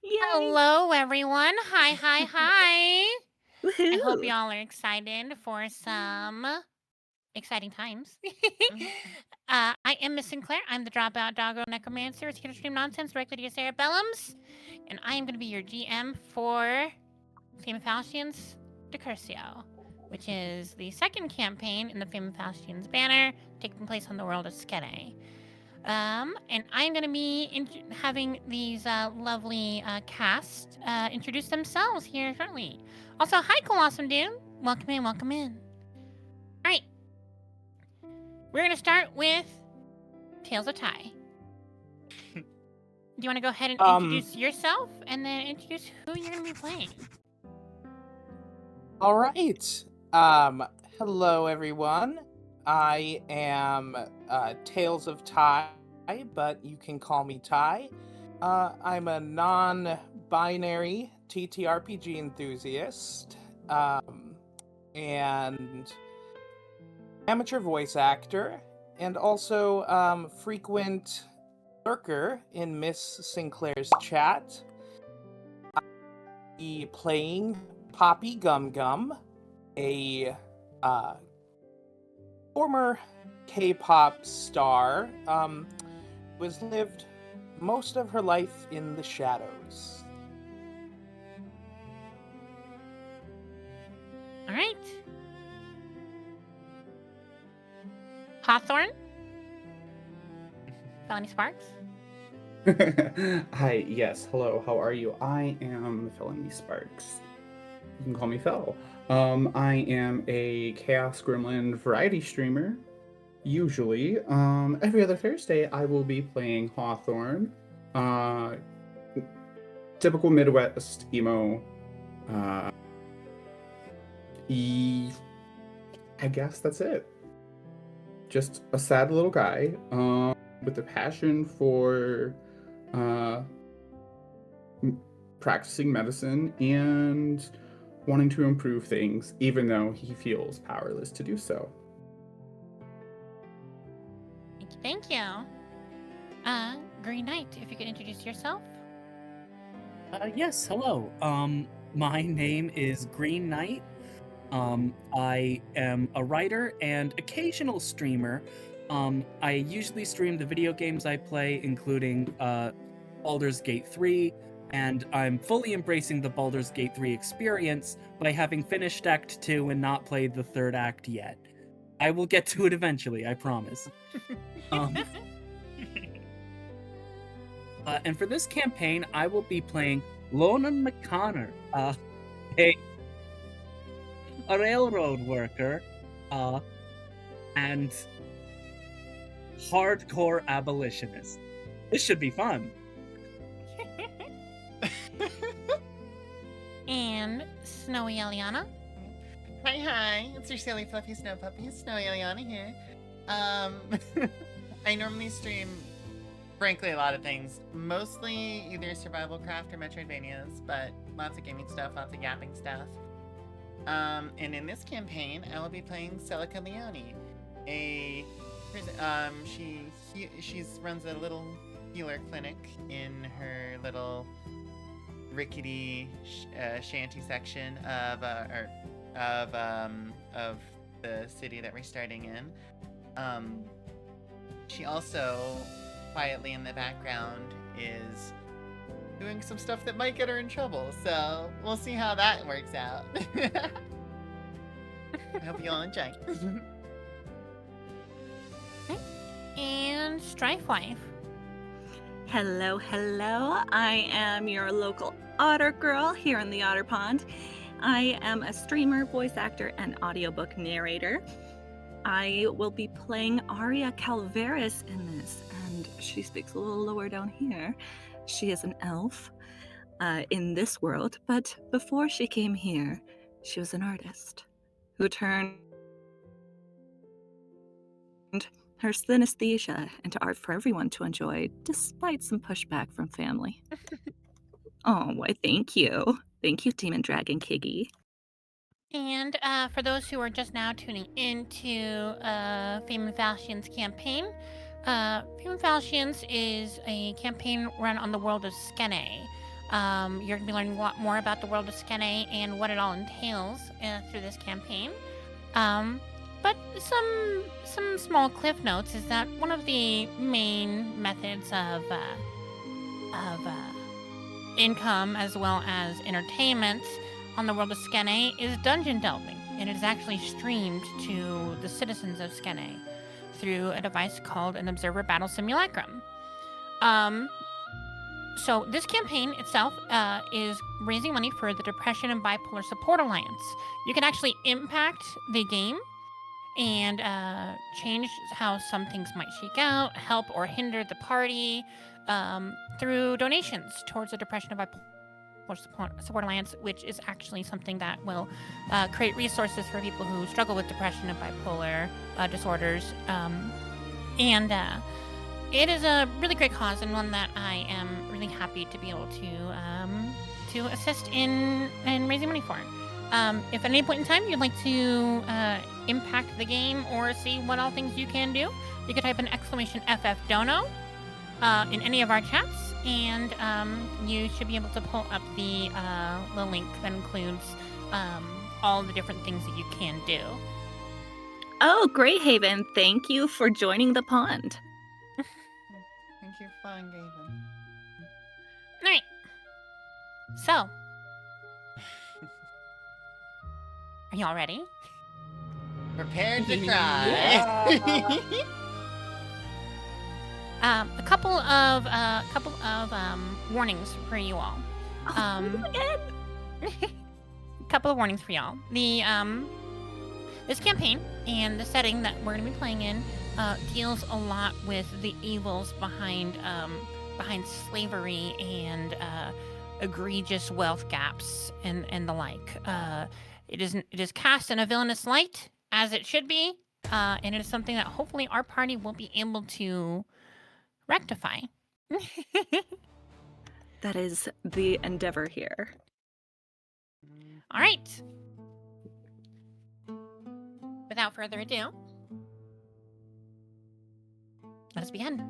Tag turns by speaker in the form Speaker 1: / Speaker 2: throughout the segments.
Speaker 1: Yay!
Speaker 2: Hello, everyone. Hi. I hope
Speaker 1: Woohoo!
Speaker 2: y'all are excited for some exciting times.
Speaker 1: Mhm.
Speaker 2: I am Miss Sinclair. I'm the dropout doggo necromancer. It's here to stream nonsense directly to your cerebellums. And I am going to be your GM for Fame of Falchions Decursio, which is the second campaign in the Fame of Falchions banner, taking place on the world of Skene. And I'm going to be having these lovely cast introduce themselves here shortly. Also, hi, Colossum Dude. Welcome in. All right. We're going to start with Tales of Ty. Do you want to go ahead and introduce yourself and then introduce who you're going to be playing?
Speaker 3: All right. Hello, everyone. I am Tales of Ty, but you can call me Ty. I'm a non-binary TTRPG enthusiast and amateur voice actor, and also frequent lurker in Miss Sinclair's chat. I'll be playing Poppy Gum Gum, a former K-pop star, who has lived most of her life in the shadows.
Speaker 2: All right. Hawthorne? Felony Sparks?
Speaker 4: Hi, yes, hello, how are you? I am Felony Sparks. You can call me Fel. I am a Chaos Gremlin variety streamer. Usually, every other Thursday, I will be playing Hawthorne. Typical Midwest emo. I guess that's it. Just a sad little guy, with a passion for practicing medicine and wanting to improve things, even though he feels powerless to do so.
Speaker 2: Thank you. Green Knight, if you could introduce yourself.
Speaker 5: Yes, hello. My name is Green Knight. I am a writer and occasional streamer. I usually stream the video games I play, including Baldur's Gate 3, and I'm fully embracing the Baldur's Gate 3 experience by having finished Act 2 and not played the third act yet. I will get to it eventually, I promise. And for this campaign, I will be playing Lona McConnor, a railroad worker, and hardcore abolitionist. This should be fun.
Speaker 2: And Snowy Eliana.
Speaker 1: Hi. It's your silly fluffy snow puppy, Snowy Eliana here. I normally stream, frankly, a lot of things. Mostly either survival craft or Metroidvanias, but lots of gaming stuff, lots of yapping stuff. And in this campaign, I will be playing Celica Leone, she runs a little healer clinic in her little rickety shanty section of the city that we're starting in. She also quietly in the background is doing some stuff that might get her in trouble, so we'll see how that works out. I hope you all enjoy.
Speaker 2: And Strife Wife.
Speaker 6: Hello. I am your local otter girl here in the Otter Pond. I am a streamer, voice actor, and audiobook narrator. I will be playing Aria Calveris in this, and she speaks a little lower down here. She is an elf in this world, but before she came here, she was an artist who turned her synesthesia into art for everyone to enjoy, despite some pushback from family. Oh, why, thank you. Thank you, Demon Dragon Kiggy.
Speaker 2: And for those who are just now tuning into Fame and Falchions campaign, Fame and Falchions is a campaign run on the world of Skene. You're going to be learning a lot more about the world of Skene and what it all entails through this campaign. But some small cliff notes is that one of the main methods of income as well as entertainment on the world of Skene is dungeon delving, and it is actually streamed to the citizens of Skene through a device called an Observer Battle Simulacrum. So this campaign itself is raising money for the Depression and Bipolar Support Alliance. You can actually impact the game and change how some things might shake out, help or hinder the party through donations towards the Depression and Bipolar Support Alliance, which is actually something that will create resources for people who struggle with depression and bipolar disorders. It is a really great cause and one that I am really happy to be able to assist in raising money for. If at any point in time you'd like to impact the game or see what all things you can do, you can type an !FF-DONO in any of our chats, and you should be able to pull up the link that includes all the different things that you can do.
Speaker 6: Oh, great, Haven. Thank you for joining the pond.
Speaker 1: Thank you for fun, Gaven.
Speaker 2: All right. So, are y'all ready?
Speaker 1: Prepared to cry.
Speaker 3: Yeah.
Speaker 2: A couple of warnings for you all.
Speaker 6: Again?
Speaker 2: A couple of warnings for y'all. This campaign and the setting that we're going to be playing in deals a lot with the evils behind slavery and egregious wealth gaps and the like. It is cast in a villainous light, as it should be, and it is something that hopefully our party will be able to rectify.
Speaker 6: That is the endeavor here.
Speaker 2: All right. Without further ado, let us begin.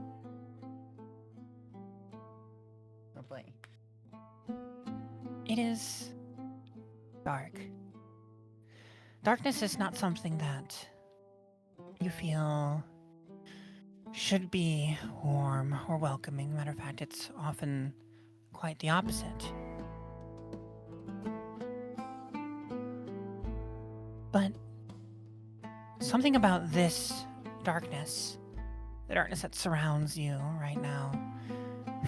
Speaker 1: Oh boy.
Speaker 2: It is dark. Darkness is not something that you feel should be warm or welcoming. Matter of fact, it's often quite the opposite. But something about this darkness, the darkness that surrounds you right now,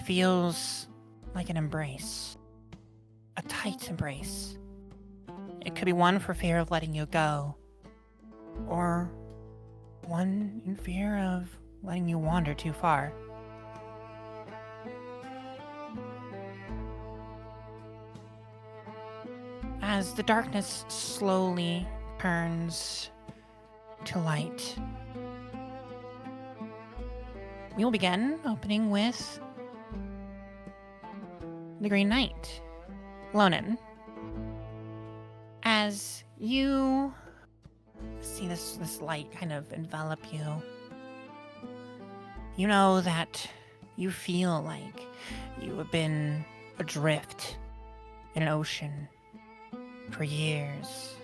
Speaker 2: feels like an embrace. A tight embrace. It could be one for fear of letting you go, or one in fear of letting you wander too far. As the darkness slowly turns to light, we will begin opening with the Green Knight, Lonan. As you see this light kind of envelop you, you know that you feel like you have been adrift in an ocean for years.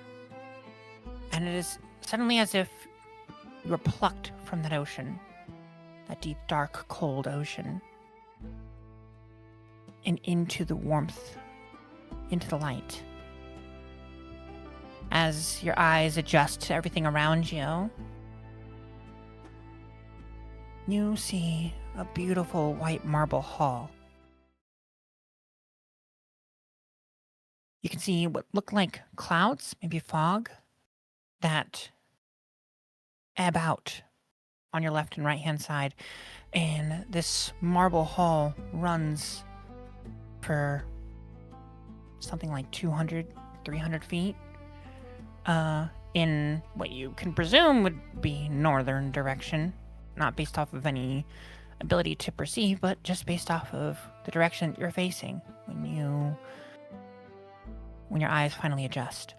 Speaker 2: And it is suddenly as if you were plucked from that ocean, that deep, dark, cold ocean, and into the warmth, into the light. As your eyes adjust to everything around you, you see a beautiful white marble hall. You can see what look like clouds, maybe fog, that ebb out on your left and right hand side. And this marble hall runs for something like 200, 300 feet. In what you can presume would be northern direction, not based off of any ability to perceive, but just based off of the direction that you're facing when your eyes finally adjust.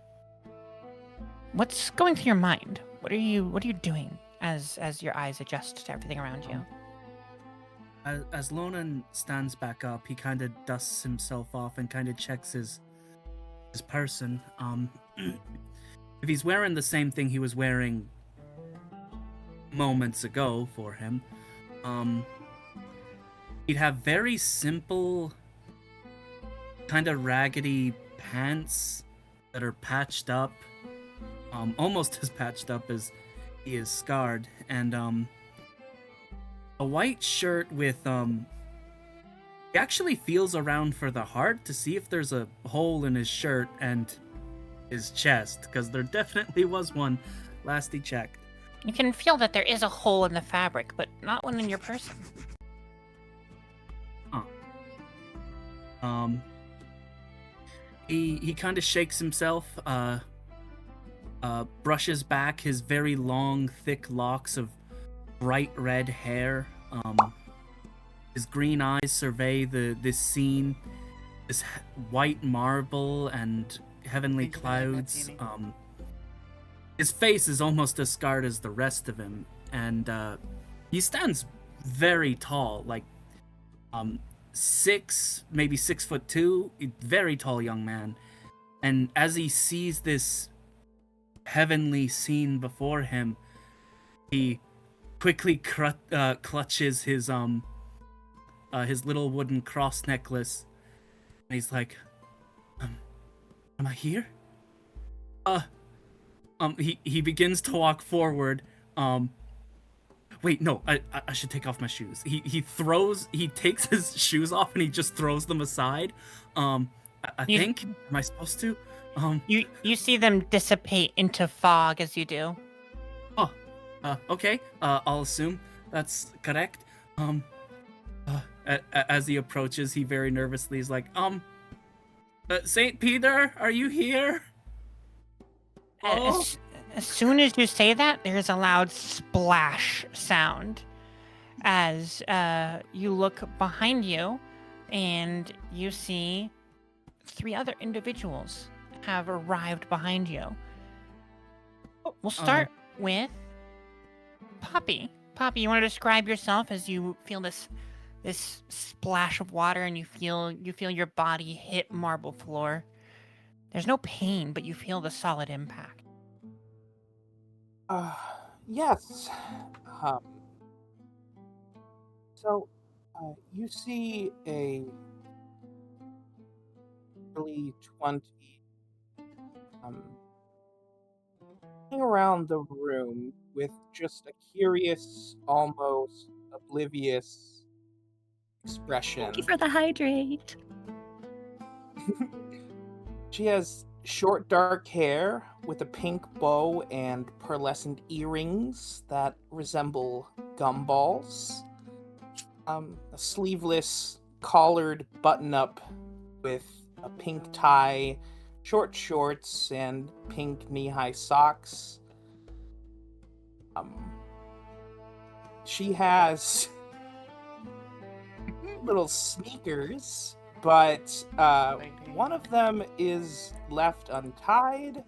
Speaker 2: What's going through your mind? What are you doing as your eyes adjust to everything around you?
Speaker 5: as Lonan stands back up, he kind of dusts himself off and kind of checks his person. If he's wearing the same thing he was wearing moments ago for him, he'd have very simple, kind of raggedy pants that are patched up, almost as patched up as he is scarred, and a white shirt with he actually feels around for the heart to see if there's a hole in his shirt and his chest, because there definitely was one last he checked.
Speaker 2: You can feel that there is a hole in the fabric, but not one in your person.
Speaker 5: He kind of shakes himself, brushes back his very long, thick locks of bright red hair. His green eyes survey this scene, this white marble and heavenly clouds. His face is almost as scarred as the rest of him, and he stands very tall, like 6, maybe 6'2", very tall young man. And as he sees this heavenly scene before him, he quickly clutches his little wooden cross necklace, and he's like, am I here? He begins to walk forward. Wait, no, I should take off my shoes. He takes his shoes off and he just throws them aside. I think, am I supposed to?
Speaker 2: You see them dissipate into fog as you do.
Speaker 5: Okay, I'll assume that's correct. As he approaches, he very nervously is like, Saint Peter, are you here?
Speaker 2: As soon as you say that, there's a loud splash sound as you look behind you, and you see 3 other individuals have arrived behind you. We'll start with Poppy. Poppy, you want to describe yourself as you feel this splash of water, and you feel your body hit marble floor. There's no pain, but you feel the solid impact.
Speaker 3: Yes. So, you see a early 20, looking around the room with just a curious, almost oblivious expression.
Speaker 6: Thank you for the hydrate.
Speaker 3: She has short dark hair with a pink bow and pearlescent earrings that resemble gumballs. A sleeveless collared button-up with a pink tie, short shorts, and pink knee-high socks. She has little sneakers, but one of them is left untied.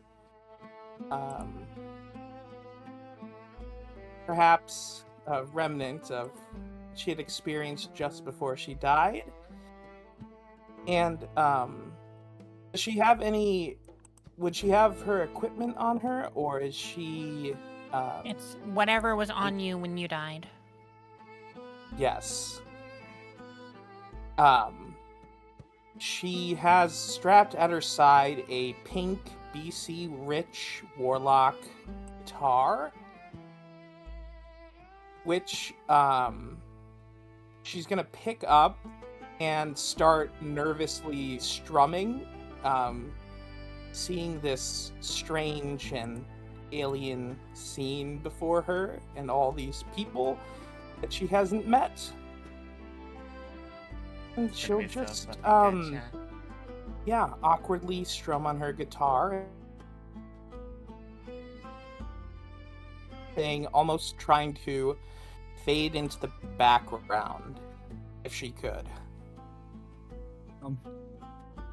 Speaker 3: Perhaps a remnant of she had experienced just before she died. And does she have any? Would she have her equipment on her, or is she?
Speaker 2: It's whatever was on you when you died.
Speaker 3: Yes. She has strapped at her side a pink BC Rich Warlock guitar, which she's gonna pick up and start nervously strumming, seeing this strange and alien scene before her and all these people that she hasn't met. And she'll just, awkwardly strum on her guitar, almost trying to fade into the background, if she could.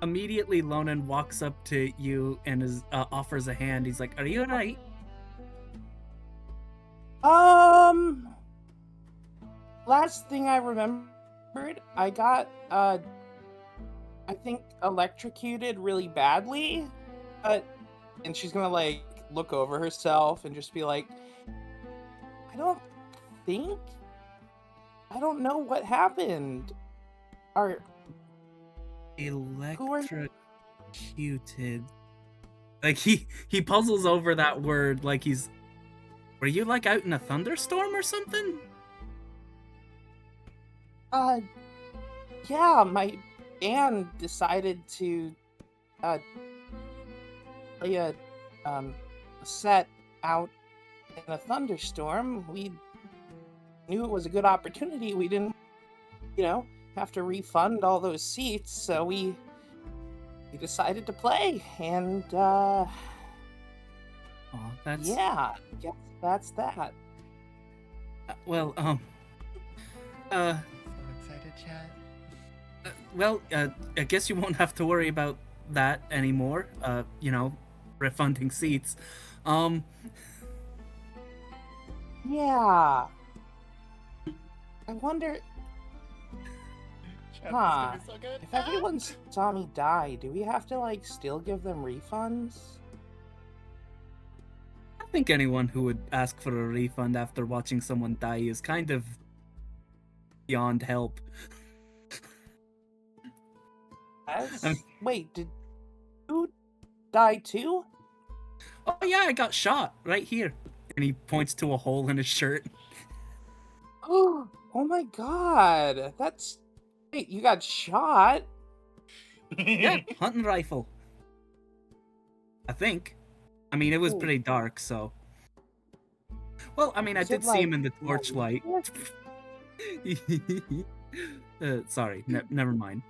Speaker 5: Immediately, Lonan walks up to you and offers a hand. He's like, "Are you alright?"
Speaker 3: Last thing I remember awkward. I got, I think electrocuted really badly, and she's gonna like look over herself and just be like, I don't think, I don't know what happened. Are
Speaker 5: Electrocuted. Like he puzzles over that word like he's. Were you like out in a thunderstorm or something?
Speaker 3: Yeah, my band decided to play a set out in a thunderstorm. We knew it was a good opportunity. We didn't, have to refund all those seats, so we decided to play, and
Speaker 5: Oh, that's
Speaker 3: yeah, that's that.
Speaker 5: well.
Speaker 1: So excited, chat.
Speaker 5: Well, I guess you won't have to worry about that anymore. Refunding seats.
Speaker 3: Yeah. I wonder,
Speaker 1: Chat,
Speaker 3: Huh.
Speaker 1: this is gonna be so good.
Speaker 3: if everyone saw me die, do we have to, like, still give them refunds?
Speaker 5: I think anyone who would ask for a refund after watching someone die is kind of beyond help.
Speaker 3: Yes? Wait, did you die too?
Speaker 5: Oh yeah, I got shot right here. And he points to a hole in his shirt.
Speaker 3: Oh my god, that's... Wait, you got shot?
Speaker 5: Yeah, hunting rifle. I think. I mean, it was
Speaker 3: Ooh.
Speaker 5: pretty dark, so. Well, I mean, I
Speaker 3: Is it
Speaker 5: did see him
Speaker 3: like
Speaker 5: in the torchlight. Sorry, never mind.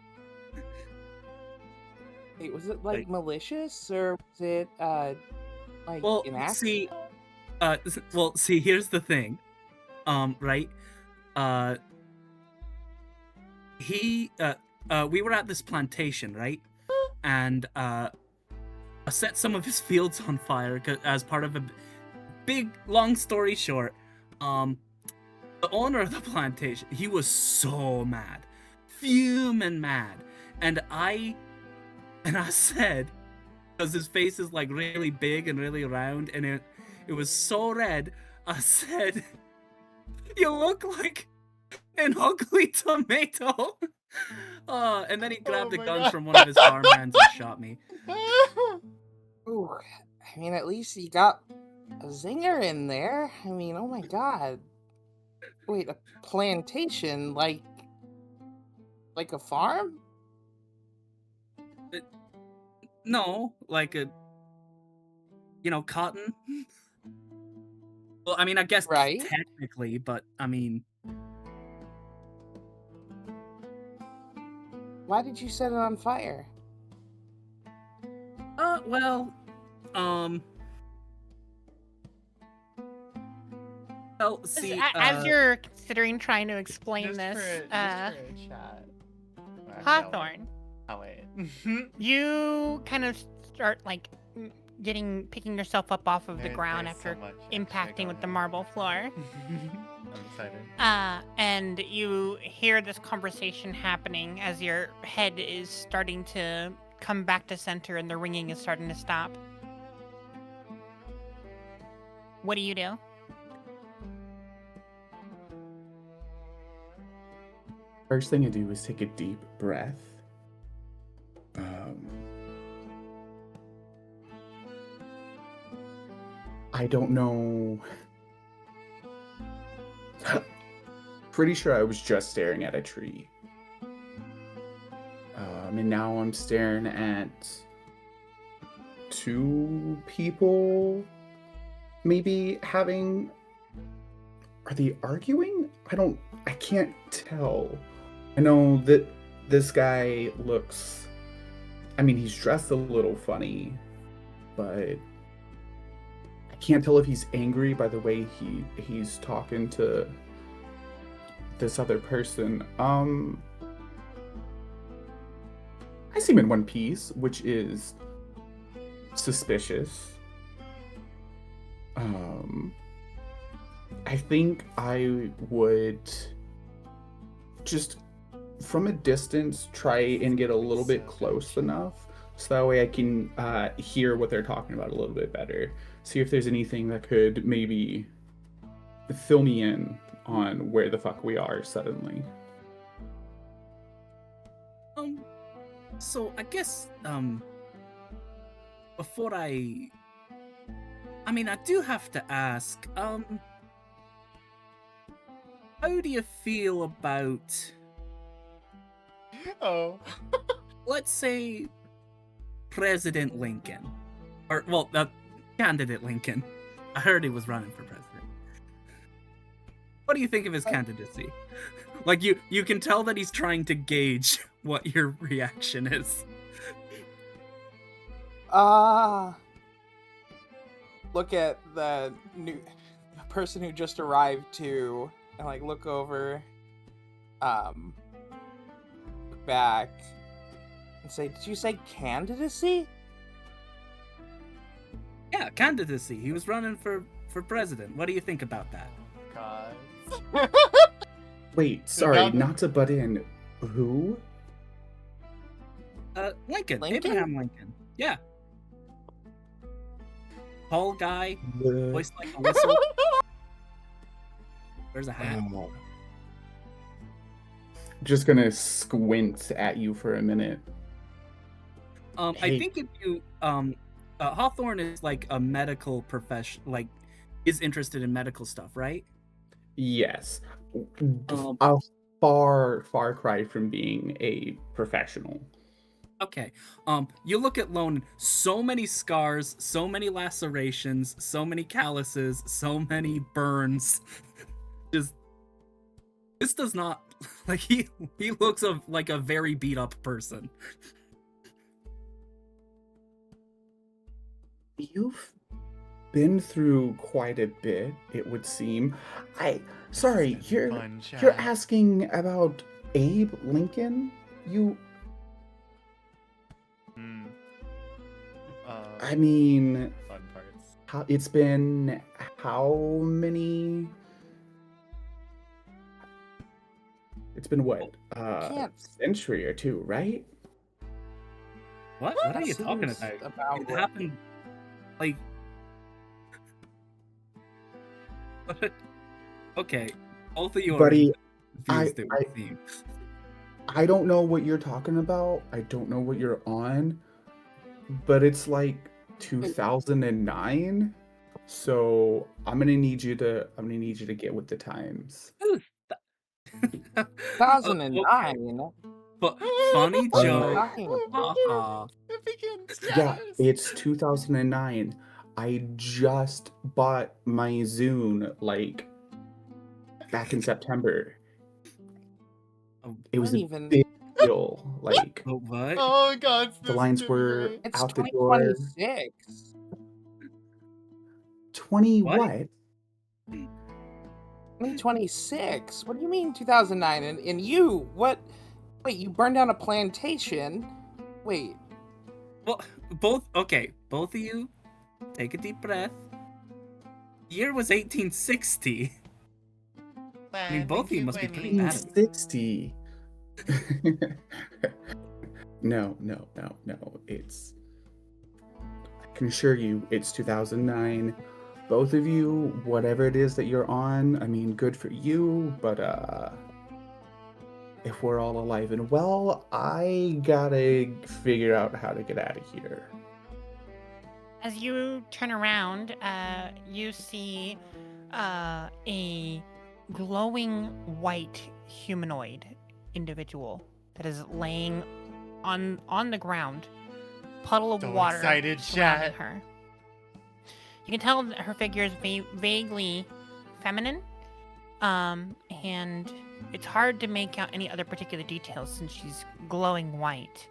Speaker 3: Wait, was it, like,
Speaker 5: Like-
Speaker 3: malicious, or was it, like,
Speaker 5: Well,
Speaker 3: an accident?
Speaker 5: see, here's the thing. Right? We were at this plantation, right? And, I set some of his fields on fire as part of a big, long story short. The owner of the plantation, he was so mad. Fuming mad. And I said, because his face is like really big and really round, and it was so red, I said, you look like an ugly tomato. And then he grabbed
Speaker 1: Oh
Speaker 5: a
Speaker 1: my
Speaker 5: gun
Speaker 1: God.
Speaker 5: from one of his farmhands and shot me.
Speaker 3: Ooh, I mean, at least you got a zinger in there. I mean, oh my god. Wait, a plantation? Like a farm?
Speaker 5: No, like cotton. Well, I mean, I guess
Speaker 3: Right.
Speaker 5: technically, but I mean,
Speaker 3: Why did you set it on fire?
Speaker 5: well, see,
Speaker 2: As you're considering trying to explain
Speaker 1: Just
Speaker 2: this,
Speaker 1: for a chat.
Speaker 2: Hawthorne,
Speaker 1: Oh wait.
Speaker 2: you kind of start like picking yourself up off of the ground after impacting with the marble floor.
Speaker 1: I'm excited.
Speaker 2: And you hear this conversation happening as your head is starting to come back to center and the ringing is starting to stop. What do you do?
Speaker 4: First thing I do is take a deep breath. I don't know. Pretty sure I was just staring at a tree. And now I'm staring at two people maybe having... Are they arguing? I can't tell. I know that this guy looks... I mean, he's dressed a little funny, but I can't tell if he's angry by the way he's talking to this other person. I see him in one piece, which is suspicious. I think I would just from a distance, try and get a little bit close enough so that way I can hear what they're talking about a little bit better. See if there's anything that could maybe fill me in on where the fuck we are suddenly.
Speaker 5: So I guess, before I do have to ask, how do you feel about, let's say, President Lincoln? Or, well, candidate Lincoln. I heard he was running for president. What do you think of his candidacy? Like, you can tell that he's trying to gauge what your reaction is.
Speaker 3: Look at the person who just arrived to, and like look over, back, and say, "Did you say candidacy?"
Speaker 5: Yeah, candidacy. He was running for president. What do you think about that?
Speaker 1: God.
Speaker 4: Wait, sorry, not to butt in. Who?
Speaker 5: Lincoln.
Speaker 3: Lincoln?
Speaker 5: Abraham Lincoln. Yeah. Tall guy, voice like a whistle. There's a hat.
Speaker 4: Just gonna squint at you for a minute.
Speaker 5: I
Speaker 4: Hey.
Speaker 5: think if you Hawthorne is like a medical profession, like is interested in medical stuff, right?
Speaker 4: Yes. A far cry from being a professional.
Speaker 5: Okay. You look at Lone, so many scars, so many lacerations, so many calluses, so many burns. Just this does not like he looks like a very beat up person.
Speaker 4: You've been through quite a bit, it would seem. Sorry, you're asking about Abe Lincoln? I mean,
Speaker 1: Fun parts.
Speaker 4: it's been how many? It's been what? Century or two, right?
Speaker 5: What are you talking
Speaker 3: Seems
Speaker 5: about? It
Speaker 3: what?
Speaker 5: happened like okay, both of you are
Speaker 4: Buddy,
Speaker 5: confused, it would seem.
Speaker 4: I don't know what you're talking about. I don't know what you're on, but it's like 2009. So I'm gonna need you to get with the times.
Speaker 3: 2009.
Speaker 5: But funny
Speaker 3: What are you
Speaker 5: joke.
Speaker 3: talking about?
Speaker 5: Haha.
Speaker 4: Yeah, it's 2009. I just bought my Zune like back in September. It was a big deal. Like
Speaker 5: What?
Speaker 1: Oh God.
Speaker 4: the lines were
Speaker 3: It's
Speaker 4: out the door.
Speaker 3: 2026.
Speaker 4: 20
Speaker 5: What?
Speaker 4: what?
Speaker 3: 2026. What do you mean 2009? And you, what? Wait, you burned down a plantation? Wait.
Speaker 5: Well, both of you take a deep breath. The year was 1860. I mean, both of you must be pretty bad at it.
Speaker 4: 60. No. It's. I can assure you, it's 2009. Both of you, whatever it is that you're on, I mean, good for you, but if we're all alive and well, I gotta figure out how to get out of here.
Speaker 2: As you turn around, you see a glowing white humanoid individual that is laying on the ground, puddle of
Speaker 1: So
Speaker 2: water
Speaker 1: excited,
Speaker 2: surrounding
Speaker 1: chat.
Speaker 2: her. You can tell that her figure is vaguely feminine, and it's hard to make out any other particular details since she's glowing white.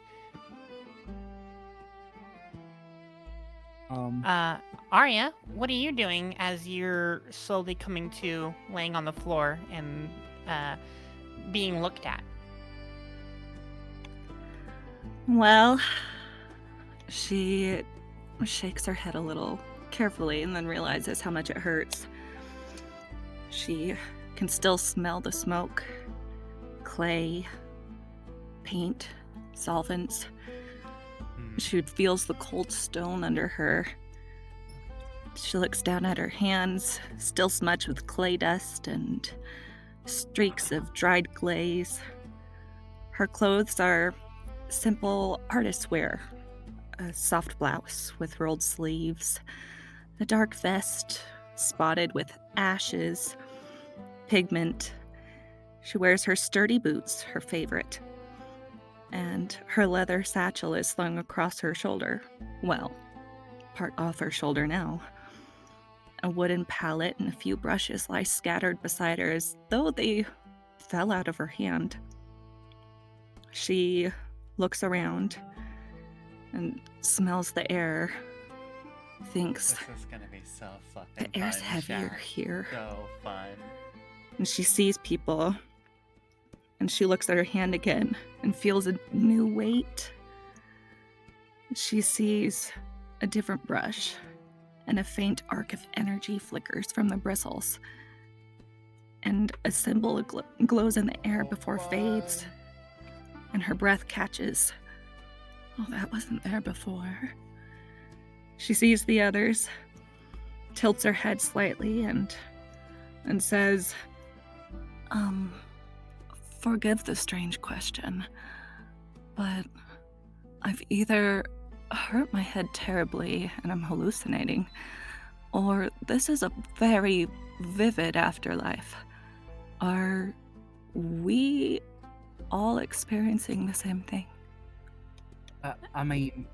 Speaker 2: Arya, what are you doing as you're slowly coming to, laying on the floor and being looked at?
Speaker 6: Well, she shakes her head a little carefully and then realizes how much it hurts. She can still smell the smoke, clay, paint, solvents.
Speaker 7: Hmm.
Speaker 6: She feels the cold stone under her. She looks down at her hands, still smudged with clay dust and streaks of dried glaze. Her clothes are simple artist wear. A soft blouse with rolled sleeves, a dark vest spotted with ashes, pigment. She wears her sturdy boots, her favorite, and her leather satchel is slung across her shoulder. Well, part off her shoulder now. A wooden palette and a few brushes lie scattered beside her as though they fell out of her hand. She looks around and smells the air, thinks,
Speaker 1: This is gonna be so fucking
Speaker 6: the air's
Speaker 1: fun,
Speaker 6: heavier
Speaker 1: chat.
Speaker 6: here.
Speaker 1: So fun.
Speaker 6: And she sees people, and she looks at her hand again and feels a new weight. She sees a different brush, and a faint arc of energy flickers from the bristles. And a symbol glows in the air before fades, and her breath catches. Oh, that wasn't there before. She sees the others, tilts her head slightly, and says, forgive the strange question, but I've either hurt my head terribly and I'm hallucinating, or this is a very vivid afterlife. Are we all experiencing the same thing?
Speaker 5: I mean,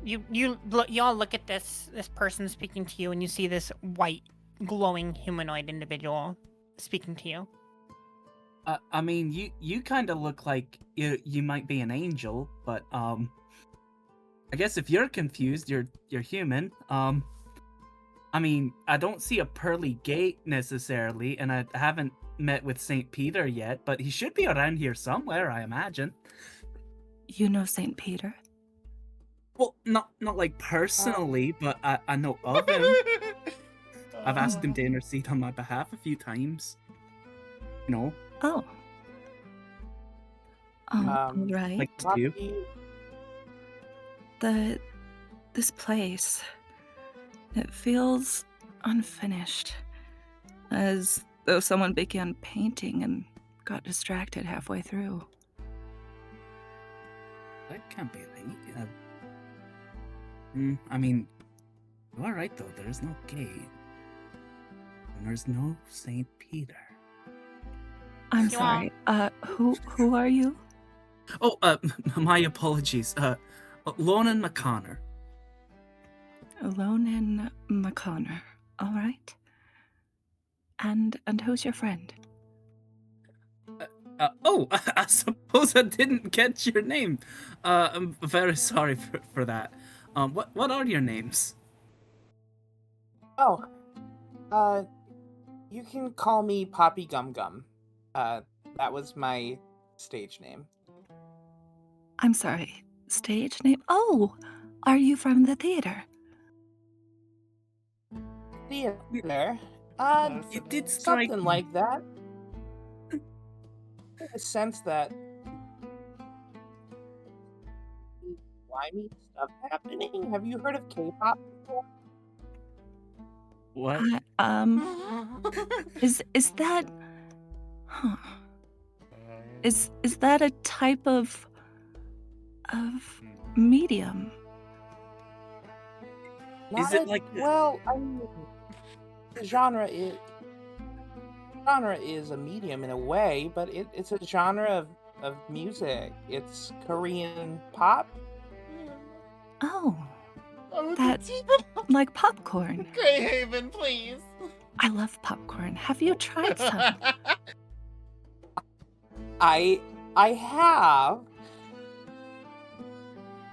Speaker 2: You all look at this person speaking to you, and you see this white, glowing humanoid individual speaking to you.
Speaker 5: I mean, you kind of look like you might be an angel, but I guess if you're confused, you're human. I mean, I don't see a pearly gate necessarily, and I haven't met with Saint Peter yet, but he should be around here somewhere, I imagine.
Speaker 6: You know Saint Peter?
Speaker 5: Well, not like personally, but I know of him. I've asked him to intercede on my behalf a few times. You know,
Speaker 6: Oh. Right.
Speaker 5: like to do.
Speaker 3: Poppy,
Speaker 6: This place, it feels unfinished, as though someone began painting and got distracted halfway through.
Speaker 5: That can't be right. I mean, you are right though. There's no gate, and there's no Saint Peter.
Speaker 6: I'm
Speaker 2: You
Speaker 6: sorry. Who are you?
Speaker 5: Oh, my apologies. Lonan McConnor.
Speaker 6: Alone in McConnor. All right. And who's your friend?
Speaker 5: I suppose I didn't catch your name. I'm very sorry for that. What are your names?
Speaker 3: Oh, you can call me Poppy Gum Gum. That was my stage name.
Speaker 6: I'm sorry. Stage name? Oh, are you from the theater?
Speaker 3: Theater?
Speaker 5: You did strike
Speaker 3: Something
Speaker 5: me.
Speaker 3: like that. In the sense that slimy stuff happening. Have you heard of K-pop before?
Speaker 5: What?
Speaker 6: Is that? Huh. Is that a type of medium?
Speaker 5: Is it like the-
Speaker 3: Well, I mean, the genre is a medium in a way, but it's a genre of music. It's Korean pop.
Speaker 6: Oh, That- like popcorn.
Speaker 1: Greyhaven, please.
Speaker 6: I love popcorn. Have you tried some?
Speaker 3: I have.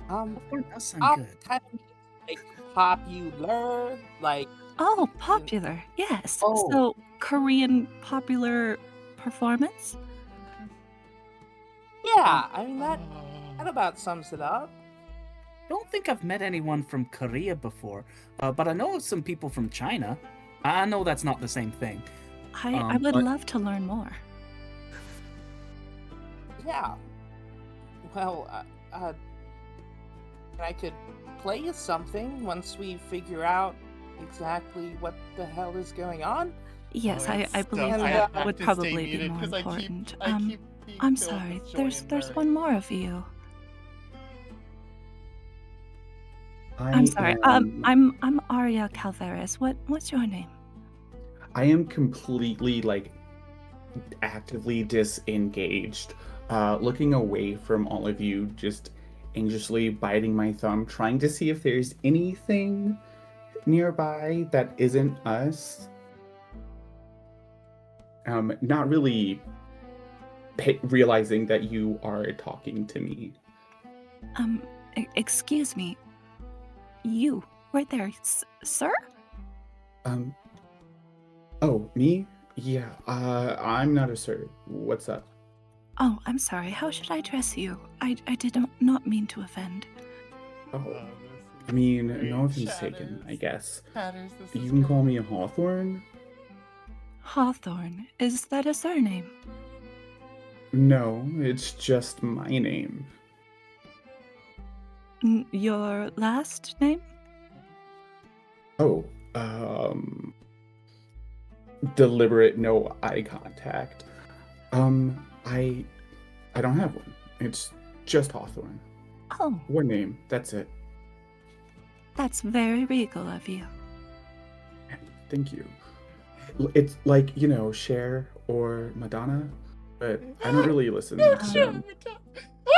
Speaker 5: Popcorn does sound
Speaker 3: Pop
Speaker 5: good.
Speaker 3: kind of like popular, like
Speaker 6: Oh, popular. Yes.
Speaker 3: Oh.
Speaker 6: So Korean popular performance?
Speaker 3: yeah. I mean that about sums it up.
Speaker 5: Don't think I've met anyone from Korea before, but I know some people from China. I know that's not the same thing.
Speaker 6: I would
Speaker 5: but-
Speaker 6: love to learn more.
Speaker 3: Yeah. Well, I could play you something once we figure out exactly what the hell is going on.
Speaker 6: Yes,
Speaker 1: Oh,
Speaker 6: I
Speaker 1: it's
Speaker 6: believe
Speaker 1: tough. I
Speaker 6: that
Speaker 1: have
Speaker 6: would
Speaker 1: to stay
Speaker 6: probably be
Speaker 1: muted
Speaker 6: more
Speaker 1: 'cause
Speaker 6: important.
Speaker 1: I keep being
Speaker 6: I'm
Speaker 1: filled
Speaker 6: sorry.
Speaker 1: with joy
Speaker 6: There's
Speaker 1: and
Speaker 6: there's
Speaker 1: mirth.
Speaker 6: one more of you.
Speaker 4: I
Speaker 6: I'm sorry.
Speaker 4: am,
Speaker 6: I'm Aria Calveris. What's your name?
Speaker 4: I am completely like actively disengaged, looking away from all of you, just anxiously biting my thumb, trying to see if there's anything nearby that isn't us. Not really realizing that you are talking to me.
Speaker 6: Excuse me. You, right there, sir?
Speaker 4: Oh, me? Yeah, I'm not a sir. What's up?
Speaker 6: Oh, I'm sorry. How should I address you? I did not mean to offend.
Speaker 4: Oh,
Speaker 1: Oh,
Speaker 4: I mean,
Speaker 1: great.
Speaker 4: no offense taken, I
Speaker 1: Shatters.
Speaker 4: guess.
Speaker 1: Shatters, this
Speaker 4: You
Speaker 1: is
Speaker 4: can
Speaker 1: great.
Speaker 4: call me a Hawthorne?
Speaker 6: Hawthorne. Is that a surname?
Speaker 4: No, it's just my name.
Speaker 6: Your last name?
Speaker 4: Oh, deliberate no eye contact. I don't have one. It's just Hawthorne.
Speaker 6: Oh,
Speaker 4: One name, that's it.
Speaker 6: that's very regal of you.
Speaker 4: Thank you. It's like, Cher or Madonna, but I don't really listen
Speaker 1: No,
Speaker 4: to
Speaker 1: sure.
Speaker 4: them.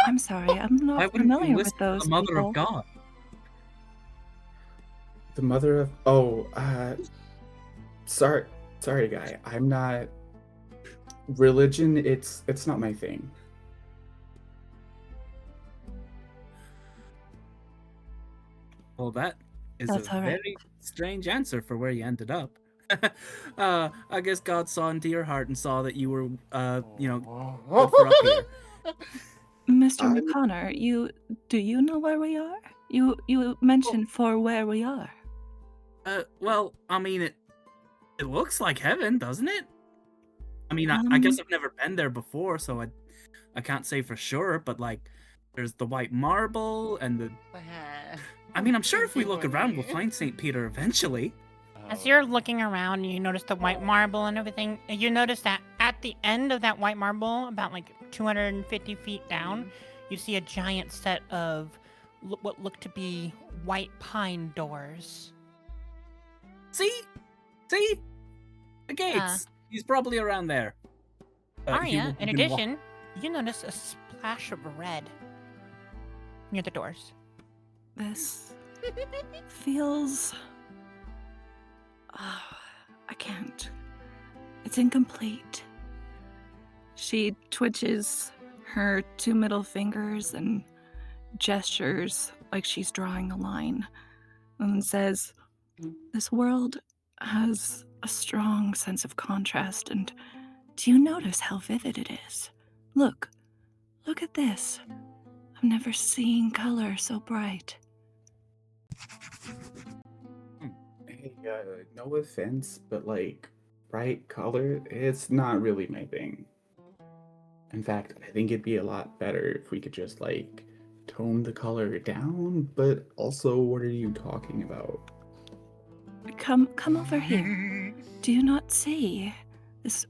Speaker 6: I'm sorry. I'm
Speaker 5: Why
Speaker 6: not
Speaker 5: wouldn't you
Speaker 6: familiar with
Speaker 5: listen to
Speaker 6: those
Speaker 5: the Mother
Speaker 6: people.
Speaker 5: of God?
Speaker 4: The mother of sorry guy. I'm not religion, it's not my thing.
Speaker 5: Well, that is
Speaker 6: That's
Speaker 5: a
Speaker 6: all right.
Speaker 5: very strange answer for where you ended up. I guess God saw into your heart and saw that you were, good for up here.
Speaker 6: Mr.
Speaker 4: I'm-
Speaker 6: McConnor, do you know where we are? You mentioned for where we are.
Speaker 5: Well, I mean, it looks like heaven, doesn't it? I mean, I guess I've never been there before, so I can't say for sure, but like, there's the white marble and the. I mean, I'm sure if we look around, we'll find St. Peter eventually.
Speaker 2: As you're looking around, you notice the white marble and everything. And you notice that at the end of that white marble, about like 250 feet down, you see a giant set of what look to be white pine doors.
Speaker 5: See? The gates. He's probably around there.
Speaker 2: Arya, in addition, you notice a splash of red near the doors.
Speaker 6: This feels... Oh, I can't. It's incomplete. She twitches her two middle fingers and gestures like she's drawing a line and says, "This world has a strong sense of contrast, and do you notice how vivid it is? Look at this. I've never seen color so bright."
Speaker 4: Hey, no offense, but like bright color, it's not really my thing. In fact, I think it'd be a lot better if we could just like tone the color down, but also what are you talking about?
Speaker 6: Come over here. Do you not see this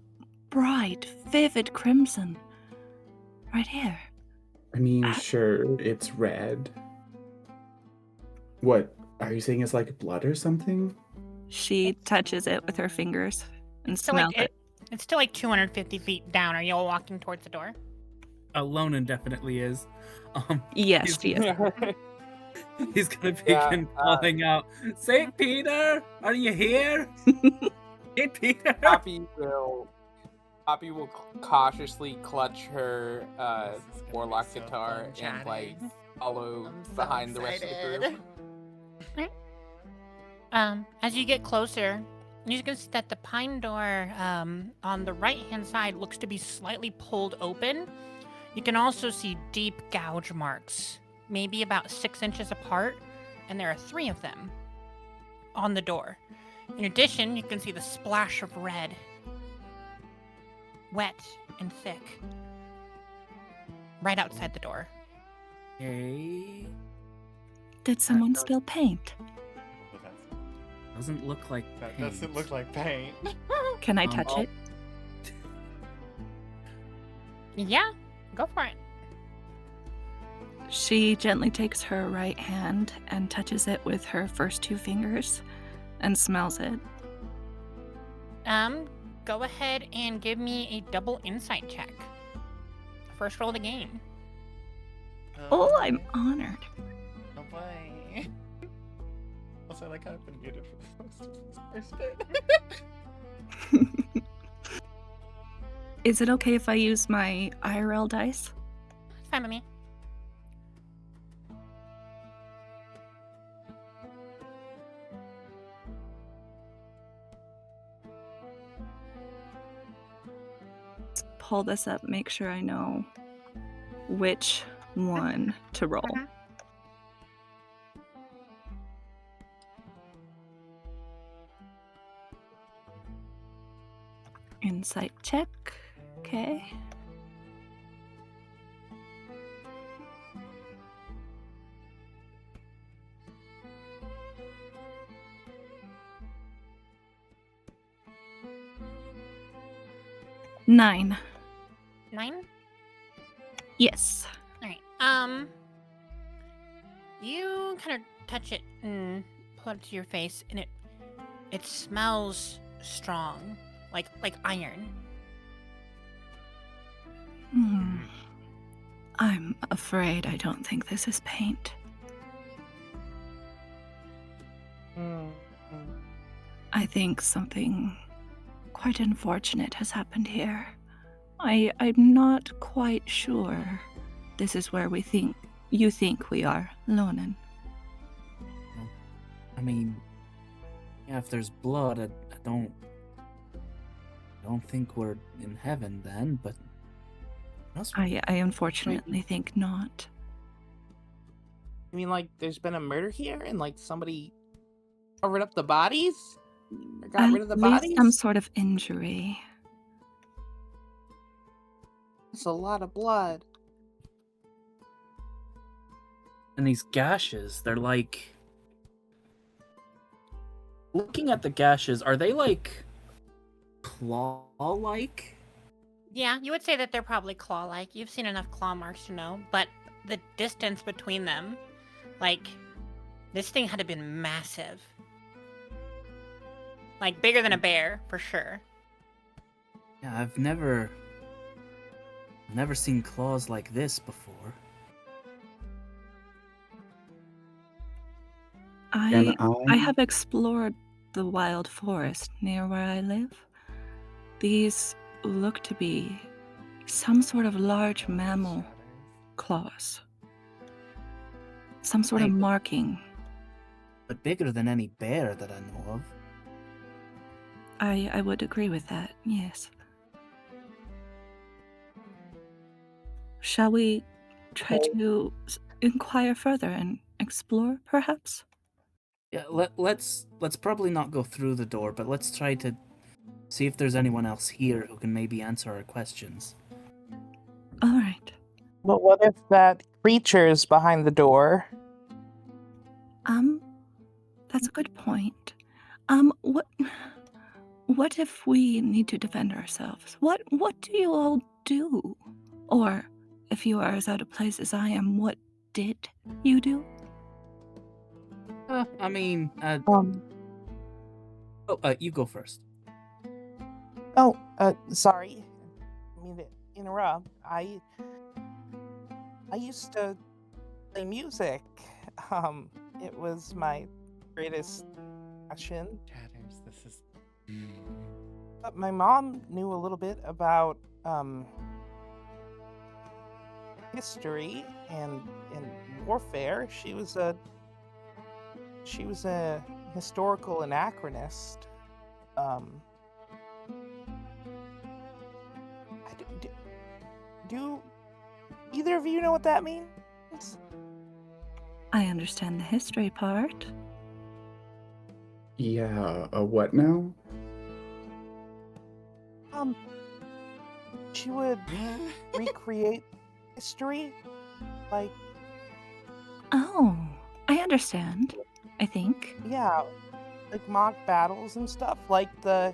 Speaker 6: bright, vivid crimson? Right here.
Speaker 4: I mean, sure, it's red. What, are you saying it's like blood or something?
Speaker 6: She touches it with her fingers and
Speaker 2: So
Speaker 6: smells
Speaker 2: like
Speaker 6: it.
Speaker 2: it's still like 250 feet down. Are you all walking towards the door?
Speaker 5: Lonan definitely is.
Speaker 6: Yes, she is.
Speaker 5: He's gonna
Speaker 3: Yeah,
Speaker 5: begin calling out, St. Peter, are you here? St. Peter!
Speaker 3: Poppy will cautiously clutch her
Speaker 1: This is gonna be
Speaker 3: warlock
Speaker 1: so
Speaker 3: guitar
Speaker 1: fun,
Speaker 3: and like
Speaker 1: chatting.
Speaker 3: follow
Speaker 1: I'm so
Speaker 3: behind the rest of the
Speaker 1: excited.
Speaker 3: group.
Speaker 2: As you get closer, you can see that the pine door on the right-hand side looks to be slightly pulled open. You can also see deep gouge marks, maybe about 6 inches apart, and there are 3 of them on the door. In addition, you can see the splash of red, wet and thick, right outside the door.
Speaker 5: Okay.
Speaker 6: Did someone spill paint?
Speaker 1: But
Speaker 5: Doesn't look like
Speaker 1: that
Speaker 5: paint.
Speaker 1: doesn't look like paint.
Speaker 6: Can I touch
Speaker 5: I'll-
Speaker 6: it?
Speaker 2: Yeah, go for it.
Speaker 6: She gently takes her right hand and touches it with her first 2 fingers and smells it.
Speaker 2: Go ahead and give me a double insight check. First roll of the game.
Speaker 6: Oh, I'm honored.
Speaker 1: Oh boy. Also, I like how I've been muted for most of this first bit.
Speaker 6: Is it okay if I use my IRL dice?
Speaker 2: It's fine with me.
Speaker 6: Let's pull this up, make sure I know which one to roll.
Speaker 2: Mhm.
Speaker 6: Insight check. Okay. Nine.
Speaker 2: 9?
Speaker 6: Yes.
Speaker 2: All right. You kind of touch it and pull it to your face, and it smells strong, like iron.
Speaker 6: I'm afraid I don't think this is paint. I think something quite unfortunate has happened here. I'm not quite sure this is where you think we are, Lonan.
Speaker 5: I mean, yeah, if there's blood, I don't think we're in heaven then, but
Speaker 6: I unfortunately think not.
Speaker 3: I mean, like, there's been a murder here, and like somebody covered up the bodies, or got rid of the
Speaker 6: At least
Speaker 3: bodies.
Speaker 6: some sort of injury.
Speaker 3: It's a lot of blood.
Speaker 5: and these gashes, they're like, looking at the gashes, are they like claw-like?
Speaker 2: Yeah, you would say that they're probably claw-like. You've seen enough claw marks to know, but the distance between them, like, this thing had to have been massive. Like, bigger than a bear, for sure.
Speaker 5: Yeah, I've never seen claws like this before.
Speaker 6: I have explored the wild forest near where I live. These look to be some sort of large mammal claws. Some sort of marking.
Speaker 5: But bigger than any bear that I know of.
Speaker 6: I would agree with that, yes. Shall we try to inquire further and explore, perhaps?
Speaker 5: Yeah, let's probably not go through the door, but let's try to see if there's anyone else here who can maybe answer our questions.
Speaker 6: All right.
Speaker 3: But what if that creature is behind the door?
Speaker 6: That's a good point. What if we need to defend ourselves? What do you all do? Or, if you are as out of place as I am, what did you do?
Speaker 5: I mean, you go first.
Speaker 3: Sorry. I mean to interrupt. I used to play music. It was my greatest passion.
Speaker 1: Tatters, this is.
Speaker 3: But my mom knew a little bit about history and warfare. She was a historical anachronist. Do either of you know what that means?
Speaker 6: I understand the history part.
Speaker 4: Yeah, a what now?
Speaker 3: She would recreate history, like
Speaker 6: Oh, I understand. I think.
Speaker 3: Yeah, like mock battles and stuff. Like well,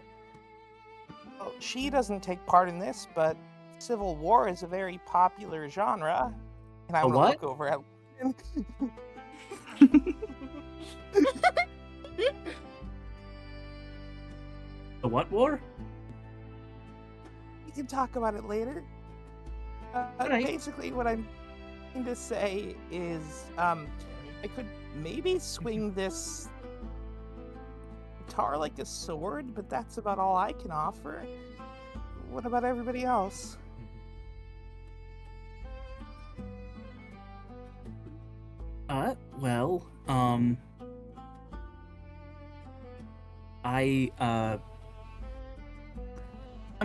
Speaker 3: she doesn't take part in this, but Civil War is a very popular genre. And I
Speaker 5: A
Speaker 3: want to
Speaker 5: what?
Speaker 3: look over at.
Speaker 5: The what war?
Speaker 3: We can talk about it later.
Speaker 5: Alright.
Speaker 3: Basically, what I'm trying to say is, I could maybe swing this guitar like a sword, but that's about all I can offer. What about everybody else?
Speaker 5: Well, I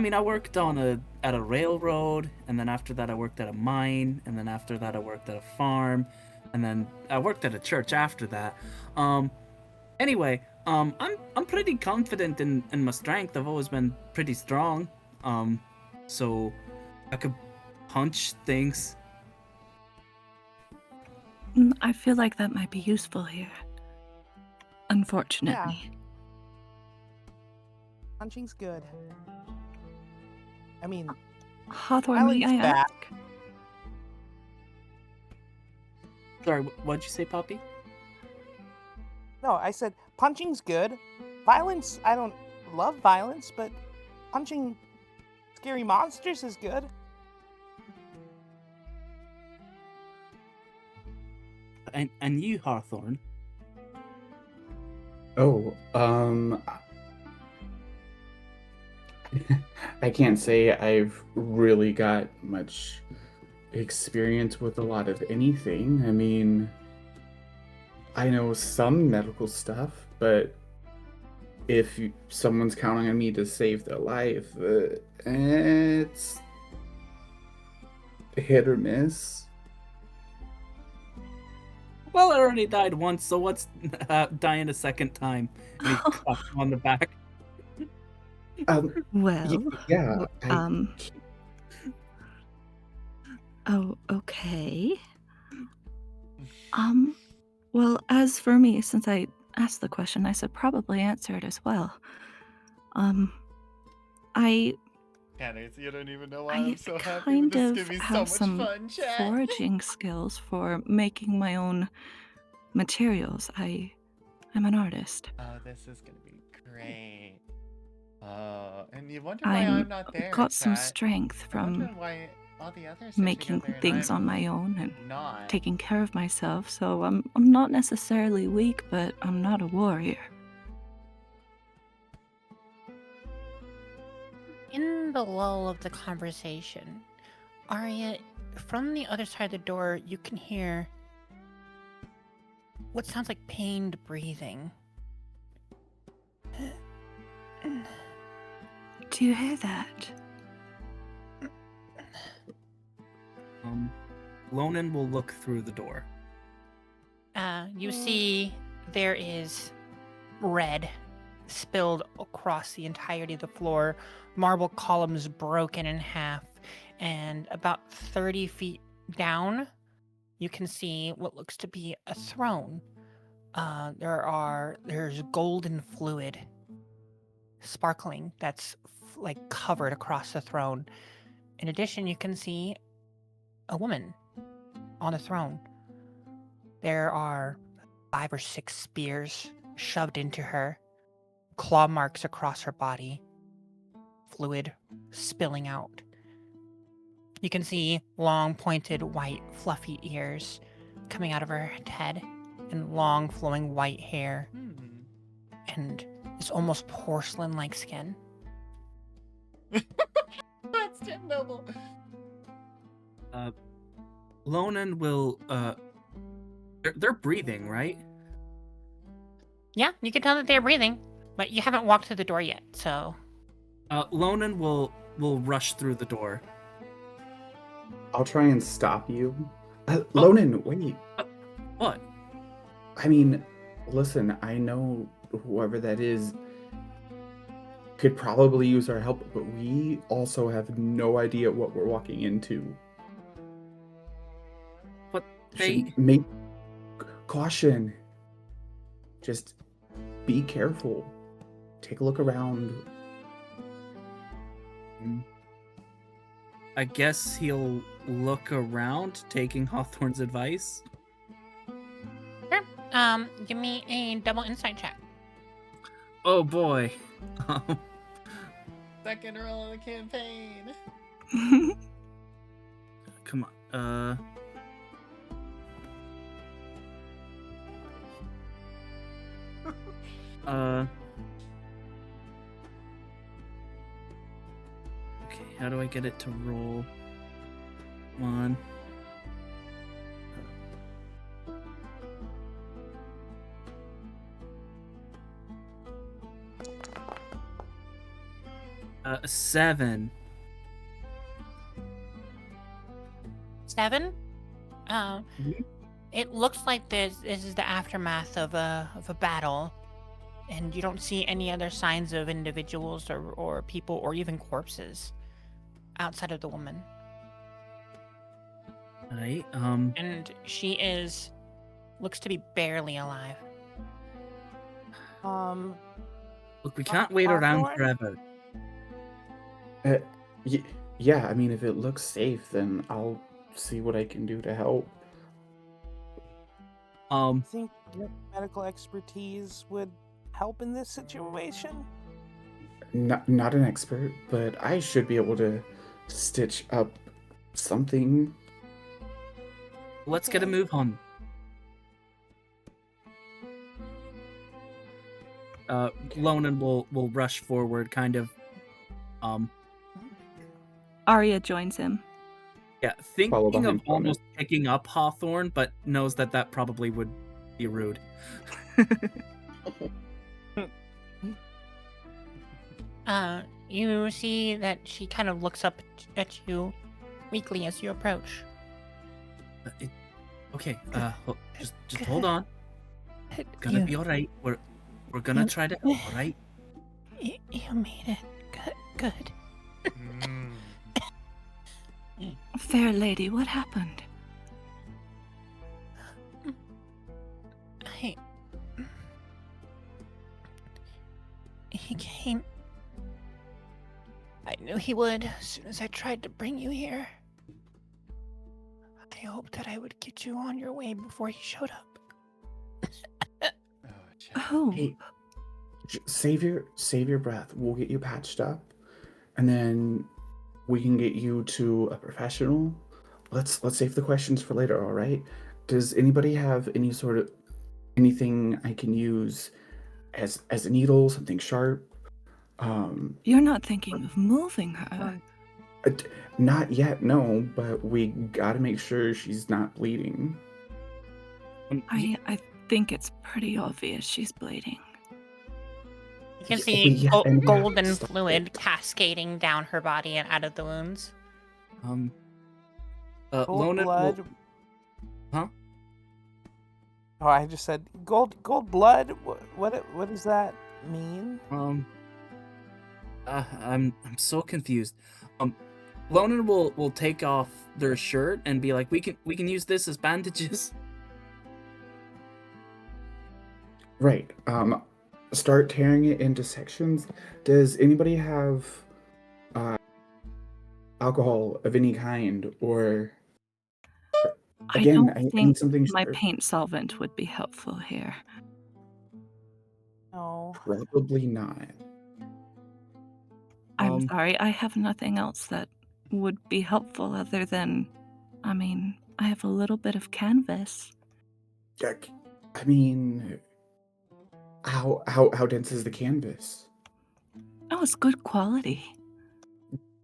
Speaker 5: mean, I worked at a railroad, and then after that I worked at a mine, and then after that I worked at a farm, and then I worked at a church after that. Anyway, I'm pretty confident in my strength. I've always been pretty strong. So I could punch things.
Speaker 6: I feel like that might be useful here. Unfortunately.
Speaker 3: Punching's good. I mean,
Speaker 6: Hawthorne, may I
Speaker 3: Alan's back.
Speaker 6: ask?
Speaker 5: Sorry, what'd you say, Poppy?
Speaker 3: No, I said punching's good. Violence, I don't love violence, but punching scary monsters is good.
Speaker 5: And you, Hawthorne?
Speaker 4: Oh, I can't say I've really got much experience with a lot of anything. I mean, I know some medical stuff, but if someone's counting on me to save their life, it's hit or miss.
Speaker 5: Well, I already died once, so what's dying a second time? And he claps him on the back.
Speaker 6: Well,
Speaker 4: Yeah.
Speaker 6: Oh, okay. Well, as for me, since I asked the question, I should probably answer it as well. I
Speaker 1: Candace, you don't even know why
Speaker 6: I
Speaker 1: I'm so happy.
Speaker 6: kind
Speaker 1: This is
Speaker 6: of
Speaker 1: gonna be so
Speaker 6: have
Speaker 1: much
Speaker 6: some
Speaker 1: fun, chat.
Speaker 6: foraging skills for making my own materials. I'm an artist.
Speaker 1: Oh, this is gonna be great. Oh, and you wonder why
Speaker 6: I'm
Speaker 1: I'm not there.
Speaker 6: got some
Speaker 1: chat.
Speaker 6: strength
Speaker 1: I wonder
Speaker 6: from
Speaker 1: why all the others are
Speaker 6: making
Speaker 1: together and
Speaker 6: things
Speaker 1: I'm
Speaker 6: on my own and
Speaker 1: not.
Speaker 6: taking care of myself. So I'm not necessarily weak, but I'm not a warrior.
Speaker 2: In the lull of the conversation, Arya, from the other side of the door, you can hear what sounds like pained breathing.
Speaker 6: Do you hear that?
Speaker 5: Lonan will look through the door.
Speaker 2: You see there is red spilled across the entirety of the floor, marble columns broken in half, and about 30 feet down, you can see what looks to be a throne. There's golden fluid sparkling that's like covered across the throne. In addition, you can see a woman on the throne. There are 5 or 6 spears shoved into her, claw marks across her body, fluid spilling out. You can see long, pointed, white, fluffy ears coming out of her head, and long, flowing white hair, and this almost porcelain-like skin.
Speaker 1: That's Tim Noble.
Speaker 5: Lonan will, they're breathing, right?
Speaker 2: Yeah, you can tell that they're breathing, but you haven't walked through the door yet, so...
Speaker 5: Lonan will rush through the door.
Speaker 4: I'll try and stop you. Lonan, wait.
Speaker 5: What?
Speaker 4: I mean, listen, I know whoever that is could probably use our help, but we also have no idea what we're walking into.
Speaker 5: But they...
Speaker 4: Caution. Just be careful. Take a look around.
Speaker 5: I guess he'll look around, taking Hawthorne's advice.
Speaker 2: Sure. Give me a double insight check.
Speaker 5: Oh boy.
Speaker 1: Second roll of the campaign.
Speaker 5: Come on. Okay, how do I get it to roll? Come on. A 7.
Speaker 2: 7. It looks like this is the aftermath of a battle, and you don't see any other signs of individuals or people or even corpses outside of the woman.
Speaker 5: Right.
Speaker 2: And she looks to be barely alive.
Speaker 5: Look, we can't wait around
Speaker 3: Hawthorne?
Speaker 5: forever.
Speaker 4: Yeah, I mean, if it looks safe, then I'll see what I can do to help.
Speaker 3: I think your medical expertise would help in this situation.
Speaker 4: Not an expert, but I should be able to stitch up something.
Speaker 5: Let's get a move on. Lonan will rush forward, kind of.
Speaker 6: Arya joins him.
Speaker 4: Follow
Speaker 5: Yeah, thinking
Speaker 4: behind
Speaker 5: of
Speaker 4: Lonan.
Speaker 5: almost picking up Hawthorne, but knows that probably would be rude.
Speaker 2: You see that she kind of looks up at you weakly as you approach.
Speaker 5: Okay, just hold on. Gonna be all right. We're gonna try to help, all right?
Speaker 2: You made it. Good.
Speaker 6: Fair lady, what happened?
Speaker 2: He came. I knew he would as soon as I tried to bring you here. I hoped that I would get you on your way before he showed up.
Speaker 6: Oh,
Speaker 4: Hey, save your breath. We'll get you patched up, and then we can get you to a professional. Let's save the questions for later, all right? Does anybody have anything I can use as a needle, something sharp?
Speaker 6: you're not thinking of moving her.
Speaker 4: Not yet, no, but we gotta make sure she's not bleeding.
Speaker 6: I think it's pretty obvious she's bleeding.
Speaker 2: You can
Speaker 4: Yeah,
Speaker 2: see
Speaker 4: but yeah, and we have to
Speaker 2: golden
Speaker 4: stop
Speaker 2: fluid
Speaker 4: it.
Speaker 2: cascading down her body and out of the wounds.
Speaker 3: Gold
Speaker 5: Lonan
Speaker 3: blood.
Speaker 5: will... Huh?
Speaker 3: Oh, I just said gold blood. What does that mean?
Speaker 5: I'm so confused. Lonan will take off their shirt and be like, we can use this as bandages.
Speaker 4: Right. Start tearing it into sections. Does anybody have alcohol of any kind, or again,
Speaker 6: I
Speaker 4: I
Speaker 6: don't
Speaker 4: need
Speaker 6: think
Speaker 4: something
Speaker 6: my
Speaker 4: sharp.
Speaker 6: paint solvent would be helpful here.
Speaker 3: No.
Speaker 4: Probably not.
Speaker 6: I'm sorry, I have nothing else that would be helpful other than, I mean, I have a little bit of canvas.
Speaker 4: Jack, I mean, how dense is the canvas?
Speaker 6: Oh, it's good quality.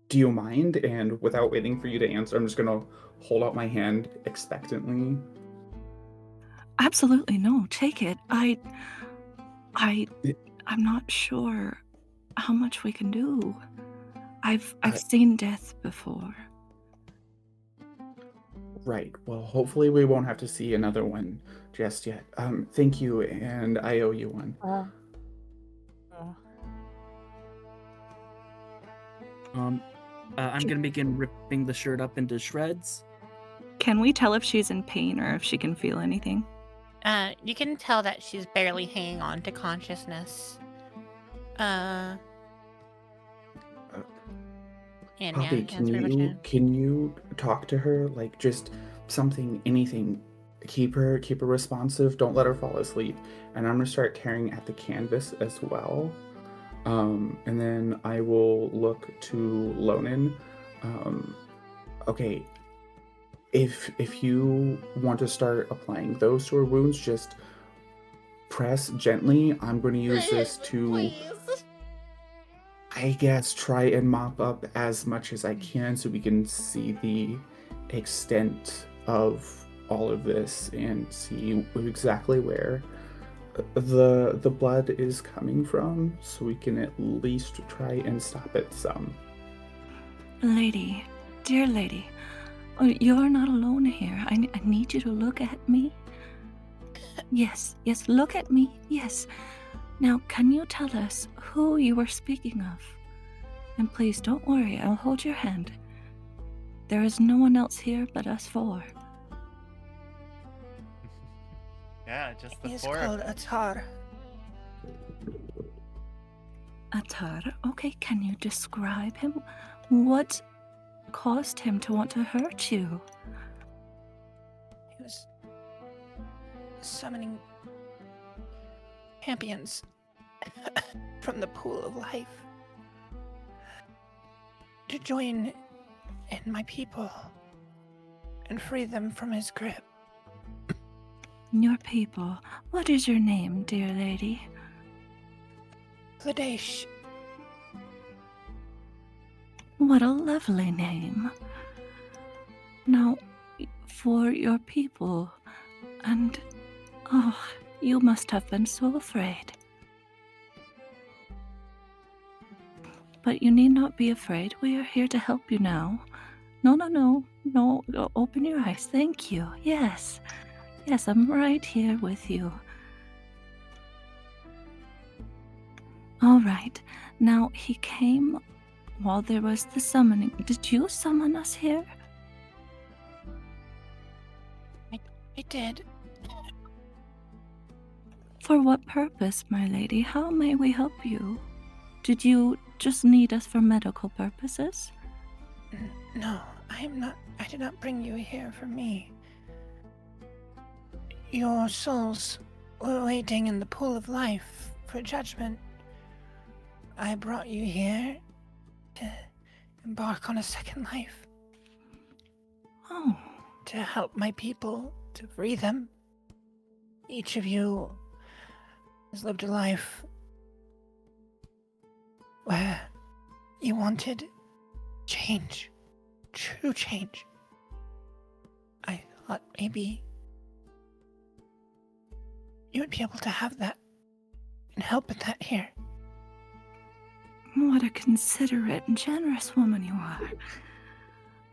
Speaker 4: Do you mind? And without waiting for you to answer, I'm just gonna hold out my hand expectantly.
Speaker 6: Absolutely, no, take it. I'm not sure how much we can do. I've seen death before.
Speaker 4: Right. Well, hopefully we won't have to see another one just yet. Thank you, and I owe you one.
Speaker 5: I'm gonna begin ripping the shirt up into shreds.
Speaker 6: Can we tell if she's in pain or if she can feel anything?
Speaker 2: You can tell that she's barely hanging on to consciousness. And
Speaker 4: Poppy,
Speaker 2: yeah, that's pretty much it.
Speaker 4: can you talk to her? Like just something, anything. Keep her responsive. Don't let her fall asleep. And I'm gonna start tearing at the canvas as well. And then I will look to Lonan. Okay, if you want to start applying those to her wounds, just press gently. I'm going to use this to,
Speaker 1: Please.
Speaker 4: I guess, try and mop up as much as I can so we can see the extent of all of this and see exactly where the blood is coming from, so we can at least try and stop it some.
Speaker 6: Lady, dear lady, you're not alone here. I need you to look at me. Yes, look at me. Yes. Now, can you tell us who you were speaking of? And please don't worry, I'll hold your hand. There is no one else here but us four.
Speaker 1: Yeah, just the
Speaker 7: He's
Speaker 1: four.
Speaker 7: called Atar.
Speaker 6: Atar, okay, can you describe him? What caused him to want to hurt you?
Speaker 7: He was summoning champions from the pool of life to join in my people and free them from his grip.
Speaker 6: Your people. What is your name, dear lady?
Speaker 7: Ladesh,
Speaker 6: What a lovely name. Now, for your people, and oh, you must have been so afraid. But you need not be afraid. We are here to help you now. No. Open your eyes. Thank you. Yes, I'm right here with you. All right. Now, he came while there was the summoning. Did you summon us here?
Speaker 7: I did.
Speaker 6: For what purpose, my lady? How may we help you? Did you just need us for medical purposes?
Speaker 7: No, I did not bring you here for me. Your souls were waiting in the pool of life for judgment. I brought you here to embark on a second life,
Speaker 6: Oh,
Speaker 7: to help my people, to free them. Each of you has lived a life where you wanted change, true change. I thought maybe you would be able to have that and help with that here.
Speaker 6: what a considerate and generous woman you are.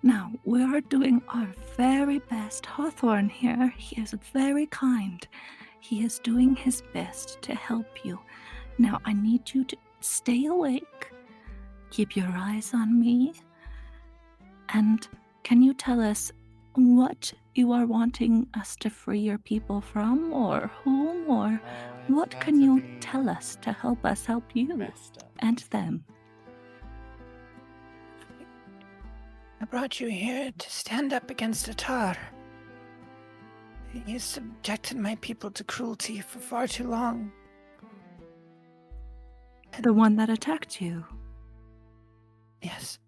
Speaker 6: Now, we are doing our very best. Hawthorne here, he is very kind. He is doing his best to help you. Now, I need you to stay awake. Keep your eyes on me. And can you tell us what you are wanting us to free your people from, or whom, or what can you tell us to help you
Speaker 1: Messed up.
Speaker 6: and them?
Speaker 7: I brought you here to stand up against Atar. He has subjected my people to cruelty for far too long.
Speaker 6: The one that attacked you.
Speaker 7: Yes.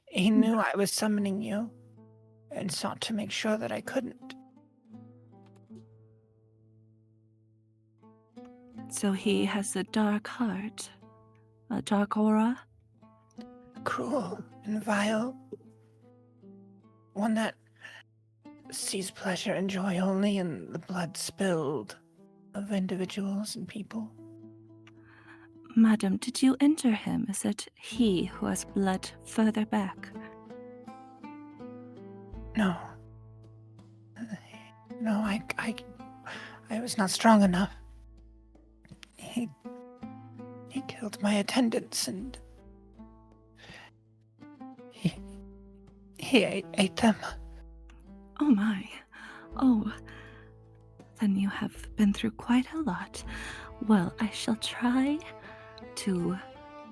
Speaker 7: He knew I was summoning you and sought to make sure that I couldn't.
Speaker 6: So he has a dark heart, a dark aura.
Speaker 7: Cruel and vile. One that sees pleasure and joy only in the blood spilled of individuals and people.
Speaker 6: Madam, did you enter him? Is it he who has blood further back?
Speaker 7: No. No, I was not strong enough. He killed my attendants and he ate them.
Speaker 6: Oh my. Oh, then you have been through quite a lot. Well, I shall try to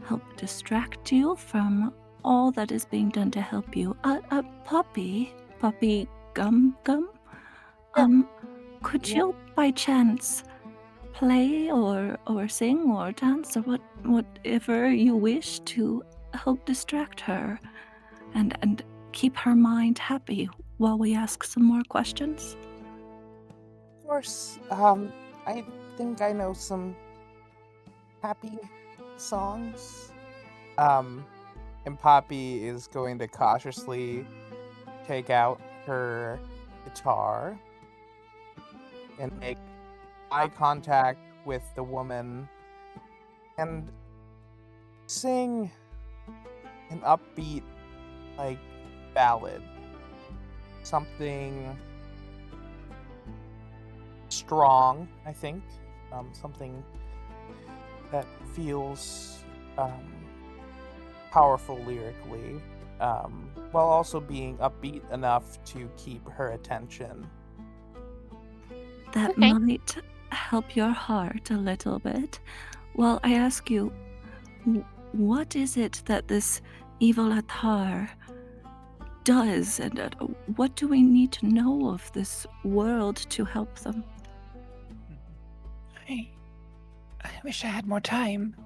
Speaker 6: help distract you from all that is being done to help you. Poppy Gum, could you by chance play or sing or dance or whatever you wish to help distract her and keep her mind happy while we ask some more questions?
Speaker 3: Of course, I think I know some happy songs. And Poppy is going to cautiously take out her guitar and make eye contact with the woman and sing an upbeat, like, ballad. Something strong, I think. Something that feels powerful lyrically, while also being upbeat enough to keep her attention.
Speaker 6: That
Speaker 2: Okay.
Speaker 6: might help your heart a little bit. Well, I ask you, what is it that this evil Athar does, and what do we need to know of this world to help them?
Speaker 7: I wish I had more time.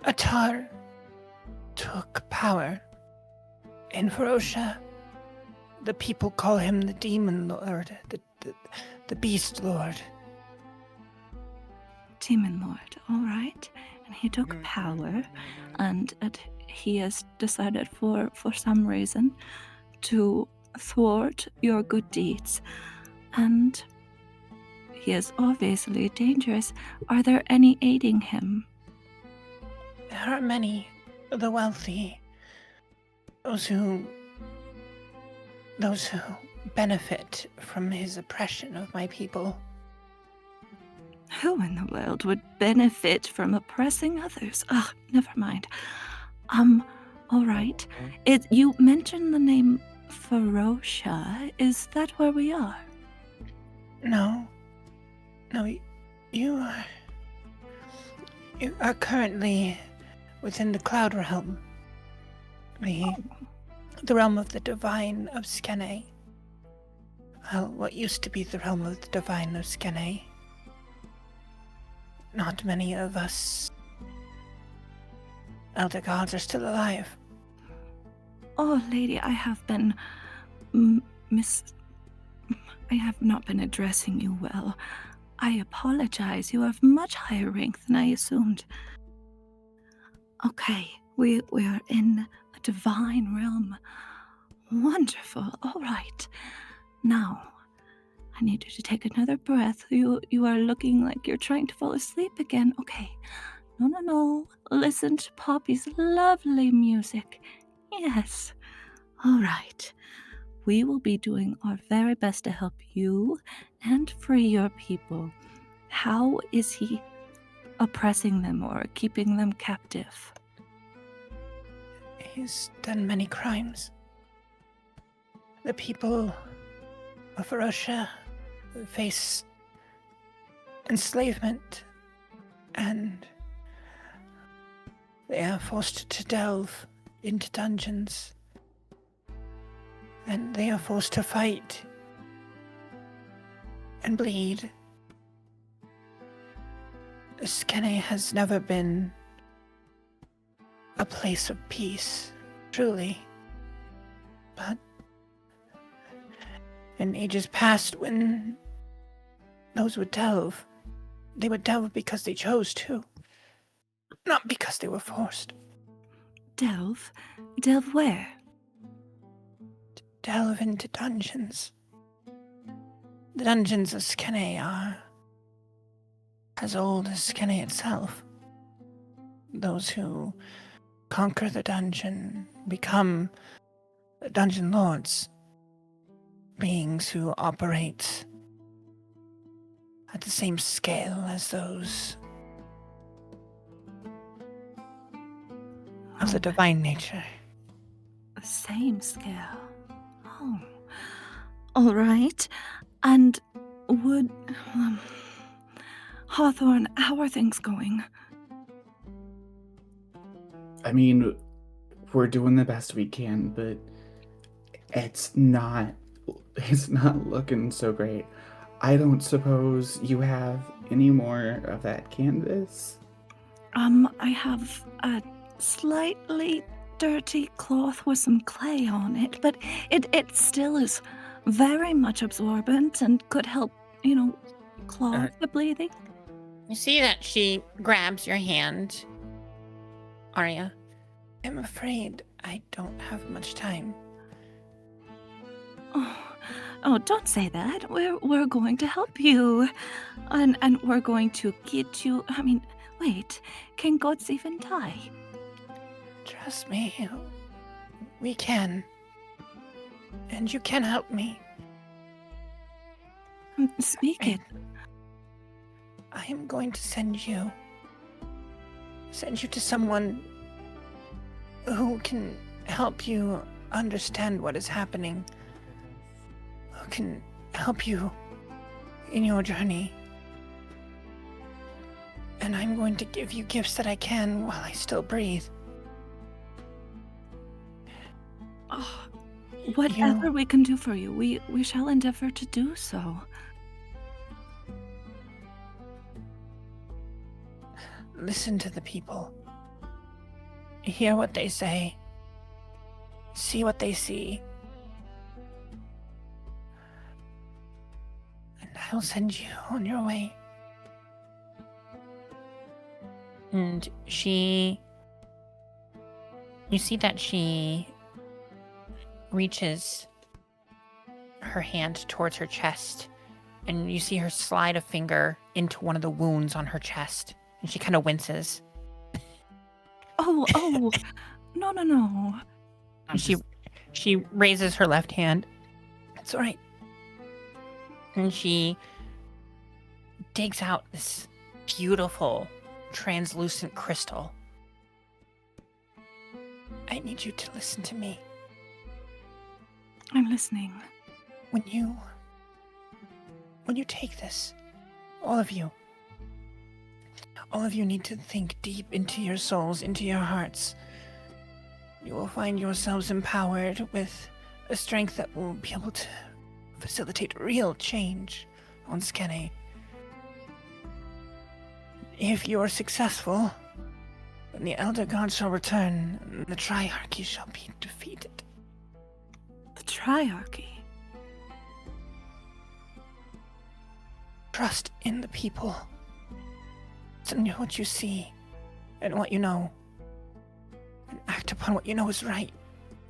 Speaker 7: Atar took power in Ferocia. The people call him the Demon Lord, the Beast Lord.
Speaker 6: Demon Lord, all right. And he took power, and he has decided for some reason to thwart your good deeds. And he is obviously dangerous. Are there any aiding him?
Speaker 7: There are many, the wealthy, those who benefit from his oppression of my people.
Speaker 6: Who in the world would benefit from oppressing others? Ugh, never mind. All right. You mentioned the name Ferocia. Is that where we are?
Speaker 7: No, you are currently within the Cloud Realm, the realm of the Divine of Skene. Well, what used to be the realm of the Divine of Skene. Not many of us Elder Gods are still alive.
Speaker 6: Oh, lady, I have been I have not been addressing you well. I apologize. You have much higher rank than I assumed. Okay, we are in a divine realm. Wonderful. All right. Now, I need you to take another breath. You are looking like you're trying to fall asleep again. Okay. No. Listen to Poppy's lovely music. Yes. All right. We will be doing our very best to help you and free your people. How is he oppressing them or keeping them captive?
Speaker 7: He's done many crimes. The people of Russia face enslavement, and they are forced to delve into dungeons, and they are forced to fight and bleed. Skene has never been a place of peace, truly. But in ages past, when those would delve, they would delve because they chose to, not because they were forced.
Speaker 6: Delve? Delve where?
Speaker 7: Delve into dungeons. The dungeons of Skene are as old as Skene itself. Those who conquer the dungeon become dungeon lords, beings who operate at the same scale as those of the divine nature.
Speaker 6: The same scale. Oh. All right. And would... Hawthorne, how are things going?
Speaker 4: I mean, we're doing the best we can, but it's not looking so great. I don't suppose you have any more of that canvas?
Speaker 6: I have a slightly dirty cloth with some clay on it, but it still is very much absorbent and could help, clog the bleeding.
Speaker 2: You see that she grabs your hand, Arya.
Speaker 7: I'm afraid I don't have much time.
Speaker 6: Oh, don't say that. We're going to help you. And we're going to get you... I mean, wait. Can gods even die?
Speaker 7: Trust me. We can. And you can help me.
Speaker 6: Speak it.
Speaker 7: I am going to send you to someone who can help you understand what is happening, who can help you in your journey. And I'm going to give you gifts that I can while I still breathe.
Speaker 6: Oh, whatever we can do for you, we shall endeavor to do so.
Speaker 7: Listen to the people. Hear what they say. See what they see. And I'll send you on your way.
Speaker 2: And you see that she reaches her hand towards her chest, and you see her slide a finger into one of the wounds on her chest, and she kind of winces.
Speaker 6: Oh, no.
Speaker 2: And she raises her left hand.
Speaker 7: It's all right.
Speaker 2: And she digs out this beautiful, translucent crystal.
Speaker 7: I need you to listen to me.
Speaker 6: I'm listening.
Speaker 7: When you take this, all of you need to think deep into your souls, into your hearts. You will find yourselves empowered with a strength that will be able to facilitate real change on Skene. If you are successful, then the Elder God shall return, and the Triarchy shall be defeated.
Speaker 6: The Triarchy?
Speaker 7: Trust in the people. Listen to what you see and what you know, and act upon what you know is right.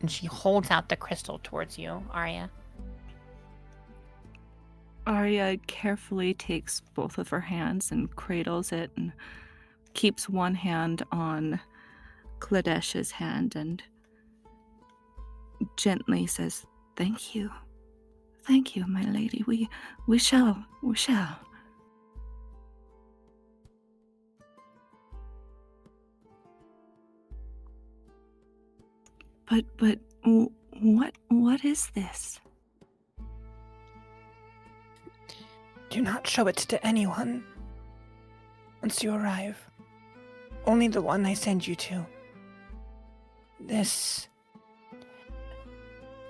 Speaker 2: And she holds out the crystal towards you, Arya.
Speaker 6: Arya carefully takes both of her hands and cradles it and keeps one hand on Kladesh's hand and gently says, Thank you, my lady. We shall. But what is this?
Speaker 7: Do not show it to anyone once you arrive. Only the one I send you to. This,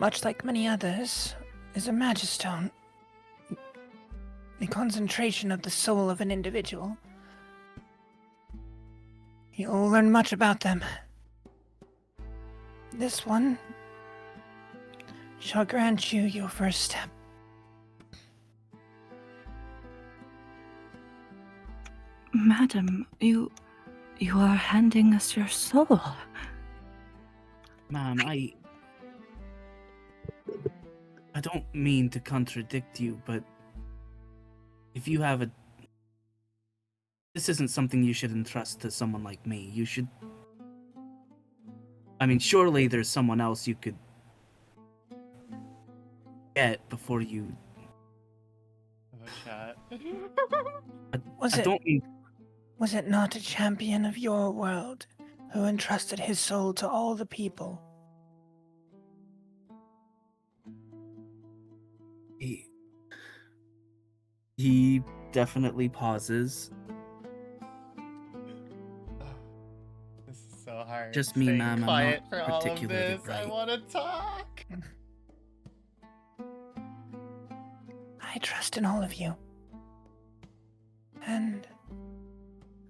Speaker 7: much like many others, is a magistone. The concentration of the soul of an individual. You'll learn much about them. This one shall grant you your first step.
Speaker 6: Madam, you are handing us your soul.
Speaker 5: Ma'am, I don't mean to contradict you, but if you have this isn't something you should entrust to someone like me. You should... I mean, surely there's someone else you could get before you...
Speaker 1: Oh, shut.
Speaker 7: Was it not a champion of your world who entrusted his soul to all the people?
Speaker 5: He definitely pauses.
Speaker 1: This is so hard.
Speaker 5: Just me,
Speaker 1: Staying
Speaker 5: ma'am, I'm
Speaker 1: quiet
Speaker 5: not
Speaker 1: for all of
Speaker 5: particularly
Speaker 1: this. I
Speaker 5: bright.
Speaker 1: want to talk.
Speaker 7: I trust in all of you. And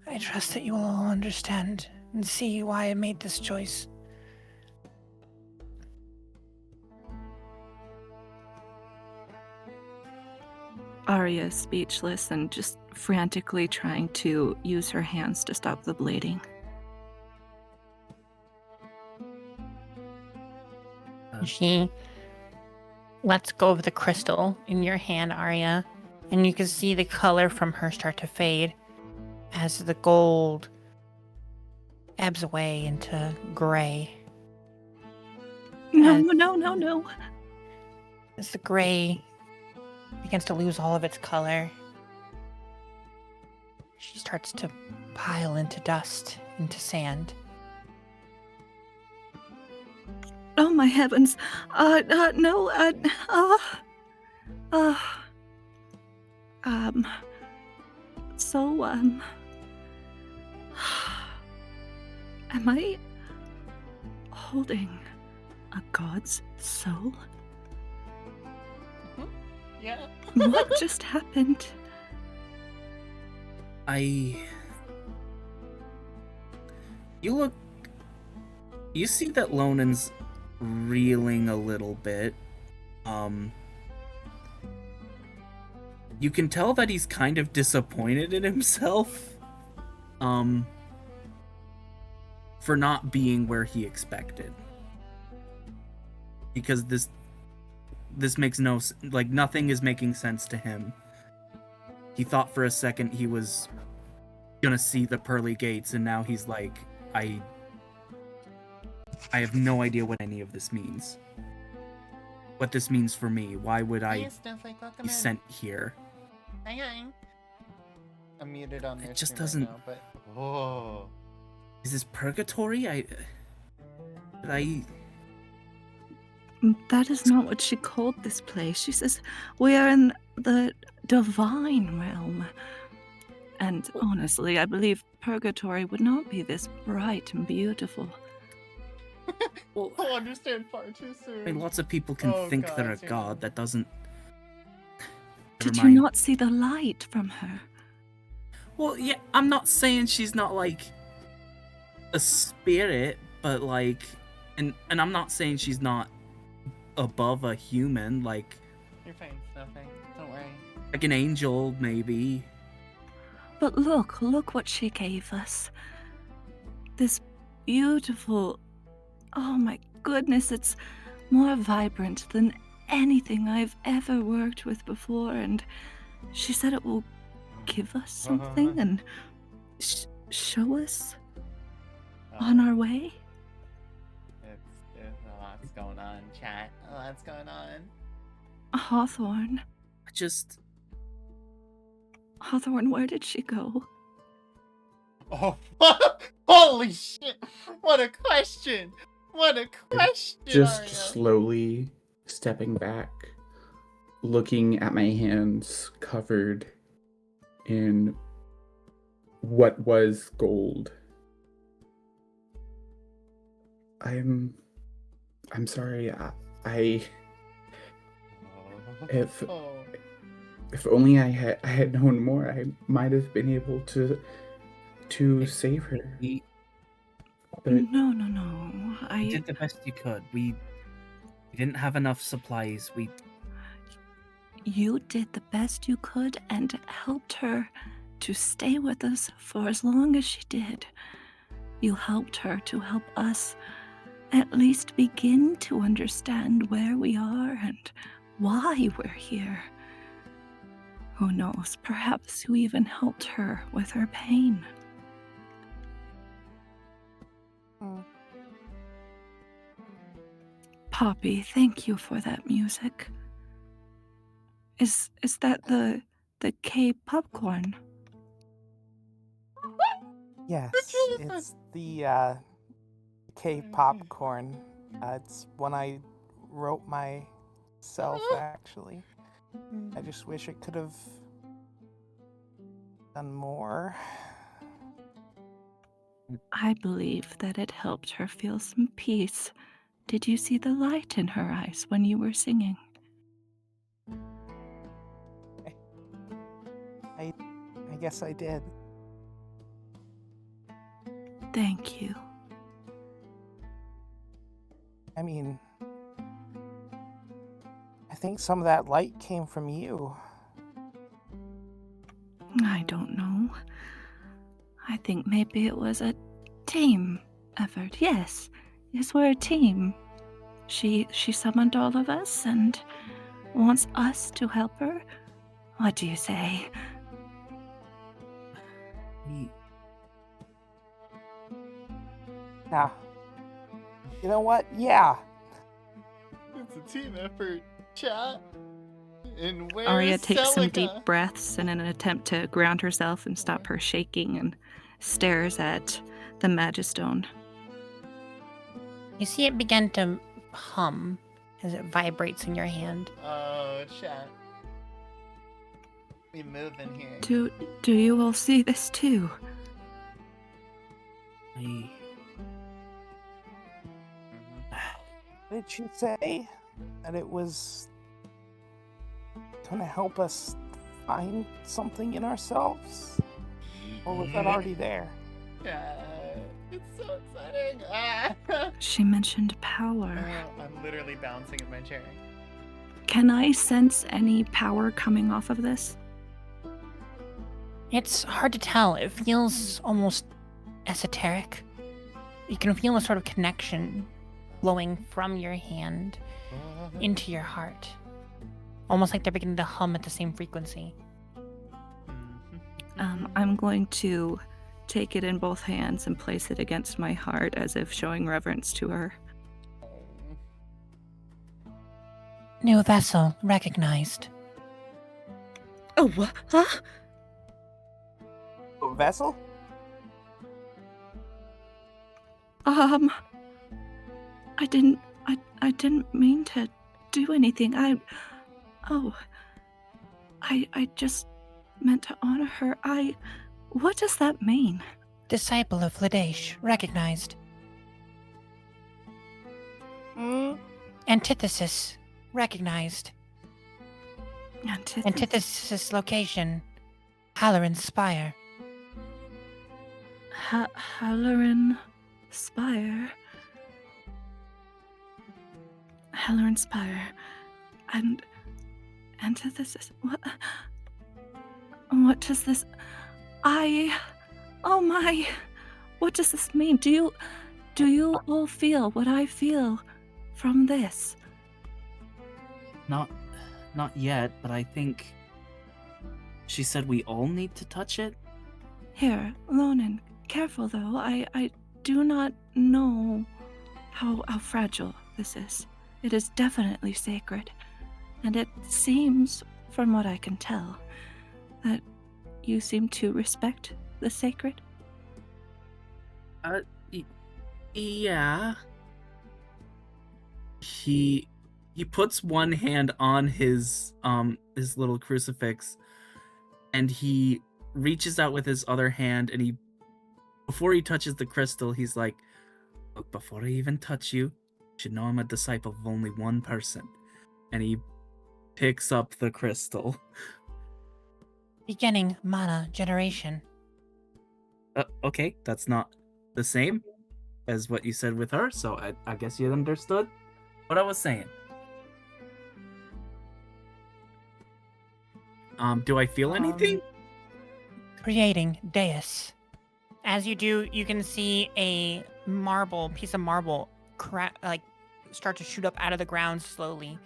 Speaker 7: I trust that you will all understand and see why I made this choice.
Speaker 6: Arya is speechless and just frantically trying to use her hands to stop the bleeding.
Speaker 2: She lets go of the crystal in your hand, Arya, and you can see the color from her start to fade as the gold ebbs away into gray.
Speaker 6: No,
Speaker 2: As-
Speaker 6: no.
Speaker 2: As the gray begins to lose all of its color, she starts to pile into dust, into sand.
Speaker 6: Oh my heavens. No, so, am I holding a god's soul?
Speaker 1: Yeah.
Speaker 6: What just happened?
Speaker 5: You see that Lonan's reeling a little bit. You can tell that he's kind of disappointed in himself. For not being where he expected. Because this makes nothing is making sense to him. He thought for a second he was gonna see the pearly gates, and now he's like, I have no idea what any of this means. What this means for me. Why would I
Speaker 1: Hey, Snowflake, welcome
Speaker 5: be
Speaker 1: in.
Speaker 5: sent here?
Speaker 1: Hi. I'm muted on
Speaker 5: It
Speaker 1: this
Speaker 5: just
Speaker 1: stream
Speaker 5: doesn't-
Speaker 1: right now, but oh.
Speaker 5: Is this purgatory?
Speaker 6: That is not what she called this place. She says, we are in the divine realm. And honestly, I believe purgatory would not be this bright and beautiful.
Speaker 5: Well,
Speaker 1: I'll understand far too soon.
Speaker 5: I mean, lots of people can
Speaker 1: Oh,
Speaker 5: think
Speaker 1: God,
Speaker 5: they're a
Speaker 1: Sam.
Speaker 5: god. That doesn't.
Speaker 6: Did
Speaker 5: Never
Speaker 6: you
Speaker 5: mind.
Speaker 6: not see the light from her?
Speaker 5: Well, yeah, I'm not saying she's not like a spirit, but like, and I'm not saying she's not above a human, like
Speaker 1: You're fine, Snowflake. Don't worry.
Speaker 5: an angel, maybe.
Speaker 6: But look what she gave us. This beautiful, oh my goodness, it's more vibrant than anything I've ever worked with before, and she said it will give us something and show us on our way.
Speaker 1: It's a lot's going on, chat. A lot's going on.
Speaker 6: Hawthorne, where did she go?
Speaker 1: Oh, holy shit! What a question! What a question!
Speaker 4: Just
Speaker 1: Arya.
Speaker 4: slowly stepping back, looking at my hands covered in what was gold. I'm sorry. If only I had known more, I might have been able to save her. But
Speaker 6: No.
Speaker 5: You did the best you could. We didn't have enough supplies.
Speaker 6: You did the best you could and helped her to stay with us for as long as she did. You helped her to help us at least begin to understand where we are and why we're here. Who knows, perhaps you even helped her with her pain. Poppy, thank you for that music. Is that the K popcorn?
Speaker 3: Yes,
Speaker 1: Patricia!
Speaker 3: it's the K popcorn. It's one I wrote myself, actually. I just wish it could have done more.
Speaker 6: I believe that it helped her feel some peace. Did you see the light in her eyes when you were singing?
Speaker 3: I guess I did.
Speaker 6: Thank you.
Speaker 3: I mean, I think some of that light came from you.
Speaker 6: I don't know. I think maybe it was a team effort. Yes, we're a team. She summoned all of us and wants us to help her. What do you say?
Speaker 3: Nah. You know what? Yeah.
Speaker 1: It's a team effort, chat. And where's
Speaker 6: Arya takes some
Speaker 1: Celica?
Speaker 6: deep breaths in an attempt to ground herself and stop her shaking and stares at the Magistone.
Speaker 2: You see it begin to hum as it vibrates in your hand.
Speaker 1: Oh, chat. We move in here.
Speaker 6: Do you all see this too?
Speaker 5: I...
Speaker 3: What did she say? That it was gonna help us find something in ourselves? Or was that already there?
Speaker 1: Yeah, it's so exciting. Ah.
Speaker 6: She mentioned power.
Speaker 1: I'm literally bouncing in my chair.
Speaker 6: Can I sense any power coming off of this?
Speaker 2: It's hard to tell. It feels almost esoteric. You can feel a sort of connection flowing from your hand into your heart. Almost like they're beginning to hum at the same frequency.
Speaker 6: I'm going to take it in both hands and place it against my heart as if showing reverence to her.
Speaker 2: New vessel recognized.
Speaker 6: Oh, what? Huh?
Speaker 3: A vessel?
Speaker 6: I didn't mean to do anything. I just meant to honor her. What does that mean?
Speaker 2: Disciple of Ladesh recognized. Antithesis recognized. Antithesis location. Halloran Spire.
Speaker 6: Halloran Spire. Halloran Spire. And antithesis. What does this... Oh my... What does this mean? Do you all feel what I feel from this?
Speaker 5: Not yet, but I think she said we all need to touch it.
Speaker 6: Here, Lonan, careful though. I do not know how fragile this is. It is definitely sacred. And it seems, from what I can tell, that you seem to respect the sacred.
Speaker 5: Yeah. He puts one hand on his little crucifix, and he reaches out with his other hand, and before he touches the crystal, he's like, "Look, before I even touch you, you should know I'm a disciple of only one person." And he picks up the crystal.
Speaker 2: Beginning mana generation.
Speaker 5: Okay, that's not the same as what you said with her, so I guess you understood what I was saying. Do I feel anything?
Speaker 2: Creating dais. As you do, you can see a piece of marble start to shoot up out of the ground slowly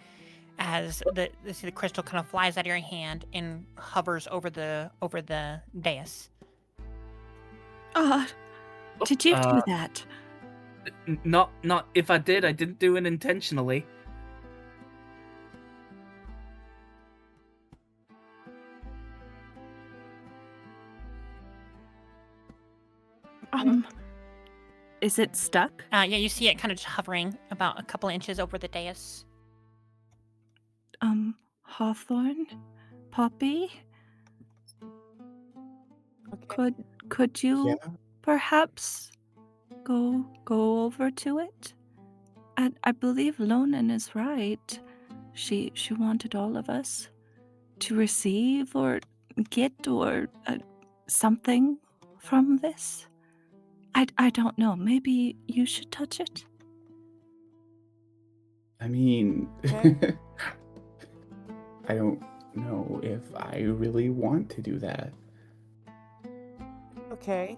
Speaker 2: as the crystal kind of flies out of your hand and hovers over the dais.
Speaker 6: Did you do that?
Speaker 5: Not if I did, I didn't do it intentionally.
Speaker 6: Is it stuck?
Speaker 2: Yeah, you see it kind of just hovering about a couple inches over the dais.
Speaker 6: Hawthorne? Poppy? Could you
Speaker 4: Yeah.
Speaker 6: perhaps go over to it? I believe Lonan is right. She wanted all of us to receive or get or something from this. I don't know. Maybe you should touch it.
Speaker 4: I mean,
Speaker 3: Okay.
Speaker 4: I don't know if I really want to do that.
Speaker 3: Okay.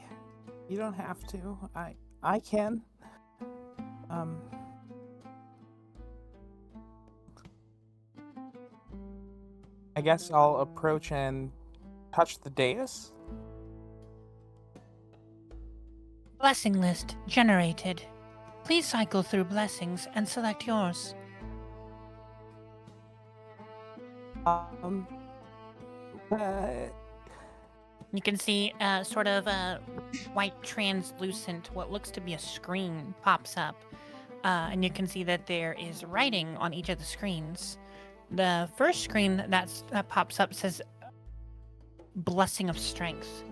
Speaker 3: You don't have to. I can. I guess I'll approach and touch the dais.
Speaker 2: Blessing list generated. Please cycle through blessings and select yours.
Speaker 3: Um.
Speaker 2: You can see sort of a white translucent, what looks to be a screen pops up. And you can see that there is writing on each of the screens. The first screen that pops up says Blessing of Strength.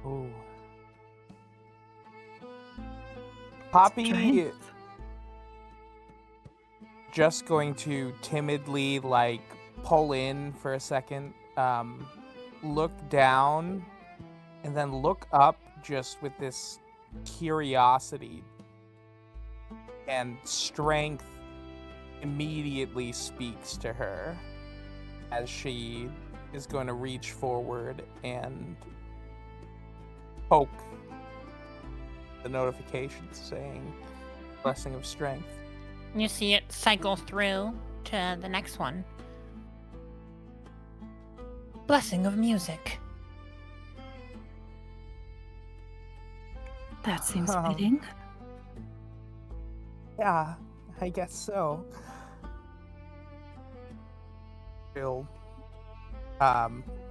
Speaker 3: Ooh. Poppy
Speaker 6: Strength.
Speaker 3: just going to timidly pull in for a second, look down, and then look up just with this curiosity, and strength immediately speaks to her as she is going to reach forward and poke the notifications saying Blessing of Strength.
Speaker 2: You see it cycle through to the next one. Blessing of Music.
Speaker 6: That seems
Speaker 3: Um,
Speaker 6: fitting.
Speaker 3: Yeah, I guess so. She'll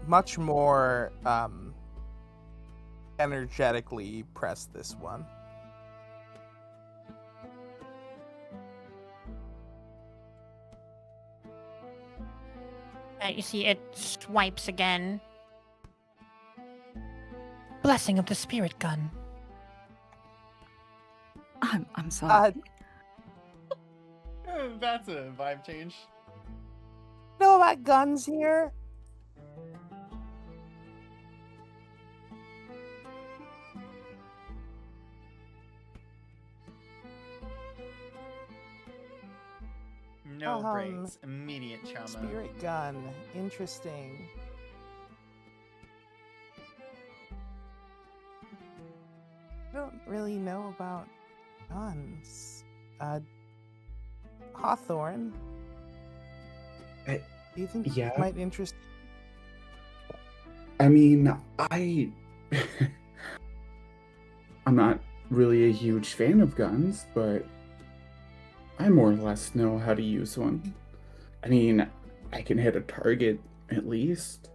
Speaker 3: much more energetically press this one.
Speaker 2: You see it swipes again. Blessing of the Spirit Gun.
Speaker 6: I'm sorry.
Speaker 1: That's a vibe change.
Speaker 3: Know about guns here?
Speaker 1: No breaks. Immediate trauma.
Speaker 3: Spirit gun. Interesting. I don't really know about guns. Hawthorne.
Speaker 4: I-
Speaker 3: Do you think
Speaker 4: yeah.
Speaker 3: this might interest?
Speaker 4: I mean, I'm not really a huge fan of guns, but I more or less know how to use one. I mean, I can hit a target at least.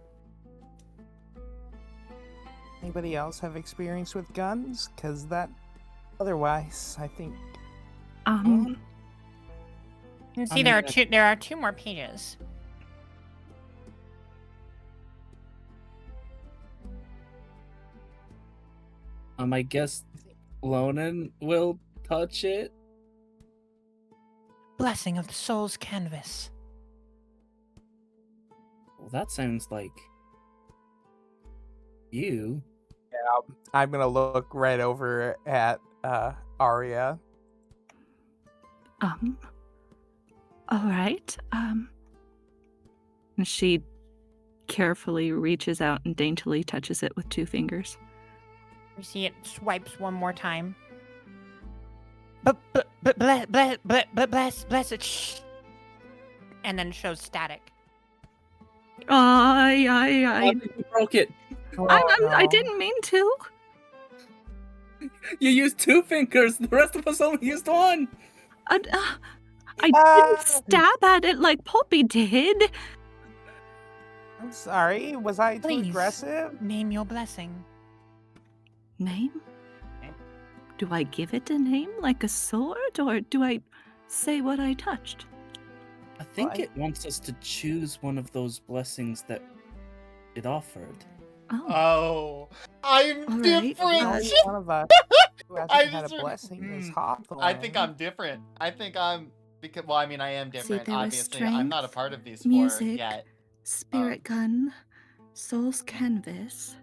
Speaker 3: Anybody else have experience with guns? Because otherwise, I think.
Speaker 2: You can see there
Speaker 5: mean,
Speaker 2: are two more pages.
Speaker 5: I guess Lonan will touch it.
Speaker 2: Blessing of the Soul's Canvas.
Speaker 5: Well, that sounds like you.
Speaker 3: Yeah, I'm gonna look right over at Arya.
Speaker 6: All right. And she carefully reaches out and daintily touches it with 2 fingers.
Speaker 2: You see it swipes one more time. Bless it. Shh. And then shows static.
Speaker 6: I
Speaker 5: You broke it.
Speaker 6: I didn't mean to.
Speaker 5: You used 2 fingers. The rest of us only used 1.
Speaker 6: I didn't stab at it like Poppy did.
Speaker 3: I'm sorry. Was I too
Speaker 2: Please.
Speaker 3: aggressive?
Speaker 2: Name your blessing.
Speaker 6: Name? Do I give it a name like a sword, or do I say what I touched?
Speaker 5: I think
Speaker 3: Well,
Speaker 5: it wants us to choose one of those blessings that it offered.
Speaker 6: Oh,
Speaker 1: Oh, I'm
Speaker 6: All right.
Speaker 1: different.
Speaker 3: Only one of us who hasn't
Speaker 1: I
Speaker 3: had a
Speaker 1: just
Speaker 3: blessing is
Speaker 1: Mm,
Speaker 3: Hawthorne.
Speaker 1: I think I'm different. I think I'm because well, I mean, I am
Speaker 6: See,
Speaker 1: different.
Speaker 6: there was
Speaker 1: Obviously, I'm not a
Speaker 6: strength,
Speaker 1: part of these four
Speaker 6: music,
Speaker 1: yet.
Speaker 6: spirit gun, soul's canvas.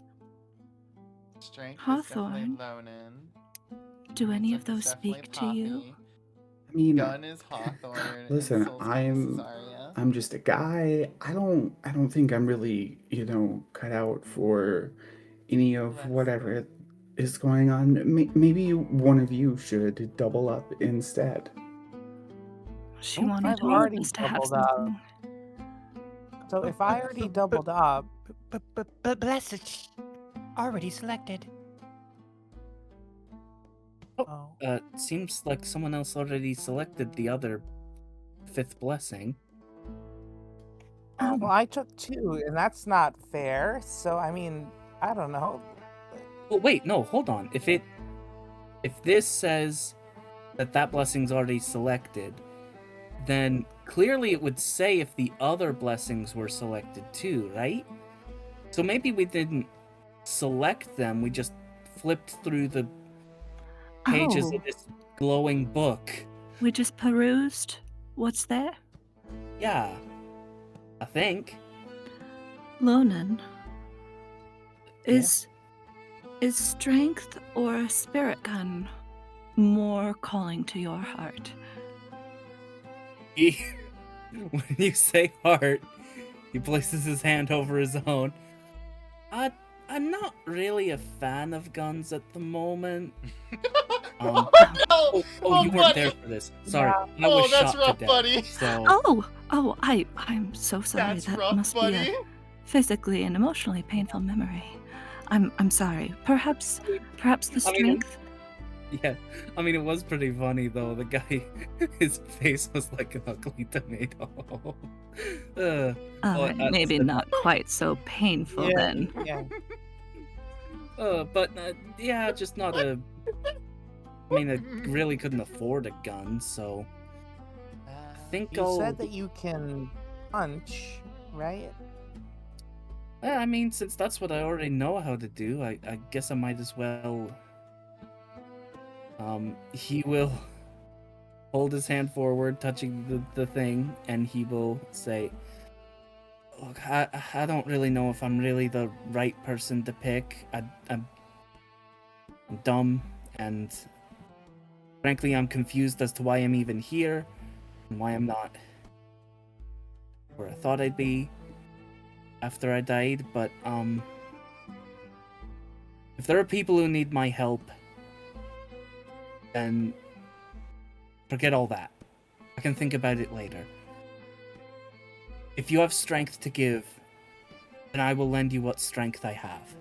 Speaker 1: Strength is
Speaker 6: Hawthorne.
Speaker 1: definitely Lonan.
Speaker 6: Do any of
Speaker 1: Music is
Speaker 6: those
Speaker 1: definitely
Speaker 6: speak to you?
Speaker 1: Poppy.
Speaker 4: I mean,
Speaker 1: Gun is Hawthorne.
Speaker 4: listen,
Speaker 1: and Soul's Canvas is Arya.
Speaker 4: I'm just a guy. I don't think I'm really, cut out for any of
Speaker 1: Bless
Speaker 4: whatever is going on. Maybe one of you should double up instead.
Speaker 6: She
Speaker 5: Oh,
Speaker 6: wanted
Speaker 3: I've
Speaker 6: all of
Speaker 3: already
Speaker 6: us to have
Speaker 3: doubled up.
Speaker 6: something.
Speaker 3: So if I already doubled up,
Speaker 7: But blessed. Already selected.
Speaker 3: oh,
Speaker 5: Seems like someone else already selected the other 5th blessing.
Speaker 3: well, I took 2, and that's not fair. So I mean, I don't know.
Speaker 5: Well, wait, no, hold on. If this says that blessing's already selected, then clearly it would say if the other blessings were selected too, right? So maybe we didn't select them, we just flipped through the pages
Speaker 6: Oh,
Speaker 5: of this glowing book.
Speaker 6: we just perused. What's there?
Speaker 5: Yeah, I think.
Speaker 6: Lonan.
Speaker 5: Yeah.
Speaker 6: Is strength or a spirit gun more calling to your heart?
Speaker 5: When you say heart, he places his hand over his own. I'm not really a fan of guns at the moment.
Speaker 1: No,
Speaker 5: Oh, you weren't
Speaker 1: buddy.
Speaker 5: there for this. Sorry,
Speaker 3: Yeah.
Speaker 5: I was
Speaker 1: Oh, that's
Speaker 5: shot
Speaker 1: rough,
Speaker 5: to death.
Speaker 1: buddy.
Speaker 5: So
Speaker 6: I'm so sorry.
Speaker 1: That's
Speaker 6: That
Speaker 1: rough,
Speaker 6: must be
Speaker 1: buddy.
Speaker 6: a physically and emotionally painful memory. I'm sorry. Perhaps the
Speaker 5: I mean,
Speaker 6: strength.
Speaker 5: yeah, I mean it was pretty funny though. The guy, his face was like an ugly tomato.
Speaker 6: Maybe not quite so painful
Speaker 3: Yeah,
Speaker 6: then.
Speaker 3: yeah.
Speaker 5: But yeah, just not a. I mean, I really couldn't afford a gun, so I think
Speaker 3: You
Speaker 5: I'll.
Speaker 3: said that you can punch, right?
Speaker 5: I mean, since that's what I already know how to do, I guess I might as well. He will hold his hand forward, touching the thing, and he will say, "Look, I don't really know if I'm really the right person to pick. I'm dumb, and frankly, I'm confused as to why I'm even here, and why I'm not where I thought I'd be after I died, but, if there are people who need my help, then forget all that. I can think about it later. If you have strength to give, then I will lend you what strength I have."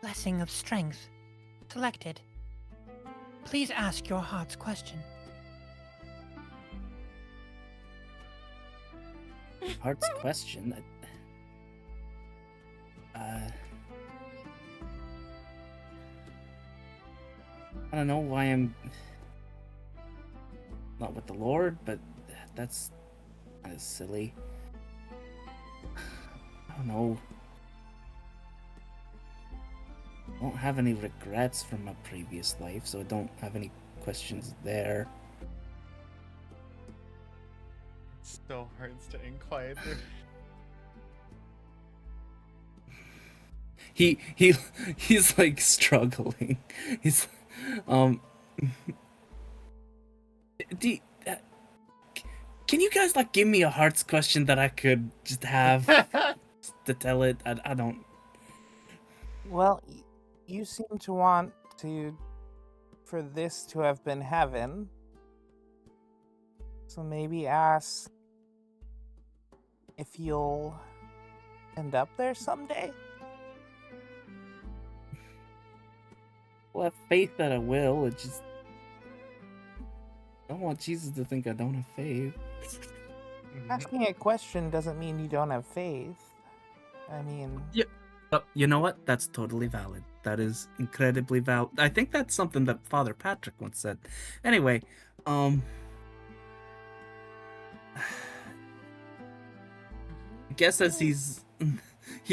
Speaker 7: Blessing of strength. Selected. Please ask your heart's question.
Speaker 5: Heart's question. I don't know why I'm not with the Lord, but that's kind of silly. I don't know. I don't have any regrets from my previous life, so I don't have any questions there.
Speaker 1: So hard staying quiet there.
Speaker 5: He's like struggling. He's can you guys like give me a heart's question that I could just have to tell it? I don't.
Speaker 3: Well, you seem to want for this to have been heaven. So maybe ask if you'll end up there someday.
Speaker 5: Well, I have faith that I will. It just I don't want Jesus to think I don't have faith.
Speaker 3: Asking a question doesn't mean you don't have faith. I mean,
Speaker 5: You know what? That's totally valid. That is incredibly valid. I think that's something that Father Patrick once said. Anyway, I guess as he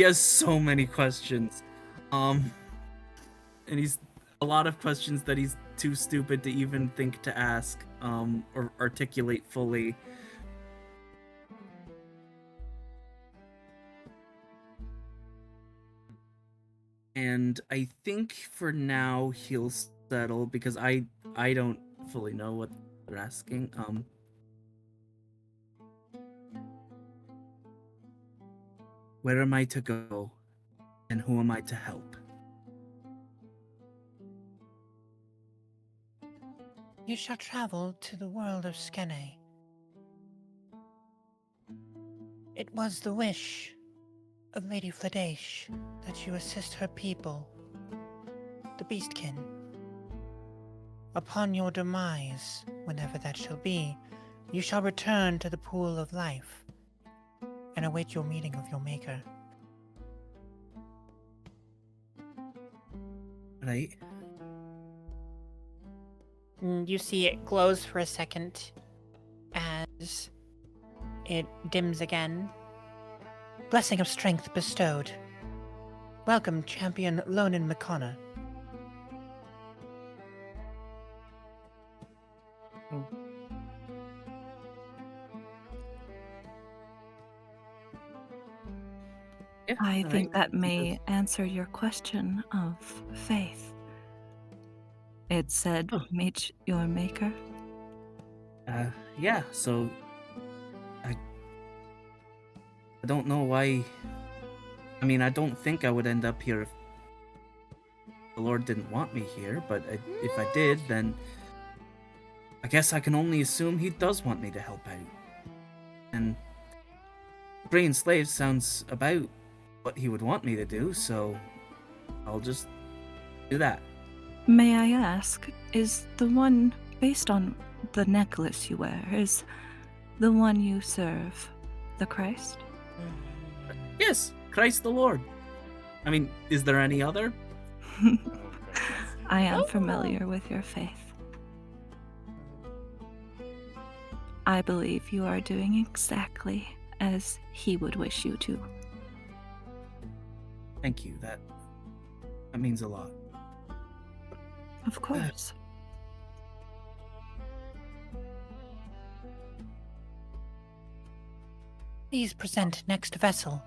Speaker 5: has so many questions, and he's a lot of questions that he's too stupid to even think to ask, or articulate fully. And I think for now he'll settle because I don't fully know what they're asking. Where am I to go, and who am I to help?
Speaker 7: You shall travel to the world of Skene. It was the wish of Lady Fladash that you assist her people, the Beastkin. Upon your demise, whenever that shall be, you shall return to the pool of life and await your meeting of your maker.
Speaker 5: Right?
Speaker 2: You see it glows for a second as it dims again.
Speaker 7: Blessing of strength bestowed. Welcome, champion Lonan McConnor.
Speaker 5: Yeah,
Speaker 6: I
Speaker 5: all
Speaker 6: think
Speaker 5: right.
Speaker 6: that may answer your question of faith. It said,
Speaker 5: Oh.
Speaker 6: meet your maker.
Speaker 5: Yeah, so I don't know why. I mean, I don't think I would end up here if the Lord didn't want me here, but if I did, then I guess I can only assume he does want me to help out. And freeing slaves sounds about what he would want me to do, so I'll just do that.
Speaker 6: May I ask, is the one based on the necklace you wear, is the one you serve the Christ?
Speaker 5: Yes, Christ the Lord. I mean, is there any other?
Speaker 6: I am familiar with your faith. I believe you are doing exactly as he would wish you to.
Speaker 5: Thank you. That means a lot.
Speaker 6: Of course.
Speaker 7: Please present next vessel.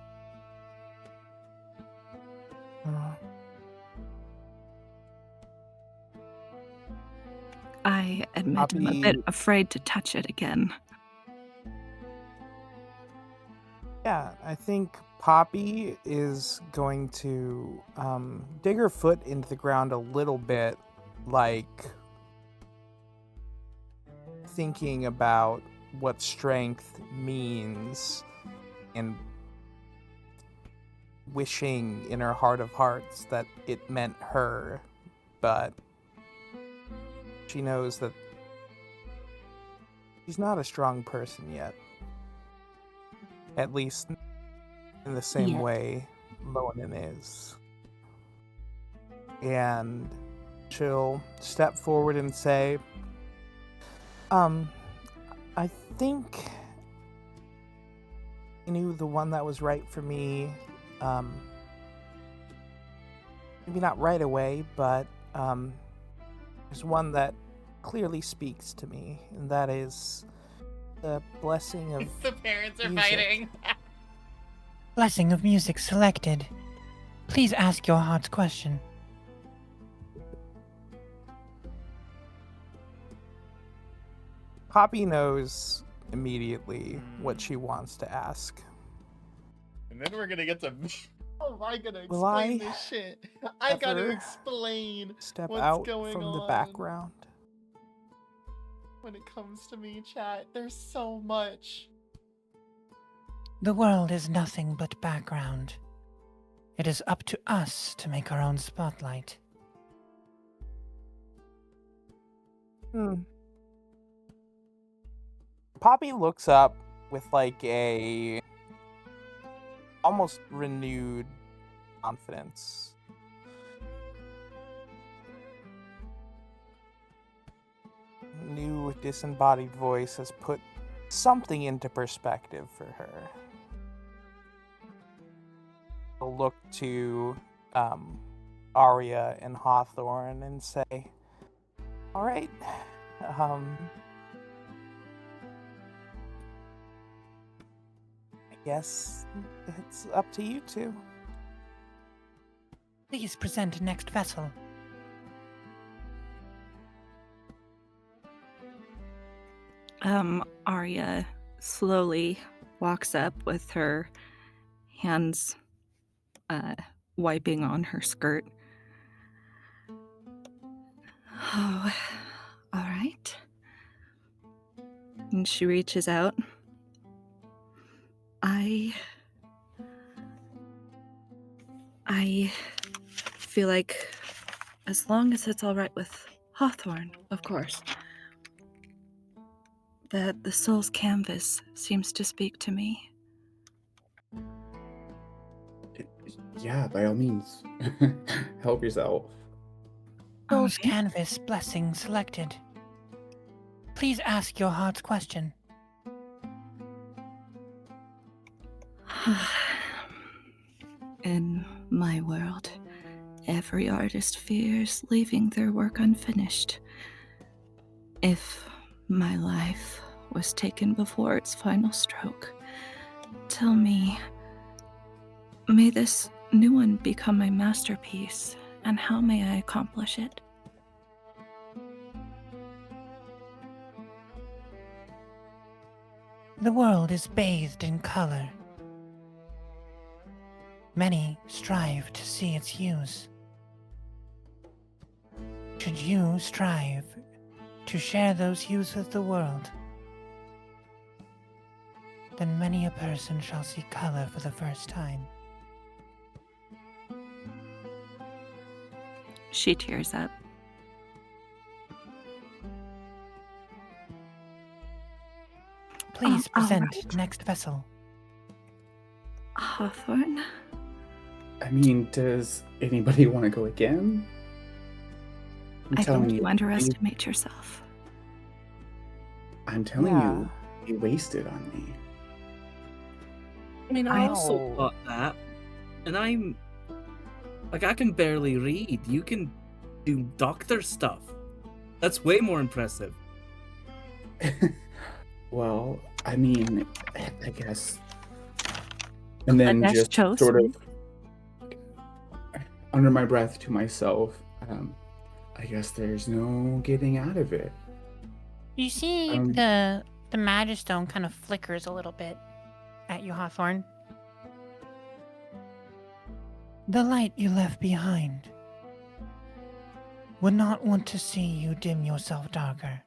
Speaker 6: I admit I'm a bit
Speaker 3: Poppy-
Speaker 6: afraid to touch it again.
Speaker 3: Yeah, I think Poppy is going to dig her foot into the ground a little bit, like thinking about what strength means and wishing in her heart of hearts that it meant her, but she knows that she's not a strong person yet. At least in the same
Speaker 6: Yet.
Speaker 3: way Lonan is. And she'll step forward and say, I think I knew the one that was right for me, maybe not right away, but there's one that clearly speaks to me, and that is the blessing of
Speaker 1: The parents are
Speaker 3: music.
Speaker 1: fighting.
Speaker 7: Blessing of music selected. Please ask your heart's question.
Speaker 3: Poppy knows immediately what she wants to ask.
Speaker 1: And then we're gonna get to. How am I gonna
Speaker 3: Will
Speaker 1: explain
Speaker 3: I
Speaker 1: this shit? I gotta
Speaker 3: ever
Speaker 1: explain
Speaker 3: Step
Speaker 1: what's
Speaker 3: out
Speaker 1: going
Speaker 3: from the
Speaker 1: on.
Speaker 3: background.
Speaker 1: When it comes to me, chat. There's so much.
Speaker 7: The world is nothing but background. It is up to us to make our own spotlight.
Speaker 3: Poppy looks up with like a almost renewed confidence. New disembodied voice has put something into perspective for her. look to Arya and Hawthorne and say, all right, I guess it's up to you two.
Speaker 7: Please present next vessel.
Speaker 6: Arya slowly walks up with her hands wiping on her skirt. Oh, all right. And she reaches out. I feel like, as long as it's all right with Hawthorne, of course, that the soul's canvas seems to speak to me.
Speaker 4: Yeah, by all means. Help yourself.
Speaker 7: Soul's
Speaker 6: Okay.
Speaker 7: canvas blessing selected. Please ask your heart's question.
Speaker 6: In my world, every artist fears leaving their work unfinished. If my life was taken before its final stroke, tell me, may this new one become my masterpiece, and how may I accomplish it?
Speaker 7: The world is bathed in color. Many strive to see its hues. Should you strive to share those hues with the world, then many a person shall see color for the first time.
Speaker 6: She tears up.
Speaker 7: Please
Speaker 6: all
Speaker 7: present
Speaker 6: right.
Speaker 7: next vessel.
Speaker 6: Hawthorne?
Speaker 4: I mean, does anybody want to go again?
Speaker 6: I think you
Speaker 4: you,
Speaker 6: underestimate yourself.
Speaker 4: I'm telling
Speaker 3: Yeah.
Speaker 4: you, you wasted on me.
Speaker 5: I mean, I
Speaker 3: I
Speaker 5: also
Speaker 3: know.
Speaker 5: thought that, and I'm like, I can barely read. You can do doctor stuff. That's way more impressive.
Speaker 4: Well, I mean, I guess. And then
Speaker 6: That's
Speaker 4: just
Speaker 6: chosen.
Speaker 4: sort of under my breath to myself, I guess there's no getting out of it.
Speaker 2: You see the Magistone kind of flickers a little bit at you, Hawthorne.
Speaker 7: The light you left behind would not want to see you dim yourself darker.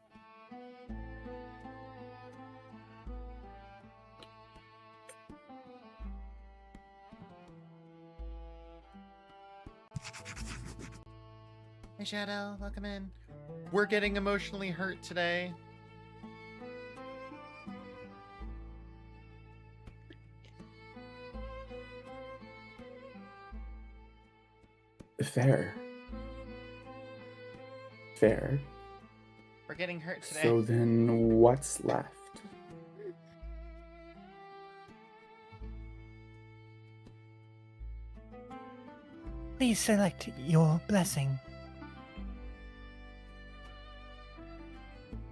Speaker 1: Hey Shadow, welcome in. We're getting emotionally hurt today.
Speaker 4: Fair. Fair.
Speaker 1: We're getting hurt today.
Speaker 4: So then what's left?
Speaker 7: Please select your blessing.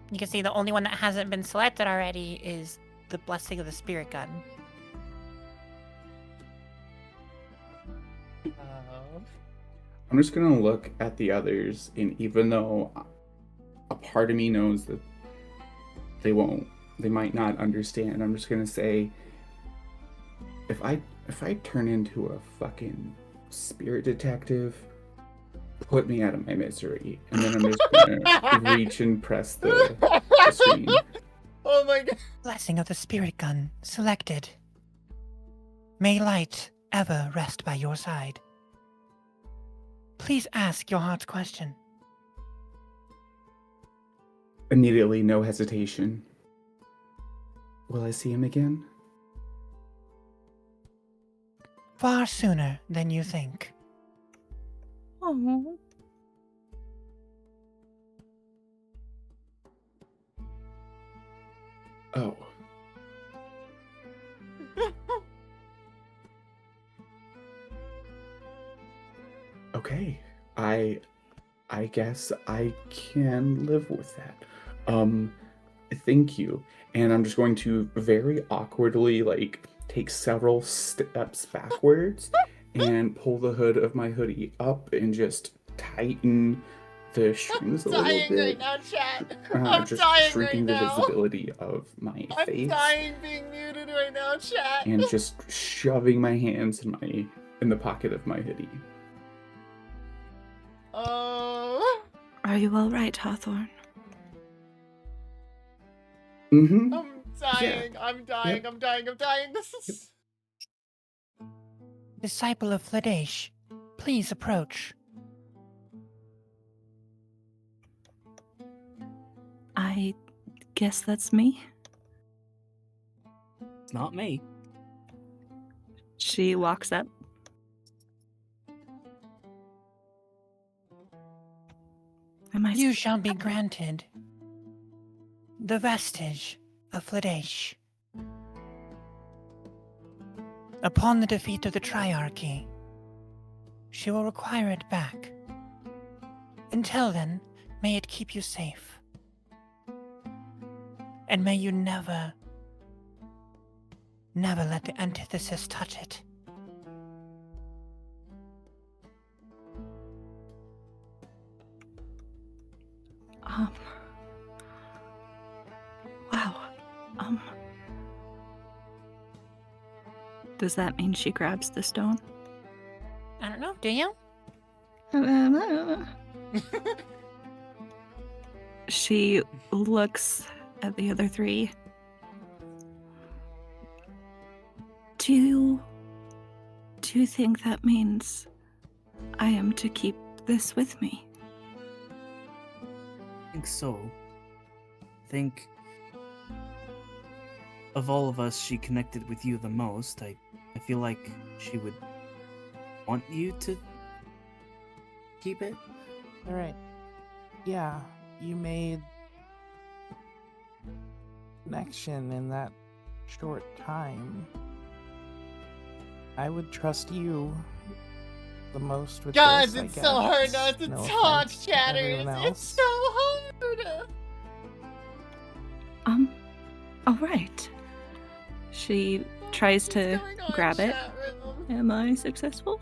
Speaker 2: You can see the only one that hasn't been selected already is the Blessing of the Spirit Gun.
Speaker 4: I'm just gonna look at the others, and even though a part of me knows that they might not understand, I'm just gonna say, if I turn into a fucking spirit detective, put me out of my misery, and then I'm just gonna reach and press the screen.
Speaker 1: Oh my god.
Speaker 7: Blessing of the Spirit Gun selected. May light ever rest by your side. Please ask your heart's question.
Speaker 4: Immediately, no hesitation. Will I see him again?
Speaker 7: Far sooner than you think.
Speaker 6: Oh.
Speaker 4: Oh. I guess I can live with that. Thank you. And I'm just going to very awkwardly, like, take several steps backwards and pull the hood of my hoodie up and just tighten the strings a little
Speaker 1: dying right
Speaker 4: bit.
Speaker 1: now, chat. I'm
Speaker 4: Just
Speaker 1: dying
Speaker 4: shrinking
Speaker 1: right
Speaker 4: the
Speaker 1: now.
Speaker 4: visibility of my
Speaker 1: I'm
Speaker 4: face.
Speaker 1: dying being muted right now, chat.
Speaker 4: And just shoving my hands in the pocket of my hoodie.
Speaker 1: Oh.
Speaker 6: Are you all right, Hawthorne?
Speaker 4: Mm-hmm.
Speaker 1: I'm dying. I'm dying.
Speaker 4: Yep.
Speaker 1: I'm dying. I'm dying. This is.
Speaker 7: Disciple of Fladesh, please approach.
Speaker 6: I guess that's me.
Speaker 5: It's not me.
Speaker 6: She walks up. Am I?
Speaker 7: You shall be granted the vestige of Fladesh. Upon the defeat of the Triarchy, she will require it back. Until then, may it keep you safe. And may you never let the antithesis touch it.
Speaker 6: Wow. Does that mean she grabs the stone?
Speaker 2: I don't know. Do you?
Speaker 6: She looks at the other three. Do you think that means I am to keep this with me?
Speaker 5: I think so. I think of all of us, she connected with you the most. I feel like she would want you to keep it.
Speaker 3: All right. Yeah, you made connection in that short time. I would trust you the most with
Speaker 1: Guys,
Speaker 3: this, I
Speaker 1: it's
Speaker 3: guess.
Speaker 1: so hard not to
Speaker 3: No
Speaker 1: talk,
Speaker 3: offense to
Speaker 1: chatters.
Speaker 3: everyone
Speaker 1: It's
Speaker 3: else.
Speaker 1: so hard.
Speaker 6: All right. She tries to
Speaker 1: What's going on,
Speaker 6: grab it.
Speaker 1: chat room?
Speaker 6: Am I successful?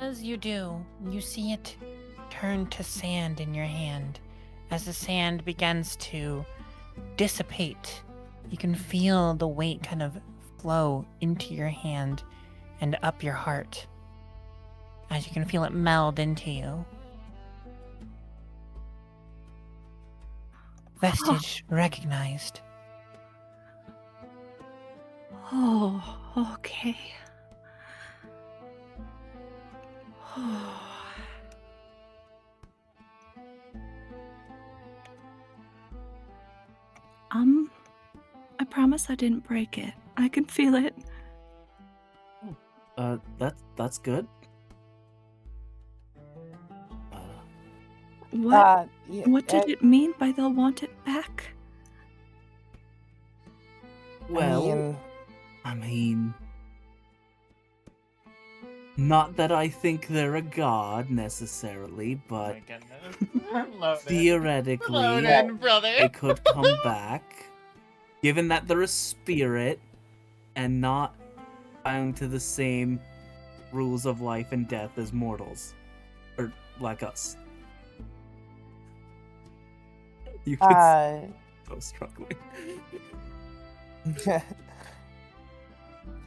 Speaker 7: As you do, you see it turn to sand in your hand. As the sand begins to dissipate, you can feel the weight kind of flow into your hand and up your heart. As you can feel it meld into you. Vestige recognized.
Speaker 6: Oh, okay. I promise I didn't break it. I can feel it.
Speaker 5: That's good.
Speaker 6: What
Speaker 3: Yeah,
Speaker 6: what did it mean by they'll want it back?
Speaker 5: Well, I mean, not that I think they're a god necessarily,
Speaker 1: Oh
Speaker 5: but
Speaker 1: my goodness. Load in.
Speaker 5: theoretically,
Speaker 1: Load in, brother.
Speaker 5: they could come back, given that they're a spirit and not bound to the same rules of life and death as mortals, or like us. You could so struggling.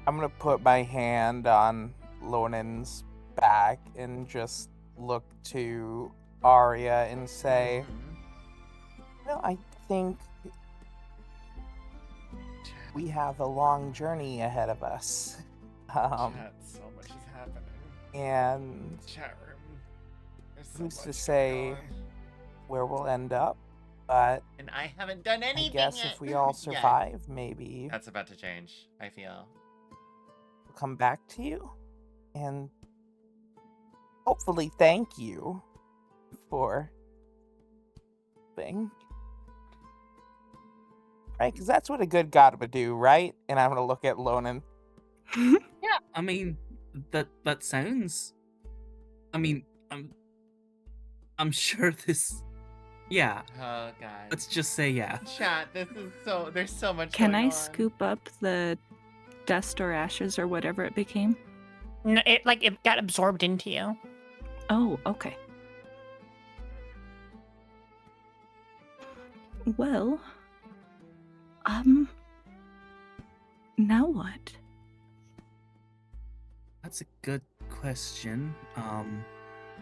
Speaker 3: I'm gonna put my hand on Lonen's back and just look to Arya and say, "No, I think we have a long journey ahead of us."
Speaker 1: Chat, so much is happening.
Speaker 3: And
Speaker 1: Chat room. There's so
Speaker 3: who's
Speaker 1: much
Speaker 3: to say
Speaker 1: going on.
Speaker 3: where we'll end up? But
Speaker 1: And I haven't done
Speaker 3: I
Speaker 1: anything
Speaker 3: guess
Speaker 1: yet.
Speaker 3: if we all
Speaker 1: Yeah.
Speaker 3: survive, maybe
Speaker 1: That's about to change, I feel.
Speaker 3: we'll come back to you and hopefully thank you for thing. Right? Because that's what a good god would do, right? And I'm gonna look at Lonen.
Speaker 5: Yeah, I mean, that sounds. I mean, I'm sure this. Yeah,
Speaker 1: Oh god.
Speaker 5: let's just say yeah.
Speaker 1: Chat, this is so. There's so much.
Speaker 6: Can
Speaker 1: going
Speaker 6: I
Speaker 1: on.
Speaker 6: scoop up the dust or ashes or whatever it became?
Speaker 2: No, it got absorbed into you.
Speaker 6: Oh, okay. Well, now what?
Speaker 5: That's a good question.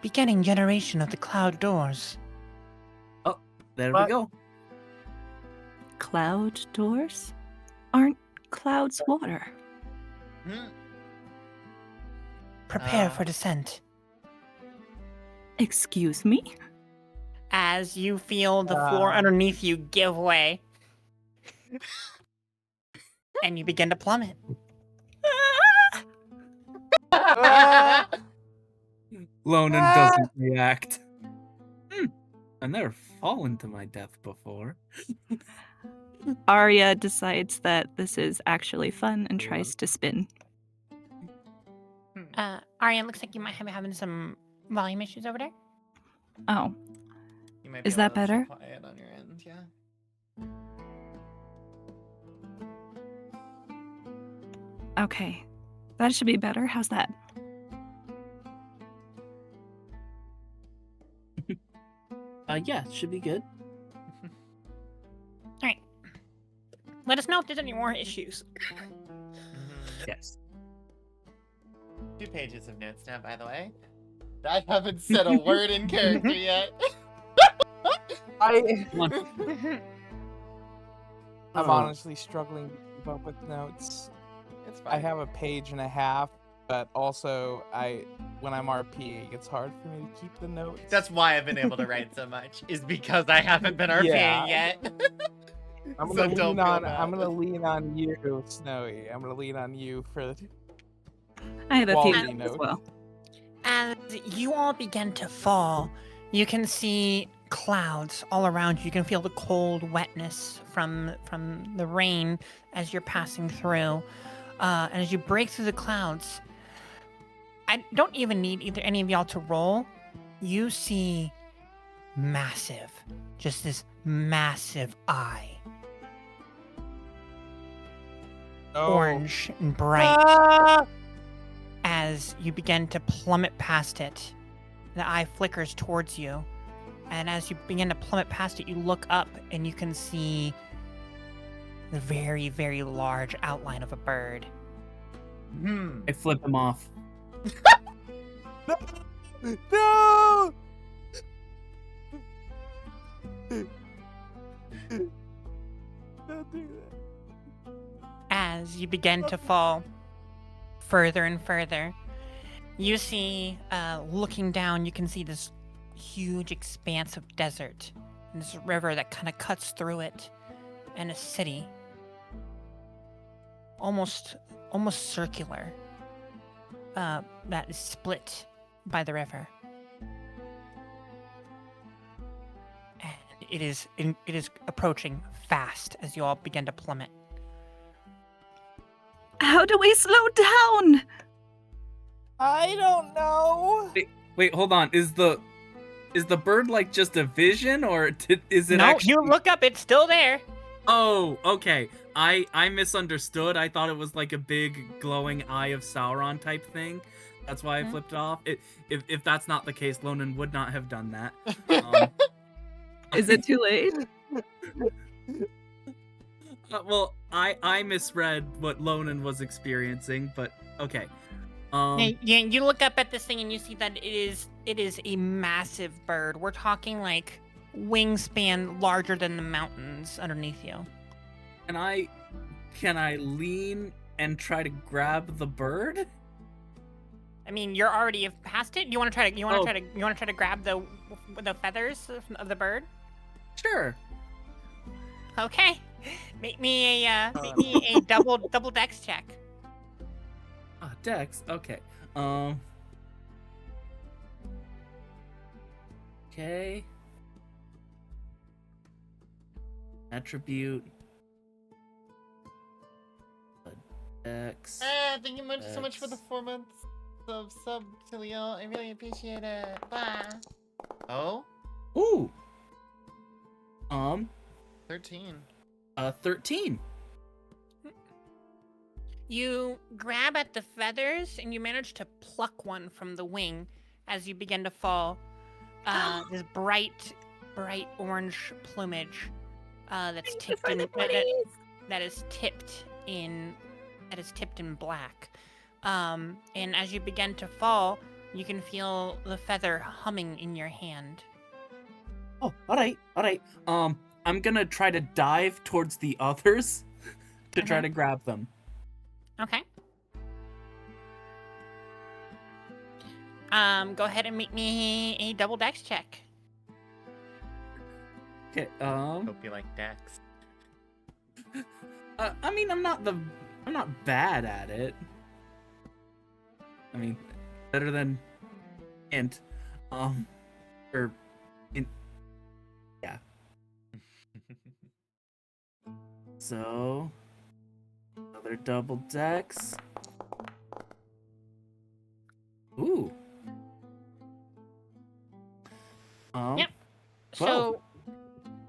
Speaker 7: Beginning generation of the cloud doors.
Speaker 5: There
Speaker 3: What?
Speaker 5: we go.
Speaker 6: Cloud doors? Aren't clouds water?
Speaker 1: Hmm.
Speaker 7: Prepare for descent.
Speaker 6: Excuse me?
Speaker 2: As you feel the floor underneath you give way. And you begin to plummet.
Speaker 5: Lonan doesn't react. I've never fallen to my death before.
Speaker 6: Arya decides that this is actually fun and tries to spin.
Speaker 2: Arya, looks like you might be having some volume issues over there.
Speaker 6: Oh,
Speaker 1: You might be
Speaker 6: Is
Speaker 1: a
Speaker 6: that
Speaker 1: little too
Speaker 6: better?
Speaker 1: quiet on your end, yeah.
Speaker 6: okay. That should be better. How's that?
Speaker 5: Yeah, should be good.
Speaker 2: Alright. Let us know if there's any more issues.
Speaker 5: Yes.
Speaker 1: 2 pages of notes now, by the way. I haven't said a word in character yet.
Speaker 3: I'm
Speaker 5: Oh.
Speaker 3: honestly struggling to keep up with notes.
Speaker 1: It's fine.
Speaker 3: I have a page and a half, but also when I'm RPing, it's hard for me to keep the notes.
Speaker 1: That's why I've been able to write so much, is because I haven't been RPing
Speaker 3: Yeah.
Speaker 1: yet.
Speaker 3: I'm
Speaker 1: So
Speaker 3: gonna
Speaker 1: don't
Speaker 3: lean
Speaker 1: feel
Speaker 3: on.
Speaker 1: bad.
Speaker 3: I'm gonna lean on you, Snowy. I'm gonna lean on you for.
Speaker 6: I have a few
Speaker 3: Quality
Speaker 6: notes as
Speaker 3: notes.
Speaker 6: well.
Speaker 7: As you all begin to fall, you can see clouds all around you. You can feel the cold wetness from the rain as you're passing through. And as you break through the clouds, I don't even need either any of y'all to roll. You see massive, just this massive eye,
Speaker 3: Oh.
Speaker 7: orange and bright.
Speaker 3: Ah!
Speaker 7: As you begin to plummet past it, the eye flickers towards you. And as you begin to plummet past it, you look up and you can see the very, very large outline of a bird.
Speaker 1: Hmm.
Speaker 5: I flip him off.
Speaker 3: No! Don't do that.
Speaker 7: As you begin to fall further and further, you see, looking down, you can see this huge expanse of desert, and this river that kind of cuts through it, and a city, almost circular, that is split by the river. And it is approaching fast as you all begin to plummet.
Speaker 6: How do we slow down?
Speaker 3: I don't know.
Speaker 5: Wait, hold on. Is the bird like just a vision, or is it
Speaker 7: No,
Speaker 5: actually?
Speaker 7: you look up, it's still there.
Speaker 5: Oh, okay. I misunderstood. I thought it was like a big glowing eye of Sauron type thing. That's why I
Speaker 7: Mhm.
Speaker 5: flipped it off. If that's not the case, Lonan would not have done that.
Speaker 6: Is it too late?
Speaker 5: Well, I misread what Lonan was experiencing, but okay.
Speaker 2: You look up at this thing and you see that it is a massive bird. We're talking like wingspan larger than the mountains underneath you.
Speaker 5: Can I lean and try to grab the bird?
Speaker 2: I mean, you're already past it. You want to try to
Speaker 5: Oh.
Speaker 2: try to grab the feathers of the bird?
Speaker 5: Sure.
Speaker 2: Okay. Make me a double dex check.
Speaker 5: Ah, Dex. Okay. Okay. Attribute. Dex.
Speaker 1: Thank you so much for the 4 months of sub, Tilio. I really appreciate it. Bye. Oh? 13.
Speaker 5: 13.
Speaker 2: You grab at the feathers and you manage to pluck one from the wing as you begin to fall. This bright orange plumage that's tipped in that is tipped in black. And as you begin to fall, you can feel the feather humming in your hand.
Speaker 5: Oh, all right. I'm gonna try to dive towards the others to try to grab them.
Speaker 2: Okay. Go ahead and make me a double dex check.
Speaker 5: Okay.
Speaker 1: Hope you like Dex.
Speaker 5: I mean, I'm not bad at it. I mean, better than int. Yeah. So, another double dex. Ooh.
Speaker 2: Yep.
Speaker 5: 12.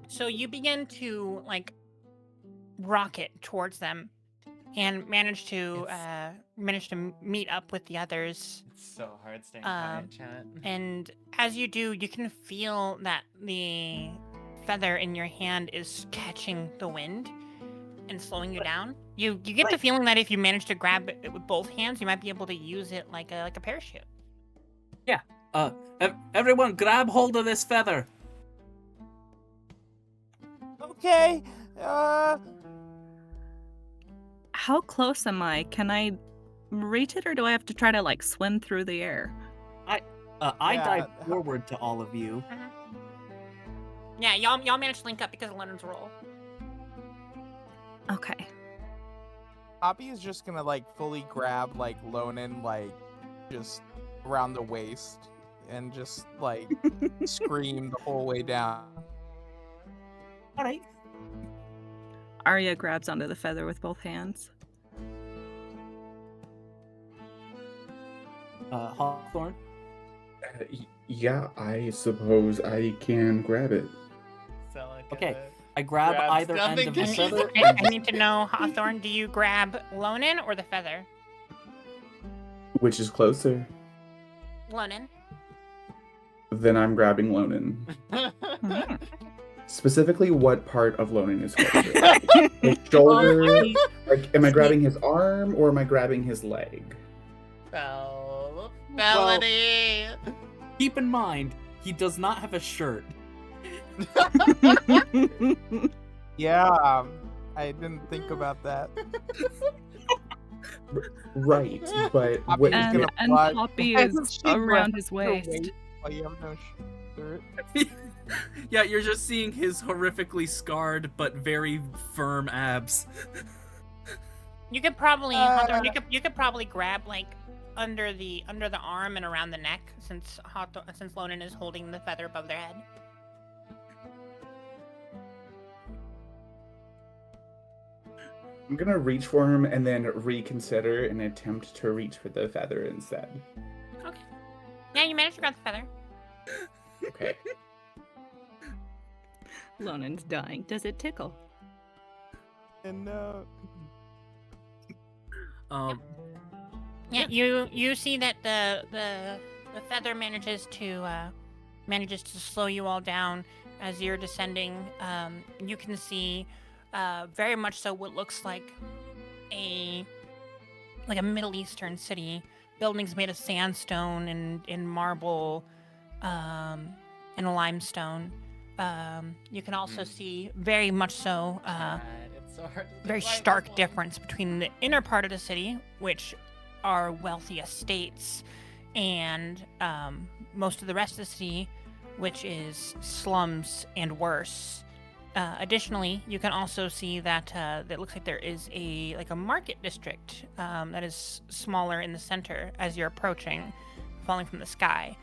Speaker 2: So you begin to like rocket towards them, and manage to meet up with the others.
Speaker 1: It's so hard staying quiet, chat.
Speaker 2: And as you do, you can feel that the feather in your hand is catching the wind and slowing you down. You get the feeling that if you manage to grab it with both hands, you might be able to use it like a parachute.
Speaker 5: Yeah. Everyone, grab hold of this feather.
Speaker 3: Okay.
Speaker 6: How close am I? Can I reach it, or do I have to try to like swim through the air?
Speaker 5: I dive forward to all of you.
Speaker 2: Yeah, y'all managed to link up because of Leonard's roll.
Speaker 6: Okay.
Speaker 3: Poppy is just gonna like fully grab like Lonan like just around the waist and just like scream the whole way down.
Speaker 5: All right.
Speaker 6: Arya grabs onto the feather with both hands.
Speaker 5: Hawthorne.
Speaker 4: Yeah, I suppose I can grab it.
Speaker 1: So like
Speaker 5: Okay. I grab either end
Speaker 1: something
Speaker 5: of the
Speaker 1: to
Speaker 5: feather.
Speaker 2: I need to know, Hawthorne, do you grab Lonan or the feather?
Speaker 4: Which is closer?
Speaker 2: Lonan.
Speaker 4: Then I'm grabbing Lonan. Specifically, what part of Lonan is closer? His shoulder? Like, am I grabbing his arm or am I grabbing his leg?
Speaker 1: Felony.
Speaker 5: Keep in mind, he does not have a shirt.
Speaker 3: Yeah, I didn't think about that.
Speaker 4: Right, but
Speaker 3: Poppy's
Speaker 4: what,
Speaker 3: gonna
Speaker 6: And
Speaker 3: fly-
Speaker 6: Poppy
Speaker 3: Why
Speaker 6: is
Speaker 3: does she
Speaker 6: around
Speaker 3: grab
Speaker 6: his
Speaker 3: your
Speaker 6: waist.
Speaker 3: while you have no shirt?
Speaker 5: Yeah, you're just seeing his horrifically scarred but very firm abs.
Speaker 2: You could probably, Hawthorne, you could probably grab like under the arm and around the neck, since Lonan is holding the feather above their head.
Speaker 4: I'm gonna reach for him and then reconsider and attempt to reach for the feather instead.
Speaker 2: Okay. Yeah, you managed to grab the feather.
Speaker 4: Okay.
Speaker 6: Lonan's dying. Does it tickle?
Speaker 3: And
Speaker 2: Yeah, you see that the feather manages to slow you all down as you're descending. You can see very much so what looks like a Middle Eastern city. Buildings made of sandstone and marble and limestone. You can also see very much so
Speaker 1: It's so hard to
Speaker 2: very
Speaker 1: decide
Speaker 2: stark
Speaker 1: this one.
Speaker 2: difference between the inner part of the city, which are wealthy estates, and most of the rest of the city, which is slums and worse. Additionally, you can also see that it looks like there is a market district that is smaller in the center as you're approaching, falling from the sky.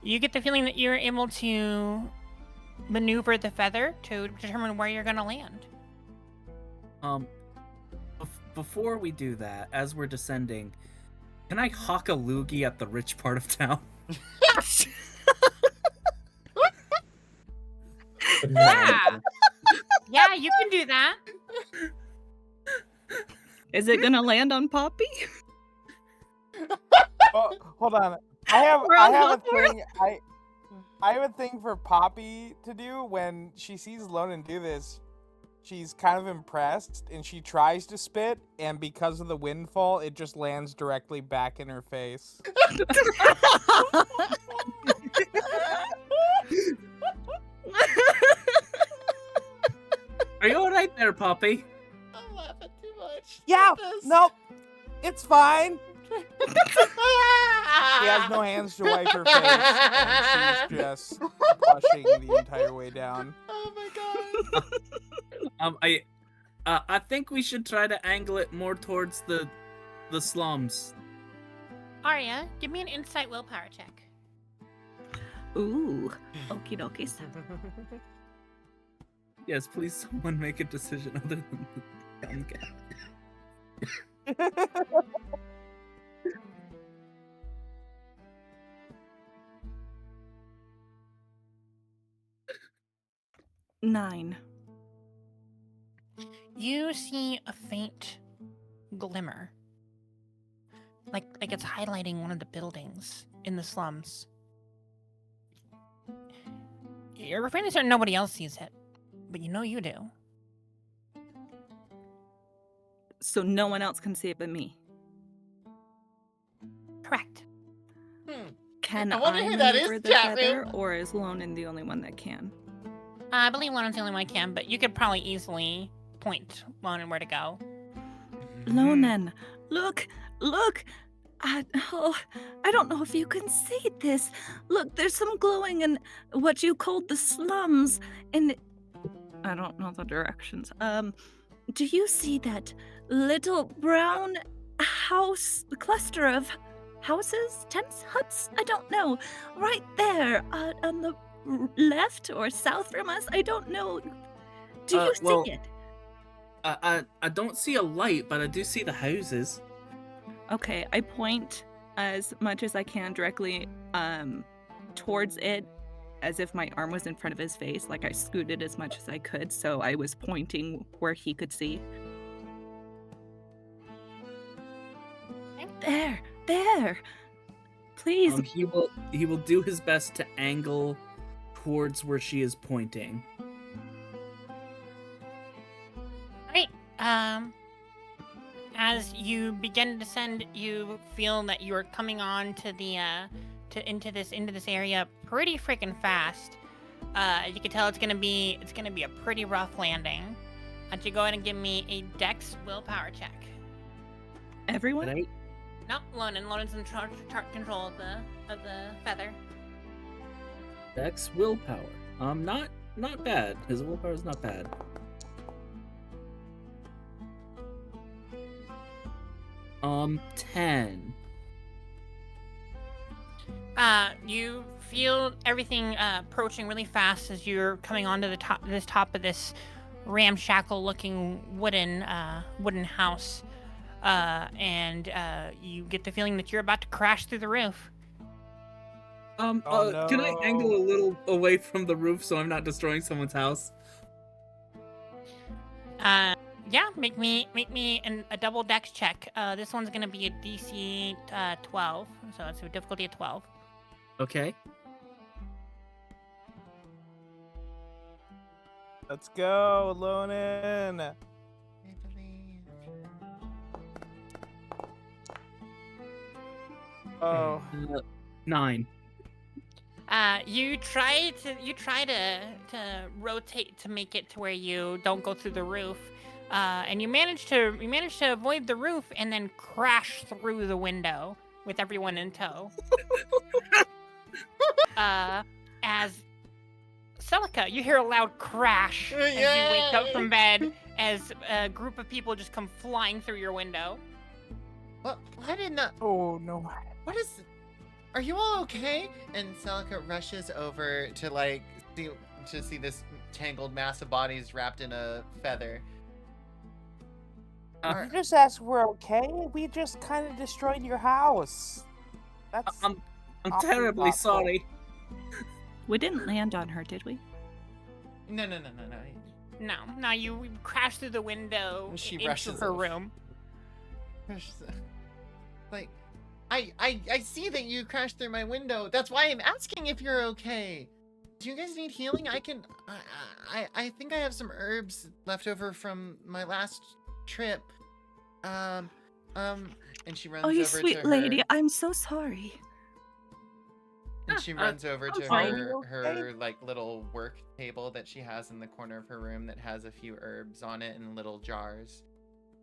Speaker 2: You get the feeling that you're able to maneuver the feather to determine where you're going to land.
Speaker 5: Before we do that, as we're descending, can I hawk a loogie at the rich part of town?
Speaker 2: Yeah. Yeah, you can do that.
Speaker 6: Is it gonna land on Poppy?
Speaker 3: Oh, hold on. I have a thing. I have a thing for Poppy to do when she sees Lonan do this. She's kind of impressed, and she tries to spit, and because of the windfall, it just lands directly back in her face.
Speaker 5: Are you alright there, Poppy?
Speaker 1: I'm laughing too much.
Speaker 3: Yeah,
Speaker 1: at this.
Speaker 3: nope, it's fine. She has no hands to wipe her face, and she's just blushing the entire way down.
Speaker 1: Oh my god.
Speaker 5: I think we should try to angle it more towards the slums.
Speaker 2: Arya, give me an insight willpower check.
Speaker 6: Ooh, okie dokies.
Speaker 5: Yes, please, someone make a decision other than the dumb cat.
Speaker 6: 9.
Speaker 2: You see a faint glimmer. Like it's highlighting one of the buildings in the slums. You're fairly certain nobody else sees it, but you know you do.
Speaker 6: So no one else can see it but me.
Speaker 2: Correct.
Speaker 6: Can
Speaker 1: I wonder
Speaker 6: I
Speaker 1: who that is,
Speaker 6: maneuver the
Speaker 1: chat
Speaker 6: feather,
Speaker 1: room.
Speaker 6: or is Lonan the only one that can?
Speaker 2: I believe Lonan's the only one I can, but you could probably easily point Lonan where to go.
Speaker 6: Lonan, look! I don't know if you can see this. Look, there's some glowing in what you called the slums, and I don't know the directions. Do you see that little brown house, cluster of houses, tents, huts? I don't know. Right there, on the left or south from us. I don't know. Do you see it?
Speaker 5: I don't see a light, but I do see the houses.
Speaker 6: Okay, I point as much as I can directly towards it, as if my arm was in front of his face. Like I scooted as much as I could, so I was pointing where he could see. There. Please.
Speaker 5: He will do his best to angle towards where she is pointing.
Speaker 2: Alright, as you begin to descend, you feel that you are coming on to the into this area pretty freaking fast. You can tell it's gonna be a pretty rough landing. Why don't you go ahead and give me a Dex willpower check?
Speaker 6: Everyone?
Speaker 5: Right?
Speaker 2: No, Lonan's in control of the feather.
Speaker 5: Dex willpower. Not bad. His willpower is not bad. Um, 10.
Speaker 2: You feel everything approaching really fast as you're coming onto the top of this ramshackle-looking wooden house, and you get the feeling that you're about to crash through the roof.
Speaker 5: Can I angle a little away from the roof so I'm not destroying someone's house?
Speaker 2: Yeah, make me a double dex check. This one's gonna be a DC 12, so it's a difficulty of 12.
Speaker 5: Okay.
Speaker 3: Let's go, Lonan.
Speaker 1: I believe.
Speaker 3: Oh.
Speaker 5: 9.
Speaker 2: You try to rotate to make it to where you don't go through the roof, and you manage to avoid the roof and then crash through the window with everyone in tow. As Celica, you hear a loud crash as you wake up from bed as a group of people just come flying through your window.
Speaker 1: What? Why didn't that?
Speaker 3: Oh no.
Speaker 1: What is? Are you all okay? And Celica rushes over to see this tangled mass of bodies wrapped in a feather.
Speaker 3: You just asked we're okay. We just kind of destroyed your house. That's.
Speaker 5: I'm
Speaker 3: awfully
Speaker 5: terribly
Speaker 3: thoughtful.
Speaker 5: sorry.
Speaker 6: We didn't land on her, did we?
Speaker 1: No.
Speaker 2: No, you crash through the window
Speaker 1: She
Speaker 2: into
Speaker 1: rushes
Speaker 2: her
Speaker 1: off.
Speaker 2: room.
Speaker 1: Like, I see that you crashed through my window. That's why I'm asking if you're okay. Do you guys need healing? I think I have some herbs left over from my last trip. And she runs
Speaker 6: Oh, you
Speaker 1: over
Speaker 6: sweet
Speaker 1: to
Speaker 6: lady,
Speaker 1: her.
Speaker 6: I'm so sorry.
Speaker 1: And she runs over to
Speaker 3: fine.
Speaker 1: her,
Speaker 3: You okay?
Speaker 1: her like little work table that she has in the corner of her room that has a few herbs on it in little jars.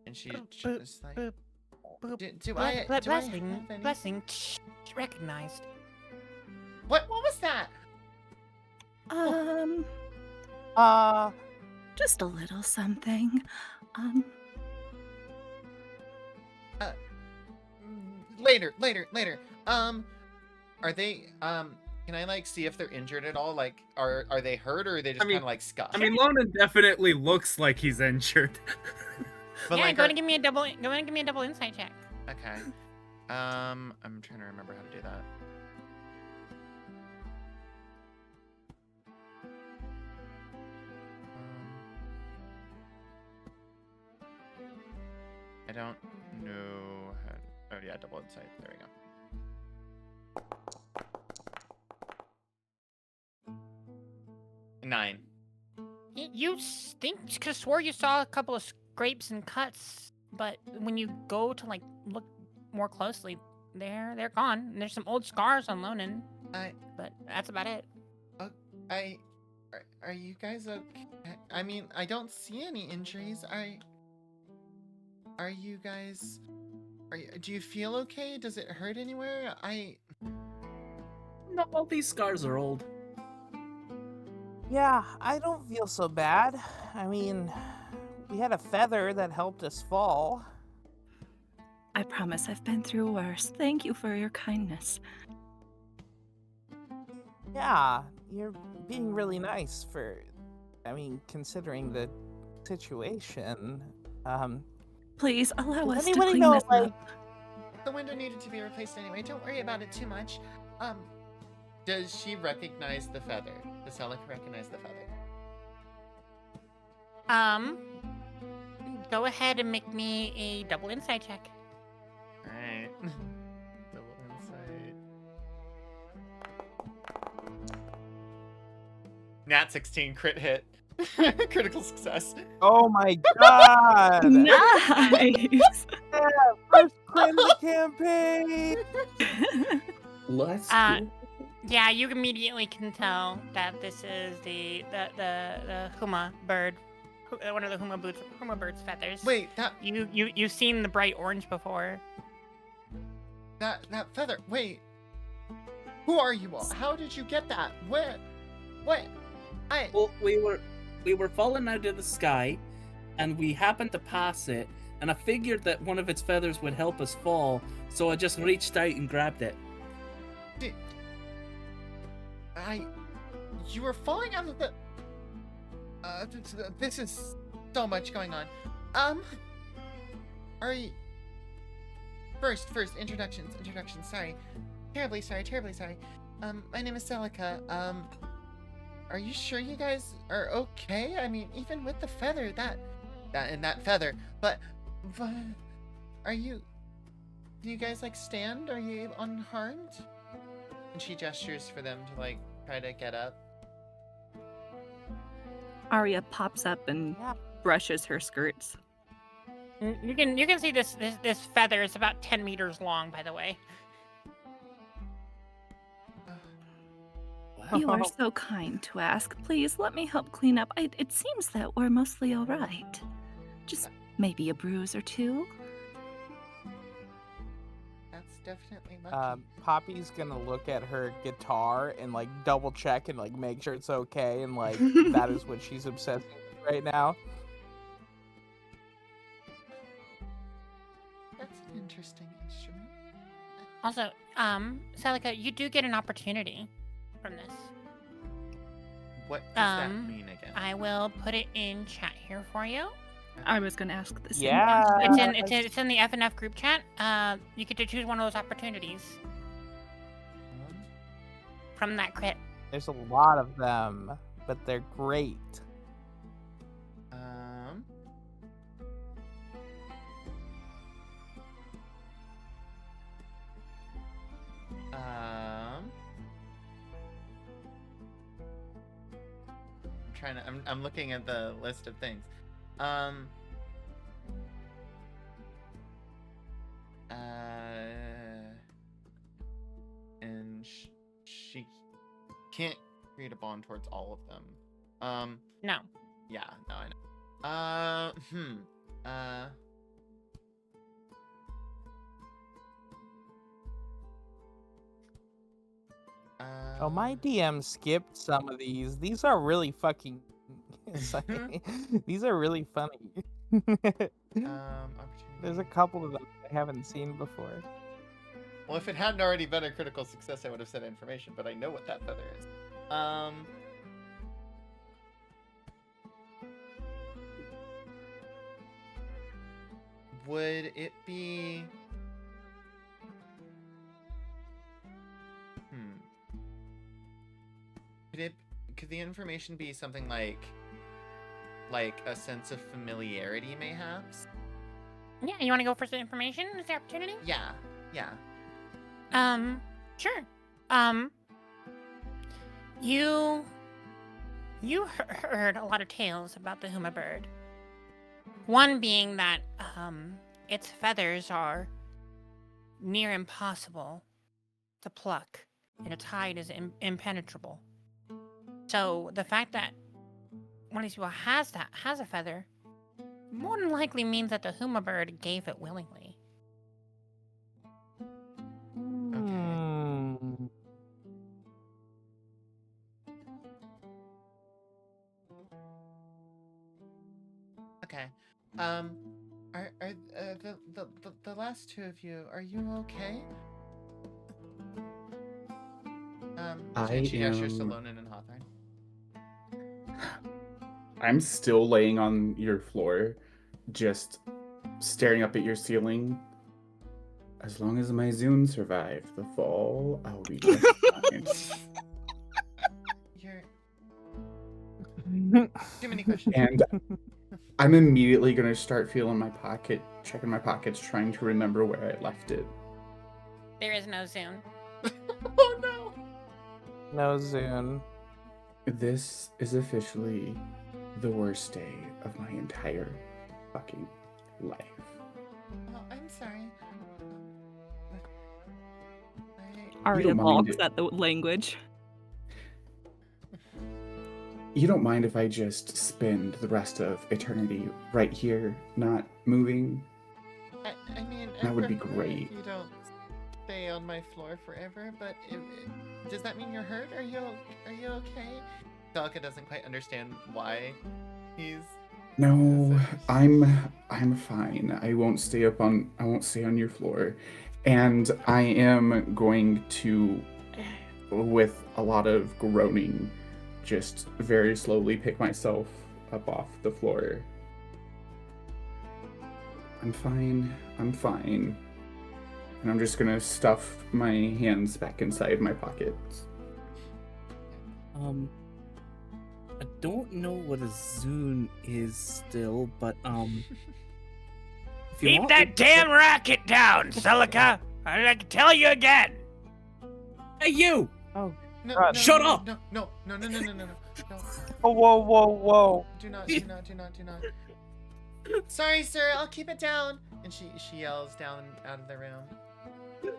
Speaker 1: And she's just like,
Speaker 7: boop, boop.
Speaker 1: do I
Speaker 2: Blessing,
Speaker 1: have any?
Speaker 2: blessing, recognized.
Speaker 1: What was that?
Speaker 6: Just a little something.
Speaker 1: Later. Are they can I like see if they're injured at all? Like are they hurt or are they just kind of like scuffed?
Speaker 8: I mean, Lona definitely looks like he's injured.
Speaker 1: But
Speaker 2: Yeah,
Speaker 1: like,
Speaker 2: go ahead and give me a double. Go ahead and give me a double insight check.
Speaker 1: okay. I'm trying to remember how to do that. I don't know how. Oh yeah, double insight. There we go. Nine.
Speaker 2: You could have swore you saw a couple of scrapes and cuts, but when you go to like look more closely, they're gone. And there's some old scars on Lonan, but that's about it.
Speaker 1: Are you guys okay? I mean, I don't see any injuries. Are you guys? Do you feel okay? Does it hurt anywhere?
Speaker 5: No, all these scars are old.
Speaker 3: Yeah, I don't feel so bad. I mean, we had a feather that helped us fall.
Speaker 6: I promise I've been through worse. Thank you for your kindness.
Speaker 3: Yeah, you're being really nice considering the situation.
Speaker 6: Please allow
Speaker 3: Does
Speaker 6: us to
Speaker 3: anybody
Speaker 6: clean
Speaker 3: know,
Speaker 6: this
Speaker 3: like-
Speaker 6: up.
Speaker 1: The window needed to be replaced anyway. Don't worry about it too much. Does she recognize the feather? Does Celica recognize the feather?
Speaker 2: Go ahead and make me a double insight check.
Speaker 1: Alright. Double insight. Nat 16 crit hit. Critical success.
Speaker 3: Oh my god!
Speaker 6: Nice.
Speaker 3: First crit in the campaign!
Speaker 4: Let's
Speaker 2: Uh,
Speaker 4: go.
Speaker 2: Yeah, you immediately can tell that this is the Huma bird, one of the Huma bird's feathers.
Speaker 1: Wait,
Speaker 2: You've seen the bright orange before.
Speaker 1: that feather. Wait. Who are you all? How did you get that? Where? What?
Speaker 5: Well, we were falling out of the sky, and we happened to pass it, and I figured that one of its feathers would help us fall, so I just reached out and grabbed it.
Speaker 1: You were falling out of the. This is so much going on. Are you? First, introductions. Sorry, terribly sorry. My name is Celica. Are you sure you guys are okay? I mean, even with the feather, that feather, but are you? Do you guys like stand? Are you unharmed? And she gestures for them to like try to get up.
Speaker 6: Arya pops up and brushes her skirts.
Speaker 2: You can see this feather is about 10 meters long, by the way.
Speaker 6: You are so kind to ask. Please let me help clean up. It seems that we're mostly all right. Just maybe a bruise or two.
Speaker 1: That's definitely lucky.
Speaker 3: Poppy's gonna look at her guitar and like double check and like make sure it's okay and like that is what she's obsessed with right now.
Speaker 1: That's an interesting instrument.
Speaker 2: Also, Celica, you do get an opportunity from this.
Speaker 1: What does that mean again?
Speaker 2: I will put it in chat here for you.
Speaker 6: I was going to ask the same.
Speaker 3: Yeah.
Speaker 2: It's in the FNF group chat. You get to choose one of those opportunities from that crit.
Speaker 3: There's a lot of them, but they're great.
Speaker 1: Um. I'm looking at the list of things. Um. And she can't create a bond towards all of them.
Speaker 2: No.
Speaker 1: Yeah, no, I know.
Speaker 3: Oh, my DM skipped some of these. These are really fucking. These are really funny. There's a couple of them I haven't seen before.
Speaker 1: Well, if it hadn't already been a critical success, I would have said information, but I know what that feather is. Would it be... Could the information be something like a sense of familiarity, mayhaps?
Speaker 2: Yeah, you want to go for some information? Is there opportunity?
Speaker 1: Yeah.
Speaker 2: Sure. You heard a lot of tales about the Huma bird. One being that its feathers are near impossible to pluck, and its hide is impenetrable. So the fact that one of these people has a feather more than likely means that the Huma bird gave it willingly.
Speaker 1: Okay. Are the last two of you, are you okay?
Speaker 4: I
Speaker 1: she gestures to
Speaker 4: am-
Speaker 1: Lonan and Hawthorne.
Speaker 4: I'm still laying on your floor, just staring up at your ceiling. As long as my Zune survive the fall, I'll be just fine.
Speaker 1: Too many questions.
Speaker 4: And I'm immediately gonna start feeling my pocket, checking my pockets, trying to remember where I left it.
Speaker 2: There is no Zune.
Speaker 1: Oh no!
Speaker 3: No Zune.
Speaker 4: This is officially the worst day of my entire fucking life.
Speaker 1: Oh, I'm sorry.
Speaker 6: Arya
Speaker 4: don't mind
Speaker 6: balks
Speaker 4: it.
Speaker 6: at the language.
Speaker 4: You don't mind if I just spend the rest of eternity right here, not moving?
Speaker 1: I mean,
Speaker 4: That would be
Speaker 1: prefer
Speaker 4: great.
Speaker 1: If you don't stay on my floor forever, but does that mean you're hurt? Are you okay? Dalka doesn't quite understand why he's.
Speaker 4: No, I'm fine. I won't stay on your floor. And I am going to, with a lot of groaning, just very slowly pick myself up off the floor. I'm fine. And I'm just gonna stuff my hands back inside my pockets.
Speaker 5: I don't know what a Zune is still, but if you
Speaker 7: Keep
Speaker 5: want,
Speaker 7: that damn racket down, Celica! I can tell you again!
Speaker 5: Hey, you!
Speaker 1: No,
Speaker 5: Shut up!
Speaker 1: No.
Speaker 3: Oh, whoa.
Speaker 1: Do not. Sorry, sir. I'll keep it down. And she yells down out of the room.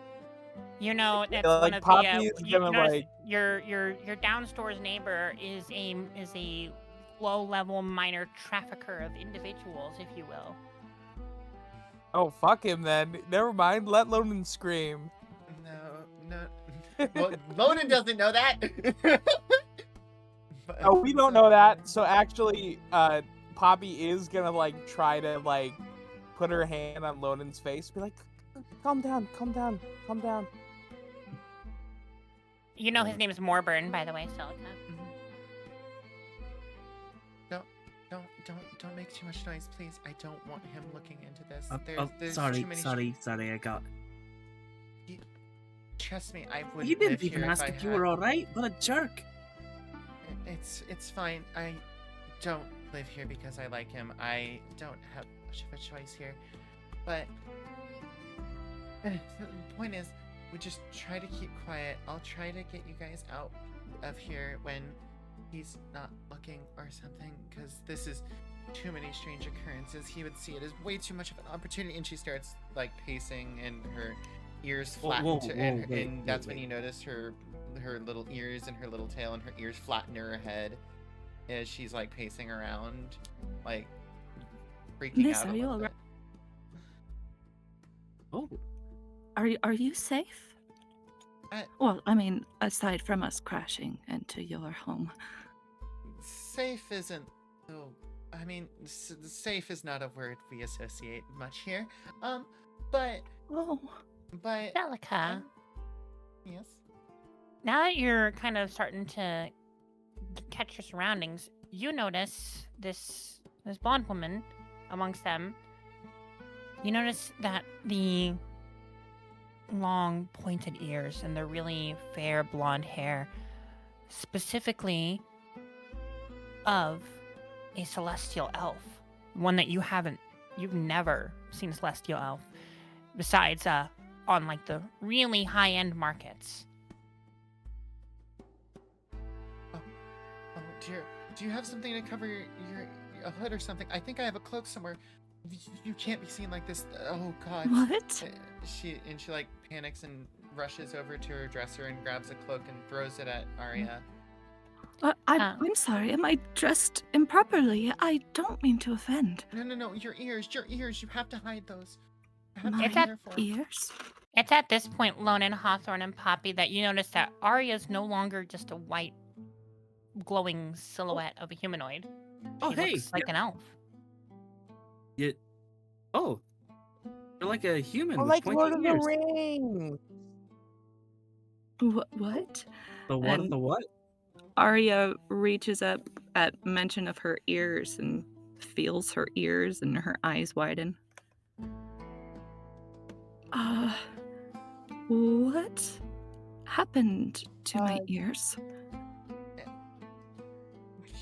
Speaker 2: You know that's
Speaker 3: Like,
Speaker 2: one of
Speaker 3: Poppy is
Speaker 2: the.
Speaker 3: gonna,
Speaker 2: notice
Speaker 3: like-
Speaker 2: your downstairs neighbor is a low-level minor trafficker of individuals, if you will.
Speaker 3: Oh, fuck him then. Never mind. Let Lonan scream.
Speaker 1: No. Well, Lonan doesn't know that. But-
Speaker 3: Oh, we don't know that. So actually, Poppy is gonna like try to like put her hand on Lonan's face, be like, "Calm down.
Speaker 2: You know his name is Morburn, by the way, Celica.
Speaker 1: Don't make too much noise, please. I don't want him looking into this. There's
Speaker 5: sorry,
Speaker 1: too many
Speaker 5: I got.
Speaker 1: Trust me, I would.
Speaker 5: You didn't
Speaker 1: live
Speaker 5: even
Speaker 1: here
Speaker 5: ask
Speaker 1: if I
Speaker 5: if you
Speaker 1: had-
Speaker 5: were alright. What a jerk!
Speaker 1: It's fine. don't live here because I like him. I don't have much of a choice here. But the point is, we just try to keep quiet. I'll try to get you guys out of here when he's not looking or something, because this is too many strange occurrences. He would see it as way too much of an opportunity, and she starts like pacing, and her ears flatten and that's when you notice her little ears and her little tail and her ears flatten to her head as she's like pacing around, like freaking
Speaker 6: Miss,
Speaker 1: out a
Speaker 6: are you
Speaker 1: little
Speaker 6: all
Speaker 1: bit.
Speaker 6: right?
Speaker 5: Oh,
Speaker 6: Are you safe? Well, I mean, aside from us crashing into your home.
Speaker 1: Safe isn't. Oh, I mean, safe is not a word we associate much here. But
Speaker 6: Oh,
Speaker 2: Delica,
Speaker 1: yes.
Speaker 2: now that you're kind of starting to catch your surroundings, you notice this blonde woman amongst them. You notice that the long pointed ears and the really fair blonde hair, specifically of a celestial elf, one that you've never seen a celestial elf besides on like the really high-end markets.
Speaker 1: Oh dear. Do you have something to cover your a hood or something? I think I have a cloak somewhere. You can't be seen like this. Oh God.
Speaker 6: what?
Speaker 1: She like panics and rushes over to her dresser and grabs a cloak and throws it at Arya.
Speaker 6: I'm sorry. Am I dressed improperly? I don't mean to offend.
Speaker 1: No. Your ears. You have to hide those. You have to
Speaker 6: My
Speaker 1: be careful.
Speaker 6: ears?
Speaker 2: It's at this point, Lonan, Hawthorne, and Poppy, that you notice that Arya's no longer just a white, glowing silhouette of a humanoid.
Speaker 5: Oh,
Speaker 2: She
Speaker 5: hey.
Speaker 2: looks like an elf.
Speaker 5: Oh, you're like a human
Speaker 3: Oh,
Speaker 5: with
Speaker 3: like
Speaker 5: 20
Speaker 3: Lord of the
Speaker 5: ears.
Speaker 3: Rings.
Speaker 6: What?
Speaker 5: The what?
Speaker 6: And-
Speaker 5: The what?
Speaker 6: Arya reaches up at mention of her ears and feels her ears, and her eyes widen. What happened to my ears?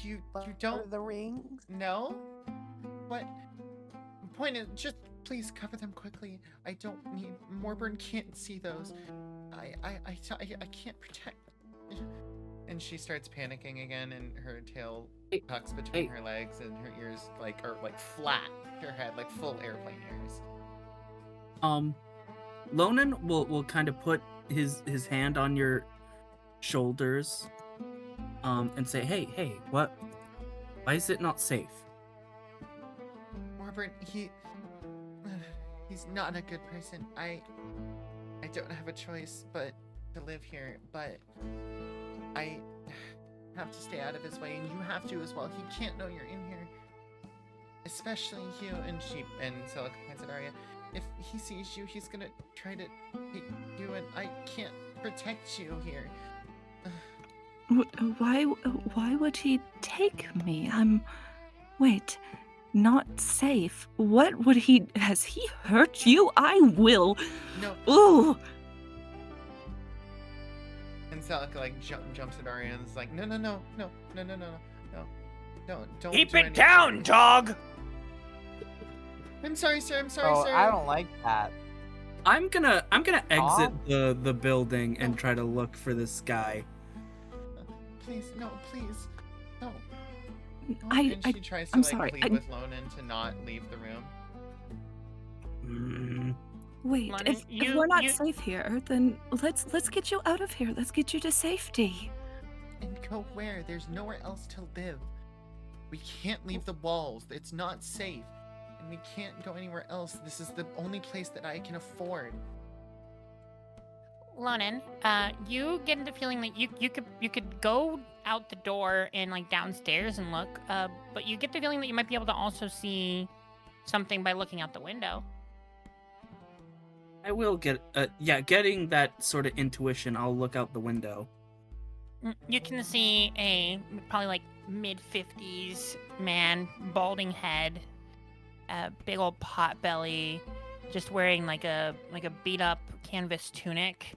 Speaker 1: You
Speaker 3: Lord
Speaker 1: don't
Speaker 3: of the Rings.
Speaker 1: know? What? Point is, just please cover them quickly. I don't need. Morburn can't see those. I can't protect. And she starts panicking again, and her tail tucks between her legs, and her ears are flat to her head, like full airplane ears.
Speaker 5: Lonan will kind of put his hand on your shoulders, and say, hey, what? Why is it not safe?
Speaker 1: Morburn, he's not a good person. I don't have a choice but to live here, but I have to stay out of his way, and you have to as well. He can't know you're in here, especially you. And Celica points at Arya. If he sees you, he's gonna try to take you, and I can't protect you here.
Speaker 6: Why would he take me? Wait, not safe. What would he... Has he hurt you? I will...
Speaker 1: No.
Speaker 6: Ooh!
Speaker 1: And Celica jumps at Arya and is like, no. Don't
Speaker 7: Keep
Speaker 1: do
Speaker 7: it
Speaker 1: anything.
Speaker 7: down, dog!
Speaker 1: I'm sorry, sir. Sir.
Speaker 3: I don't like that.
Speaker 5: I'm gonna exit
Speaker 3: Aw.
Speaker 5: the building and try to look for this guy.
Speaker 1: Please, no.
Speaker 6: I-
Speaker 1: And she tries to
Speaker 6: I'm
Speaker 1: like
Speaker 6: sorry,
Speaker 1: plead with Lonan to not leave the room.
Speaker 6: Wait,
Speaker 2: Lonnie,
Speaker 6: if
Speaker 2: you-
Speaker 6: we're not
Speaker 2: you-
Speaker 6: safe here, then let's get you out of here. Let's get you to safety.
Speaker 1: And go where? There's nowhere else to live. We can't leave the walls. It's not safe. And we can't go anywhere else. This is the only place that I can afford.
Speaker 2: Lonan, you get the feeling that you could go out the door and like downstairs and look, but you get the feeling that you might be able to also see something by looking out the window.
Speaker 5: I will get getting that sort of intuition. I'll look out the window.
Speaker 2: You can see a probably like mid-50s man, balding head, big old pot belly, just wearing like a beat up canvas tunic,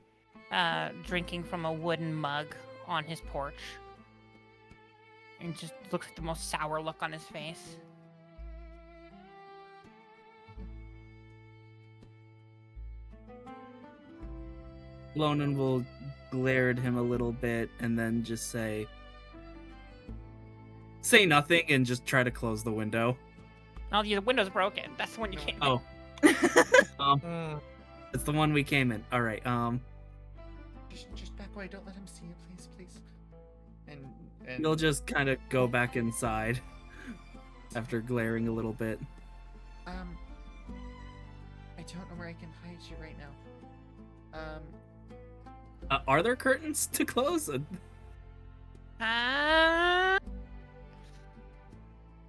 Speaker 2: drinking from a wooden mug on his porch. And just looks like the most sour look on his face.
Speaker 5: Lonan will glare at him a little bit and then just say nothing and just try to close the window.
Speaker 2: Oh, the window's broken. That's the one you can't.
Speaker 5: Oh. It's the one we came in. All right.
Speaker 1: Just back away. Don't let him see you, please. And
Speaker 5: You'll just kind of go back inside after glaring a little bit.
Speaker 1: I don't know where I can hide you right now.
Speaker 5: Are there curtains to close?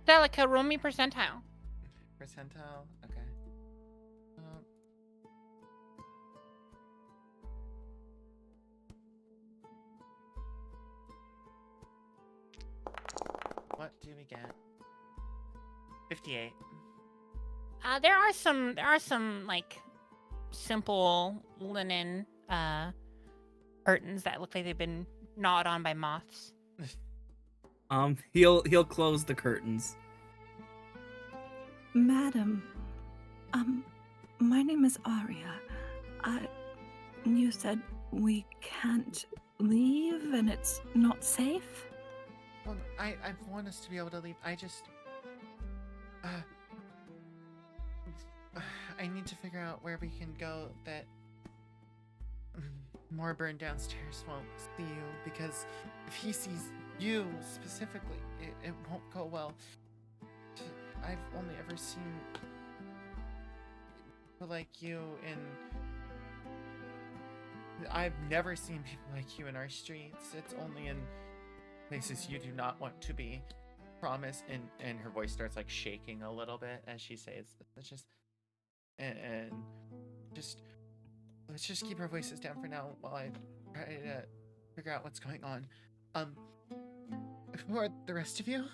Speaker 2: Delica, roll me percentile.
Speaker 1: Percentile. Okay. What do we get? 58.
Speaker 2: There are some like simple linen curtains that look like they've been gnawed on by moths.
Speaker 5: He'll close the curtains.
Speaker 6: Madam, my name is Aria. You said we can't leave and it's not safe?
Speaker 1: Well, I want us to be able to leave. I just... I need to figure out where we can go that Morburn downstairs won't see you, because if he sees you specifically, it won't go well. I've only ever seen people like you in... I've never seen people like you in our streets. It's only in places you do not want to be. Promise. And her voice starts like shaking a little bit as she says, let's just keep our voices down for now while I try to figure out what's going on. Who are the rest of you?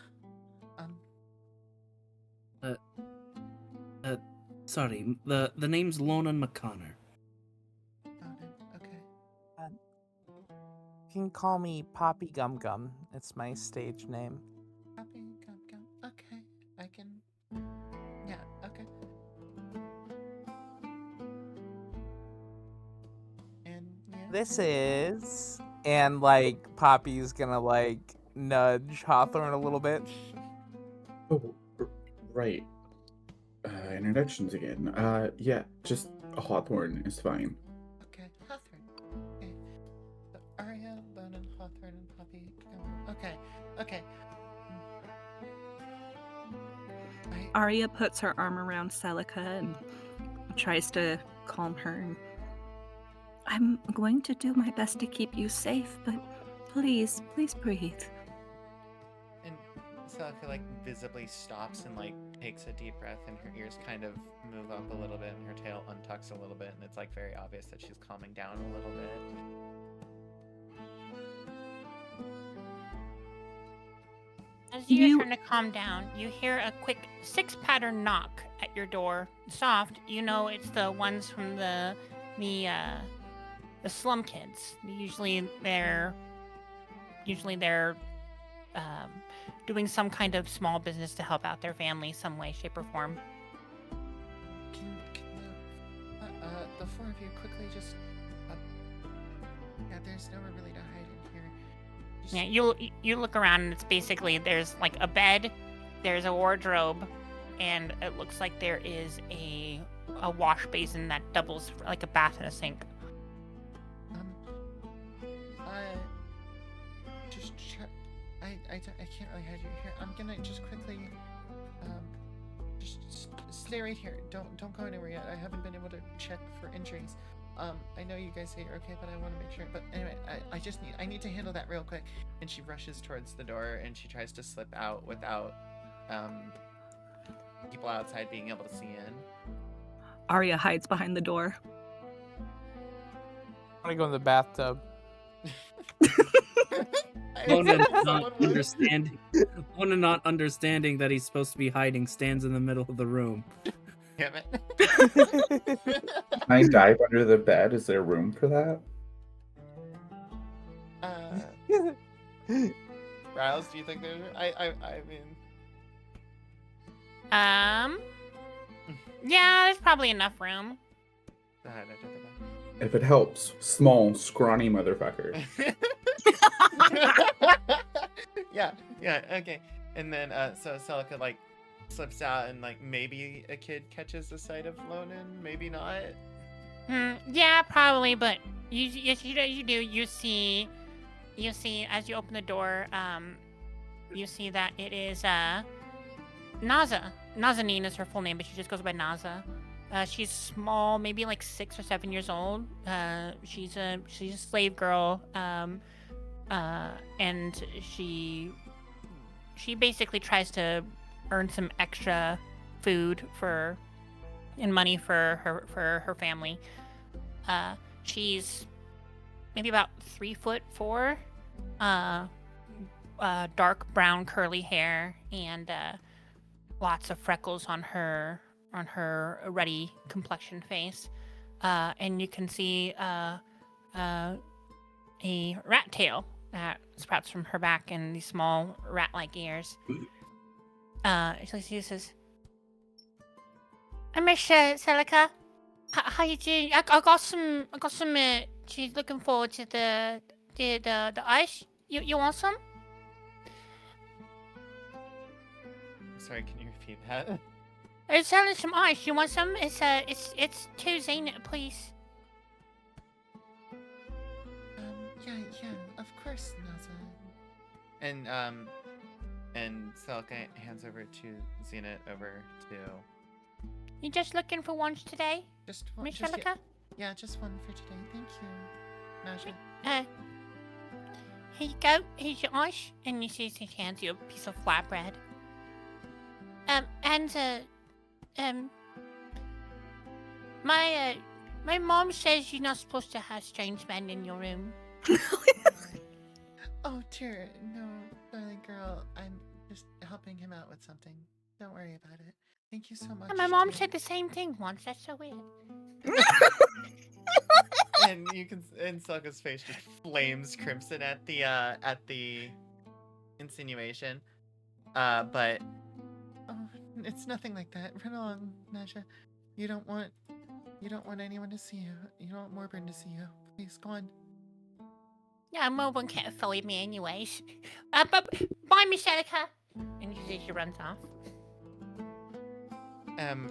Speaker 5: Sorry, the name's Lonan McConnor.
Speaker 1: Okay.
Speaker 3: You can call me Poppy Gum Gum. It's my stage name.
Speaker 1: Poppy Gum Gum. Okay. I can... Yeah, okay. And, yeah.
Speaker 3: This is... And, like, Poppy's gonna, like, nudge Hawthorne a little bit.
Speaker 4: Oh, right. Introductions again. Yeah, just Hawthorne is fine.
Speaker 1: Okay, Hawthorne. Okay. So Arya, Lonan, Hawthorne, and Poppy. Okay.
Speaker 6: Arya puts her arm around Celica and tries to calm her. And, I'm going to do my best to keep you safe, but please breathe.
Speaker 1: And Celica, like, visibly stops and, like, takes a deep breath, and her ears kind of move up a little bit, and her tail untucks a little bit, and it's, like, very obvious that she's calming down a little bit.
Speaker 2: As you're trying to calm down, you hear a quick 6-pattern knock at your door. Soft, you know it's the ones from the slum kids. Usually they're doing some kind of small business to help out their family some way, shape, or form.
Speaker 1: Can the four of you quickly just... yeah, there's nowhere really to hide in here. Just...
Speaker 2: Yeah, you look around and it's basically, there's like a bed, there's a wardrobe, and it looks like there is a wash basin that doubles for like a bath and a sink.
Speaker 1: I can't really hide you here. I'm gonna just quickly, just stay right here. Don't go anywhere yet. I haven't been able to check for injuries. I know you guys say you're okay, but I want to make sure. But anyway, I need to handle that real quick. And she rushes towards the door and she tries to slip out without, people outside being able to see in.
Speaker 6: Arya hides behind the door.
Speaker 3: I'm gonna go in the bathtub.
Speaker 5: Lonan not understanding that he's supposed to be hiding stands in the middle of the room.
Speaker 1: Damn it.
Speaker 4: Can I dive under the bed? Is there room for that?
Speaker 1: Riles, do you think there's? I mean.
Speaker 2: Yeah, there's probably enough room.
Speaker 4: If it helps, small, scrawny motherfucker.
Speaker 1: yeah, okay. And then so Celica like slips out, and like maybe a kid catches the sight of Lonan, maybe not.
Speaker 2: Yeah, probably, but you do. You see as you open the door, you see that it is Naza. Nazanin is her full name, but she just goes by Naza. She's small, maybe like 6 or 7 years old. She's a slave girl, and she basically tries to earn some extra food and money for her family. She's maybe about 3'4", dark brown curly hair, and lots of freckles on her ruddy complexion face. And you can see a rat tail that sprouts from her back and these small rat-like ears. She says, Miss Celica, how you doing? I got some. She's looking forward to the ice. You want some?
Speaker 1: Sorry, can you repeat that?
Speaker 2: It's selling some ice. You want some? It's 2 zenith, please.
Speaker 1: Yeah, of course, Naza. And Celica hands over to Zenith over to.
Speaker 2: You just looking for ones today,
Speaker 1: Just one,
Speaker 2: Miss
Speaker 1: just,
Speaker 2: Celica?
Speaker 1: yeah, just one for today. Thank you, Naja.
Speaker 2: Here you go. Here's your ice. And you see he hands you a piece of flatbread. My mom says you're not supposed to have strange men in your room.
Speaker 1: Oh dear, no, darling girl. I'm just helping him out with something. Don't worry about it. Thank you so much.
Speaker 2: And my mom
Speaker 1: dear.
Speaker 2: said the same thing once. That's so weird.
Speaker 1: And you can, and Celica's face just flames crimson at the insinuation. But oh, it's nothing like that. Run along, Naja. You don't want anyone to see you. You don't want Morburn to see you. Please go on.
Speaker 2: Yeah, Morburn can't avoid me anyways. But bye, Miss Celica. And you see she runs off.
Speaker 1: And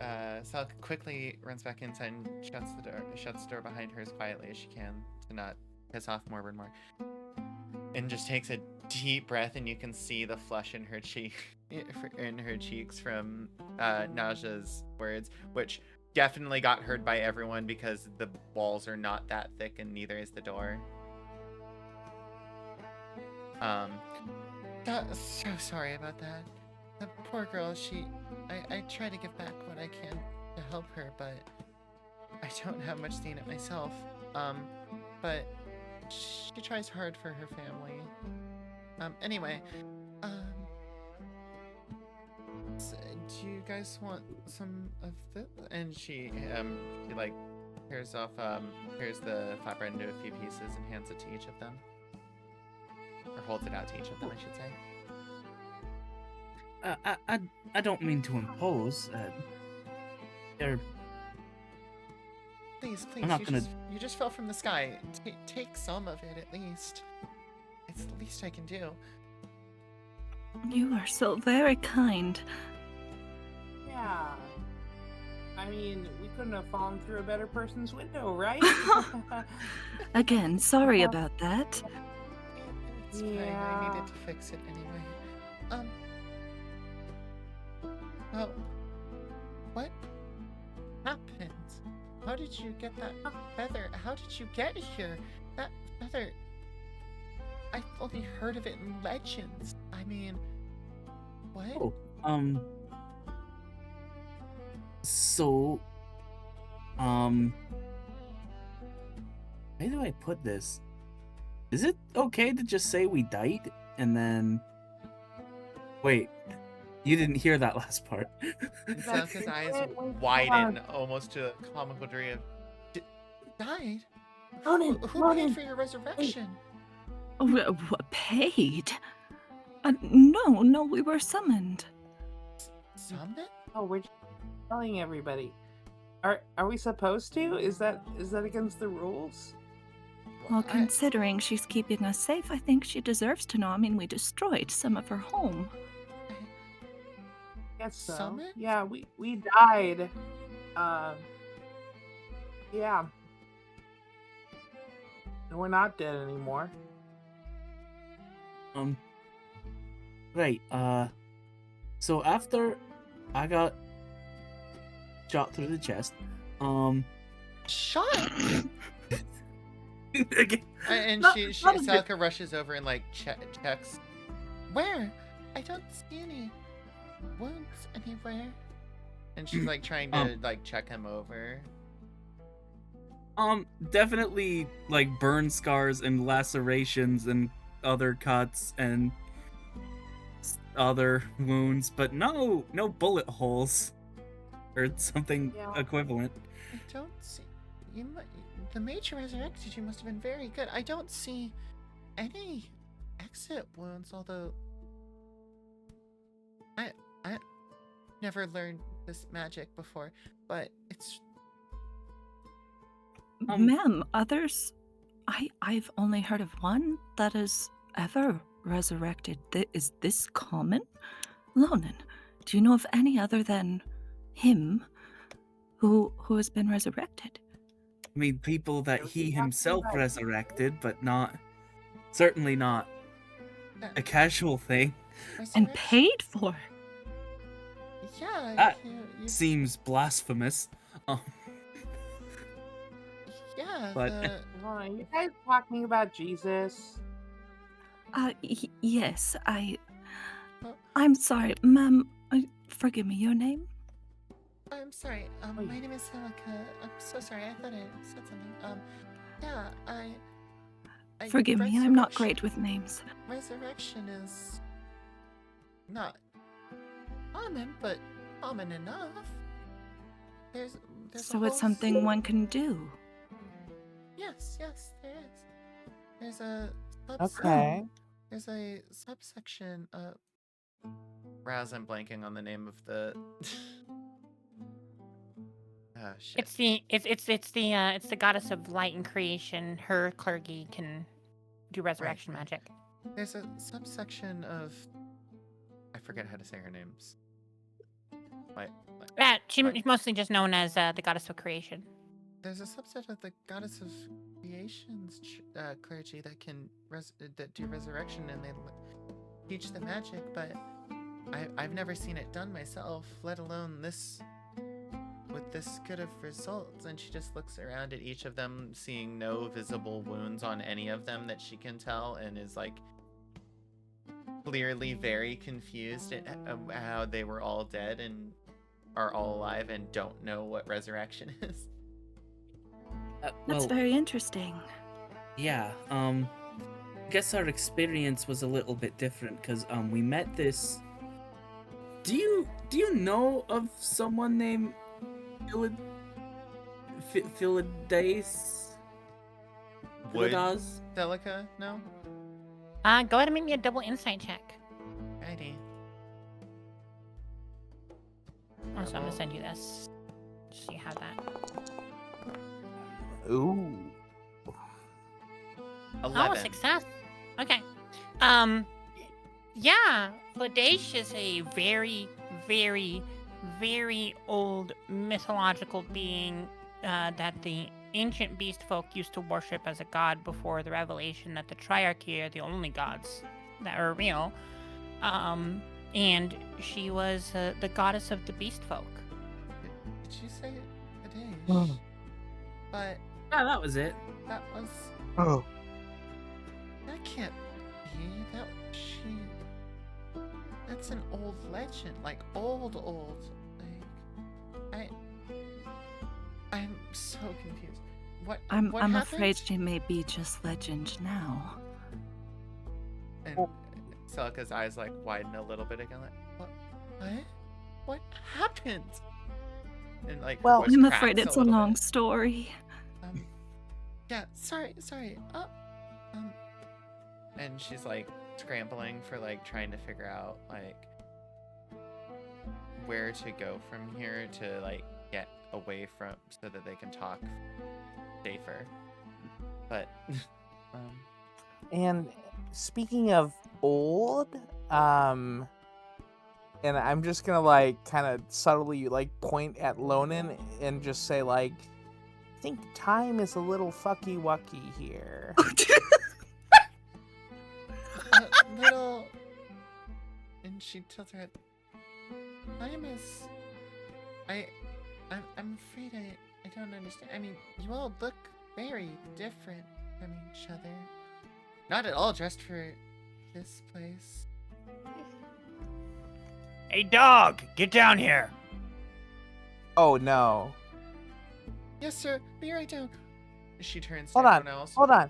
Speaker 1: Celica quickly runs back inside and shuts the door behind her as quietly as she can to not piss off Morburn more. And just takes a deep breath, and you can see the flush in her cheeks from Naja's words, which definitely got heard by everyone because the walls are not that thick, and neither is the door. So sorry about that. The poor girl, I try to give back what I can to help her, but I don't have much zenith myself. But she tries hard for her family. Anyway, do you guys want some of this? And she like tears the flatbread into a few pieces and hands it to each of them. Or holds it out to each of them, I should say.
Speaker 5: I don't mean to impose.
Speaker 1: Please,
Speaker 5: I'm not gonna...
Speaker 1: you just fell from the sky. Take some of it at least. It's the least I can do.
Speaker 6: You are so very kind.
Speaker 3: Yeah. I mean, we couldn't have fallen through a better person's window, right?
Speaker 6: Again, sorry about that.
Speaker 1: It's fine. I needed to fix it anyway. Well, what happened? How did you get that feather? How did you get here? That feather... I've only heard of it in legends. I mean... What?
Speaker 5: Oh, so... How do I put this? Is it okay to just say we died and then... Wait, you didn't hear that last part.
Speaker 1: Celica's eyes widen almost to a comical degree of... Died? Who paid for your resurrection?
Speaker 6: Paid? No, we were summoned.
Speaker 1: Summon?
Speaker 3: Oh, we're just telling everybody. Are we supposed to? Is that against the rules?
Speaker 6: Well, considering she's keeping us safe, I think she deserves to know. I mean, we destroyed some of her home.
Speaker 3: Yes, so.
Speaker 1: Summon?
Speaker 3: Yeah, we died. Yeah. And we're not dead anymore.
Speaker 5: Right, so after I got shot through the chest,
Speaker 1: Shot?
Speaker 5: again,
Speaker 1: And
Speaker 3: Not-
Speaker 1: she
Speaker 3: not a bit.
Speaker 1: Celica rushes over and like checks. Where? I don't see any wounds anywhere. And she's like trying to like check him over.
Speaker 5: definitely like burn scars and lacerations and other cuts and other wounds, but no bullet holes or something
Speaker 3: Yeah.
Speaker 5: equivalent.
Speaker 1: I don't see. The mage who resurrected you must have been very good. I don't see any exit wounds, although I never learned this magic before, but it's
Speaker 6: Ma'am, others... I've only heard of one that is ever resurrected. Is this common? Lonan, do you know of any other than him who has been resurrected?
Speaker 5: I mean, people that
Speaker 3: Yeah,
Speaker 5: he
Speaker 3: we have to
Speaker 5: himself
Speaker 3: like-
Speaker 5: resurrected, but certainly not a casual thing.
Speaker 6: And
Speaker 1: resurrection.
Speaker 6: paid for?
Speaker 1: Yeah,
Speaker 5: That
Speaker 1: you
Speaker 5: Seems blasphemous.
Speaker 1: yeah.
Speaker 5: but-
Speaker 3: Are you guys talking about Jesus?
Speaker 6: Yes,
Speaker 1: Oh.
Speaker 6: I'm sorry, ma'am. Forgive me, your name?
Speaker 1: I'm sorry. My name is Celica. I'm so sorry. I thought I said something. Yeah, I
Speaker 6: Forgive me, I'm not
Speaker 1: resurrection-
Speaker 6: great with names.
Speaker 1: Resurrection is not common, but common enough. There's
Speaker 6: So
Speaker 1: a
Speaker 6: it's
Speaker 1: whole
Speaker 6: something one can do.
Speaker 1: Yes, there is. There's a
Speaker 3: Okay.
Speaker 1: There's a subsection of. Raz, I'm blanking on the name of the. Oh shit.
Speaker 2: It's the goddess of light and creation. Her clergy can do resurrection
Speaker 1: right.
Speaker 2: magic.
Speaker 1: There's a subsection of. I forget how to say her names.
Speaker 2: She's
Speaker 1: Like-
Speaker 2: mostly just known as the goddess of creation.
Speaker 1: There's a subset of the goddess of creation's clergy that can that do resurrection and they teach the magic, but I've never seen it done myself, let alone this with this good of results. And she just looks around at each of them, seeing no visible wounds on any of them that she can tell, and is like clearly very confused at how they were all dead and are all alive and don't know what resurrection is.
Speaker 6: That's very interesting.
Speaker 5: Yeah, I guess our experience was a little bit different because we met this. Do you know of someone named Philidas?
Speaker 1: Would
Speaker 5: Philidas?
Speaker 1: Celica? No?
Speaker 2: Go ahead and make me a double insight check.
Speaker 1: Righty.
Speaker 2: Also, I'm gonna send you this, just so you have that.
Speaker 3: Ooh.
Speaker 1: 11.
Speaker 2: Oh, a success. Okay. Yeah, Fladash is a very, very, very old mythological being that the ancient beast folk used to worship as a god before the revelation that the Triarchy are the only gods that are real. And she was the goddess of the beast folk.
Speaker 1: Did you say Kadesh?
Speaker 3: Oh.
Speaker 1: But
Speaker 5: Yeah, that was it.
Speaker 1: that was.
Speaker 3: Oh.
Speaker 1: That can't be. That's an old legend. Like, old. Like, I'm so confused. What
Speaker 6: I'm
Speaker 1: happened?
Speaker 6: afraid she may be just legend now.
Speaker 1: And Celica's eyes like widen a little bit again. Like, what happened? And like, her
Speaker 3: Well,
Speaker 1: voice
Speaker 6: I'm
Speaker 1: cracks
Speaker 6: afraid it's a
Speaker 1: little
Speaker 6: long
Speaker 1: bit.
Speaker 6: story.
Speaker 1: Yeah, sorry. and she's like scrambling for like trying to figure out like where to go from here to like get away from so that they can talk safer. But
Speaker 3: And speaking of old, and I'm just gonna like kind of subtly like point at Lonan and just say like, I think time is a little fucky wucky here.
Speaker 1: little, and she tilts her head. I'm afraid I don't understand. I mean, you all look very different from each other. Not at all dressed for this place.
Speaker 7: Hey, dog, get down here.
Speaker 3: Oh no.
Speaker 1: Yes, sir. Be right down. She turns to
Speaker 3: Hold on.
Speaker 1: everyone else.
Speaker 3: Hold on.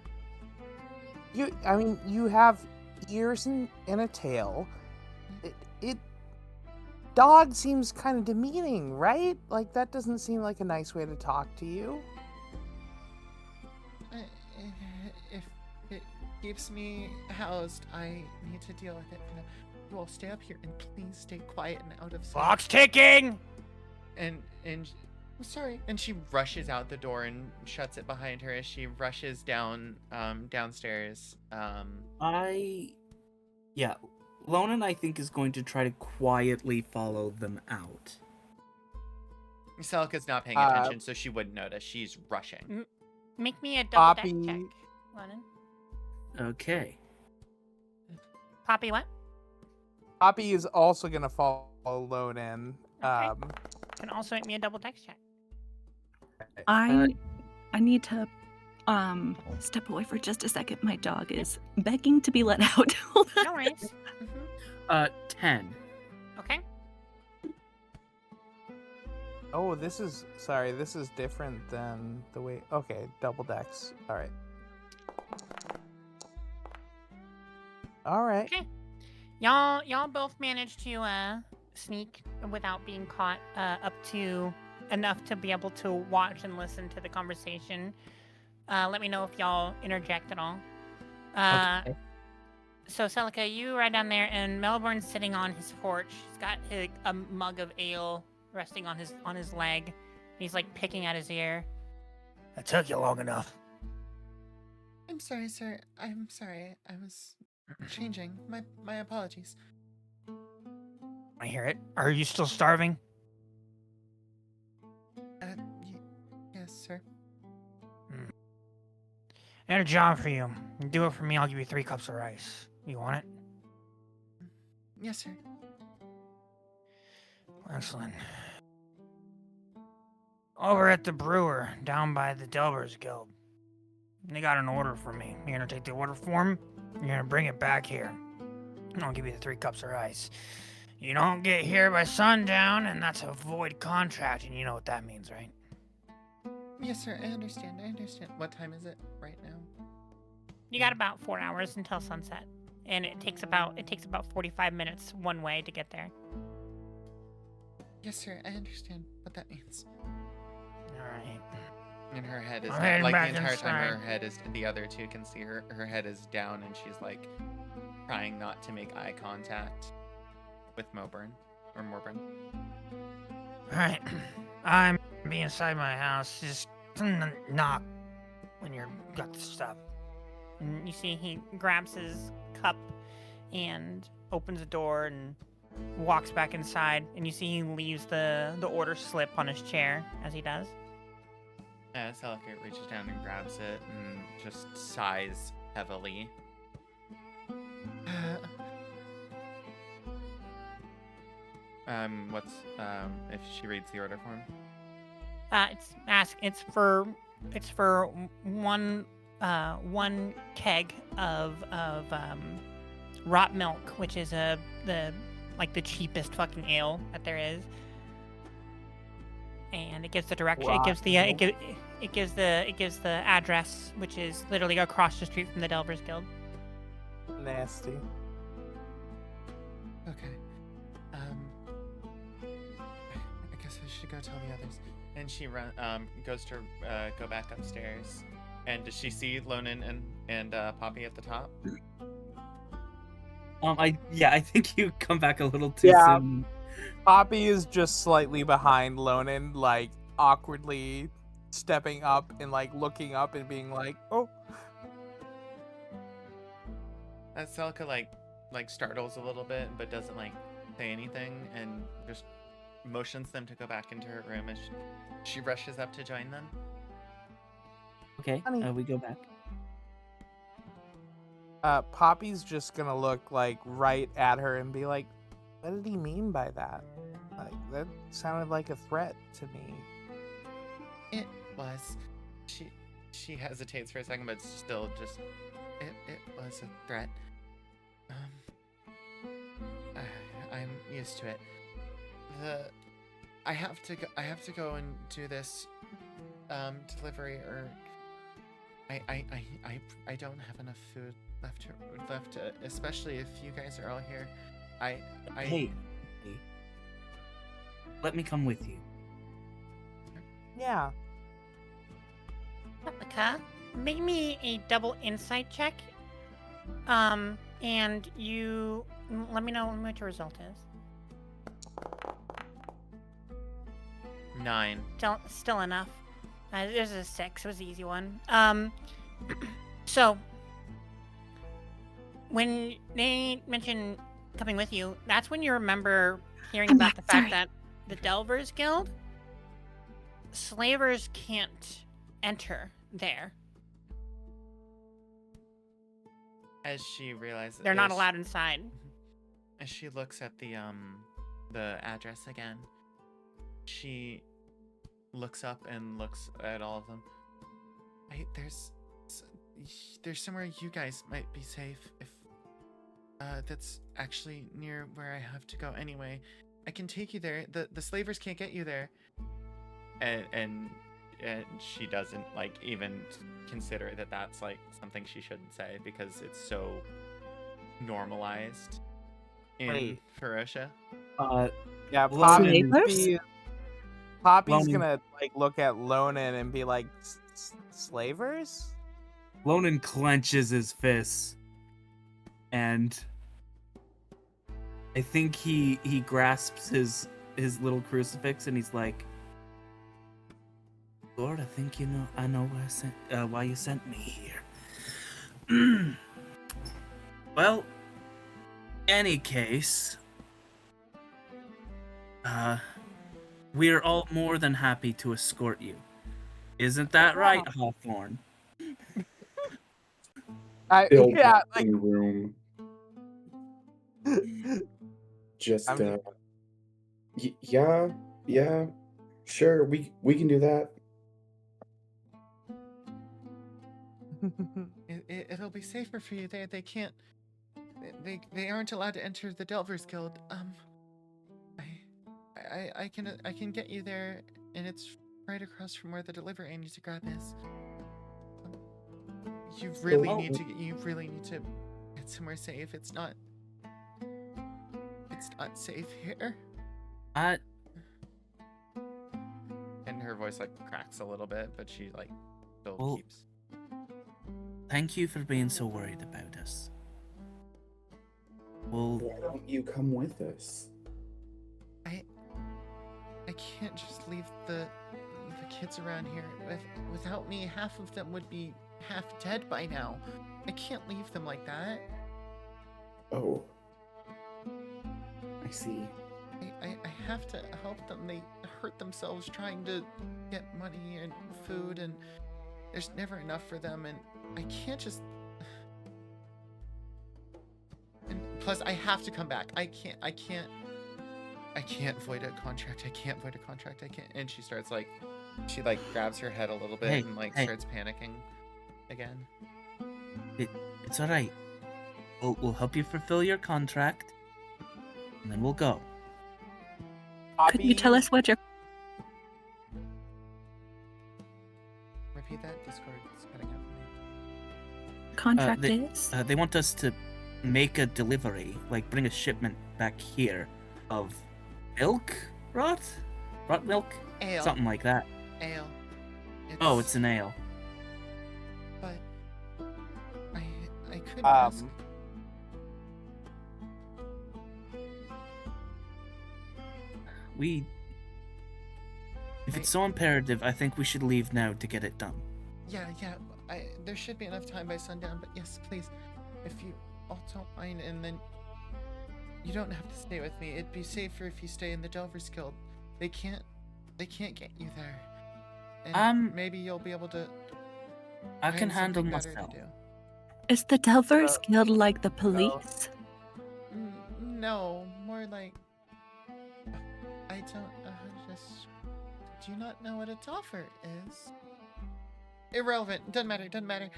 Speaker 3: You have ears and a tail. Dog seems kind of demeaning, right? Like, that doesn't seem like a nice way to talk to you.
Speaker 1: If it keeps me housed, I need to deal with it. You all stay up here and please stay quiet and out of sight.
Speaker 7: Clock's ticking.
Speaker 1: And I'm sorry. And she rushes out the door and shuts it behind her as she rushes downstairs.
Speaker 5: Lonan, I think, is going to try to quietly follow them out.
Speaker 1: Selka's not paying attention, so she wouldn't notice. She's rushing.
Speaker 2: Make me a double deck
Speaker 3: Poppy.
Speaker 2: check, Lennon.
Speaker 5: Okay.
Speaker 2: Poppy, what?
Speaker 3: Poppy is also gonna follow Lonan.
Speaker 2: Okay. Can also make me a double deck check.
Speaker 6: I need to step away for just a second. My dog is begging to be let out. Hold on.
Speaker 2: No worries.
Speaker 5: 10.
Speaker 2: Okay.
Speaker 3: Oh, this is different than the way. Okay, double decks. All right.
Speaker 2: Okay. Y'all both managed to sneak without being caught up to enough to be able to watch and listen to the conversation. Let me know if y'all interject at all.
Speaker 5: Okay.
Speaker 2: So Celica, you right down there, and Melbourne's sitting on his porch. He's got a mug of ale resting on his leg. He's like picking at his ear.
Speaker 7: That took you long enough.
Speaker 1: I'm sorry, sir. I'm sorry. I was changing. My apologies.
Speaker 7: I hear it. Are you still starving?
Speaker 1: Yes, sir.
Speaker 7: I got a job for you. You do it for me, I'll give you 3 cups of rice. You want it?
Speaker 1: Yes, sir.
Speaker 7: Excellent. Over at the brewer, down by the Delvers Guild. They got an order for me. You're gonna take the order form, you're gonna bring it back here. And I'll give you the 3 cups of rice. You don't get here by sundown, and that's a void contract, and you know what that means, right?
Speaker 1: Yes, sir. I understand. What time is it right now?
Speaker 2: You got about 4 hours until sunset, and it takes about 45 minutes one way to get there.
Speaker 1: Yes, sir. I understand what that means.
Speaker 7: All right.
Speaker 1: And her head is
Speaker 7: I'm heading
Speaker 1: like
Speaker 7: back
Speaker 1: the entire time. Her
Speaker 7: inside.
Speaker 1: head is. The other two can see her head is down, and she's like trying not to make eye contact with Morburn.
Speaker 7: All right. I'm be inside my house. Just knock when you're got the stuff.
Speaker 2: And you see he grabs his cup and opens the door and walks back inside. And you see he leaves the order slip on his chair as he does.
Speaker 1: Celica reaches down and grabs it and just sighs heavily. What's if she reads the order form?
Speaker 2: It's for one keg of rot milk, which is the cheapest fucking ale that there is. And it gives the direction. It gives the it gives the address, which is literally across the street from the Delvers Guild.
Speaker 3: Nasty.
Speaker 1: Okay. I guess I should go tell the others. And she goes to go back upstairs. And does she see Lonan and Poppy at the top?
Speaker 5: I think you come back a little too
Speaker 3: Yeah.
Speaker 5: soon.
Speaker 3: Poppy is just slightly behind Lonan, like awkwardly stepping up and like looking up and being like, "Oh."
Speaker 1: Selka like startles a little bit, but doesn't like say anything, and just motions them to go back into her room as she rushes up to join them.
Speaker 5: Okay,
Speaker 3: Honey.
Speaker 5: we go back.
Speaker 3: Poppy's just gonna look like right at her and be like, "What did he mean by that? Like that sounded like a threat to me."
Speaker 1: It was. She hesitates for a second, but still just it was a threat. I'm used to it. I have to go and do this delivery, or I don't have enough food left, especially if you guys are all here.
Speaker 5: Hey, let me come with you.
Speaker 3: Yeah.
Speaker 2: Replica, make me a double insight check. And you let me know what your result is.
Speaker 1: 9.
Speaker 2: Still enough. There's a 6. It was the easy one. So when they mention coming with you, that's when you remember hearing
Speaker 6: I'm
Speaker 2: about
Speaker 6: back,
Speaker 2: the fact
Speaker 6: sorry.
Speaker 2: that the Delvers Guild, slavers can't enter there.
Speaker 1: As she realizes
Speaker 2: They're not allowed inside.
Speaker 1: As she looks at the address again, she looks up and looks at all of them. There's somewhere you guys might be safe if that's actually near where I have to go anyway. I can take you there. The slavers can't get you there. And she doesn't like even consider that that's like something she shouldn't say because it's so normalized in Ferocia.
Speaker 3: Yeah,
Speaker 5: Lonan-
Speaker 3: Poppy's
Speaker 5: Lonan-
Speaker 3: gonna like look at Lonan and be like, "Slavers?"
Speaker 5: Lonan clenches his fists, and I think he grasps his little crucifix, and he's like, "Lord, I think I know why you sent me here." Well, any case, we're all more than happy to escort you. Isn't that right, Hawthorne?
Speaker 4: Still
Speaker 3: Yeah,
Speaker 4: back
Speaker 3: like
Speaker 4: in the room. Just yeah, sure, we can do that.
Speaker 1: It'll be safer for you. They can't. They aren't allowed to enter the Delvers Guild. I can get you there, and it's right across from where the delivery needs to grab is. You really need to get somewhere safe. It's not safe here. And her voice like cracks a little bit, but she like still keeps.
Speaker 5: Thank you for being so worried about us. Well,
Speaker 4: Why don't you come with us?
Speaker 1: I can't just leave the kids around here. Without me, half of them would be half dead by now. I can't leave them like that.
Speaker 4: Oh, I see.
Speaker 1: I have to help them. They hurt themselves trying to get money and food, and there's never enough for them, and I can't just... And plus, I have to come back. I can't void a contract. I can't. And she starts like, she like grabs her head a little bit and like starts panicking again.
Speaker 5: It's all right. We'll help you fulfill your contract, and then we'll go.
Speaker 6: Could you tell us what your
Speaker 1: Repeat that. Discord's cutting out for me.
Speaker 6: contract is?
Speaker 5: They want us to make a delivery, like bring a shipment back here of milk, rot milk,
Speaker 1: Ale.
Speaker 5: something like that.
Speaker 1: Ale.
Speaker 5: It's an ale.
Speaker 1: But I couldn't ask.
Speaker 5: If it's so imperative, I think we should leave now to get it done.
Speaker 1: Yeah. There should be enough time by sundown, but yes, please, if you all don't mind, and then you don't have to stay with me. It'd be safer if you stay in the Delvers Guild. They can't get you there. And maybe you'll be able to.
Speaker 5: I can
Speaker 1: find
Speaker 5: handle
Speaker 1: something better to
Speaker 5: myself.
Speaker 1: do.
Speaker 6: Is the Delvers Guild like the police?
Speaker 1: No, more like. I don't. Just. Do you not know what a Delver is? Irrelevant. Doesn't matter.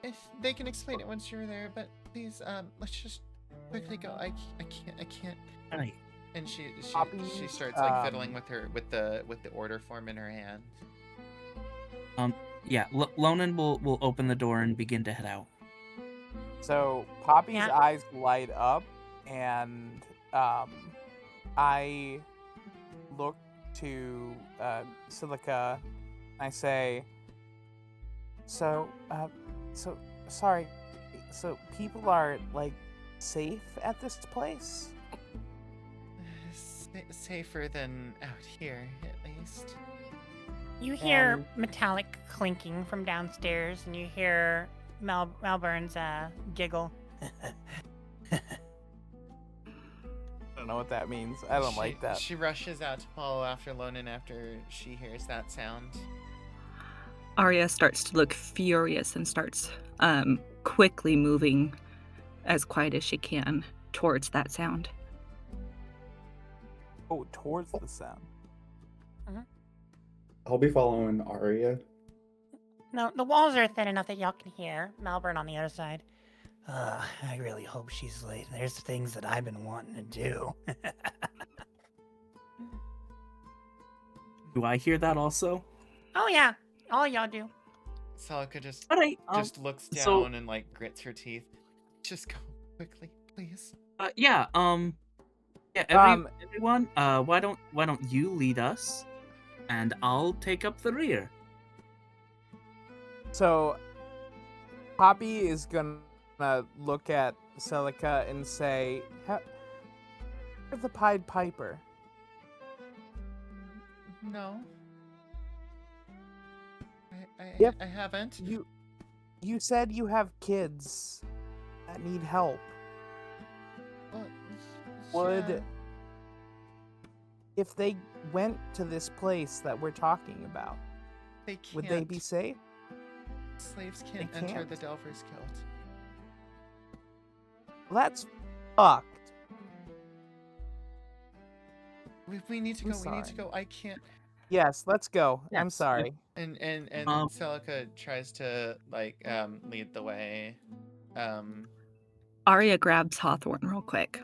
Speaker 1: If they can explain it once you're there, but please, let's just quickly go. I can't.
Speaker 5: Right.
Speaker 1: And she
Speaker 3: Poppy,
Speaker 1: starts like fiddling with the order form in her hand.
Speaker 5: Yeah, Lonan will open the door and begin to head out.
Speaker 3: So Poppy's
Speaker 2: Yeah.
Speaker 3: eyes light up, and I look to Silica. I say, so sorry. So people are like safe at this place?
Speaker 1: Safer than out here, at least.
Speaker 2: You hear
Speaker 3: And-
Speaker 2: metallic clinking from downstairs, and you hear Malburn's giggle.
Speaker 3: I don't know what that means. I don't like that.
Speaker 1: She rushes out to follow after Lonan after she hears that sound.
Speaker 6: Arya starts to look furious and starts quickly moving as quiet as she can towards that sound.
Speaker 3: Oh, towards the sound.
Speaker 4: I'll be following Arya.
Speaker 2: No, the walls are thin enough that y'all can hear Malburn on the other side.
Speaker 7: I really hope she's late. There's things that I've been wanting to do.
Speaker 5: Do I hear that also?
Speaker 2: Oh yeah, all y'all do.
Speaker 1: Salika just
Speaker 5: Alright.
Speaker 1: looks down
Speaker 5: so-
Speaker 1: and like grits her teeth. Just go quickly, please.
Speaker 5: Yeah. Yeah. Everyone. Why don't you lead us, and I'll take up the rear.
Speaker 3: So Poppy is gonna look at Celica and say, "Where's the Pied Piper?"
Speaker 1: No.
Speaker 3: Yep.
Speaker 1: I haven't.
Speaker 3: You said you have kids that need help.
Speaker 1: Well,
Speaker 3: Would if they went to this place that we're talking about,
Speaker 1: they can't.
Speaker 3: would they be safe?
Speaker 1: Slaves can't
Speaker 3: They
Speaker 1: enter
Speaker 3: can't?
Speaker 1: the Delvers Guild.
Speaker 3: Well, that's fucked.
Speaker 1: We need to
Speaker 3: I'm
Speaker 1: go. We need to
Speaker 3: sorry.
Speaker 1: go. I can't.
Speaker 3: Yes, let's go. I'm
Speaker 5: Yes,
Speaker 3: sorry.
Speaker 1: And
Speaker 5: Um,
Speaker 1: Celica tries to like lead the way.
Speaker 6: Arya grabs Hawthorne real quick.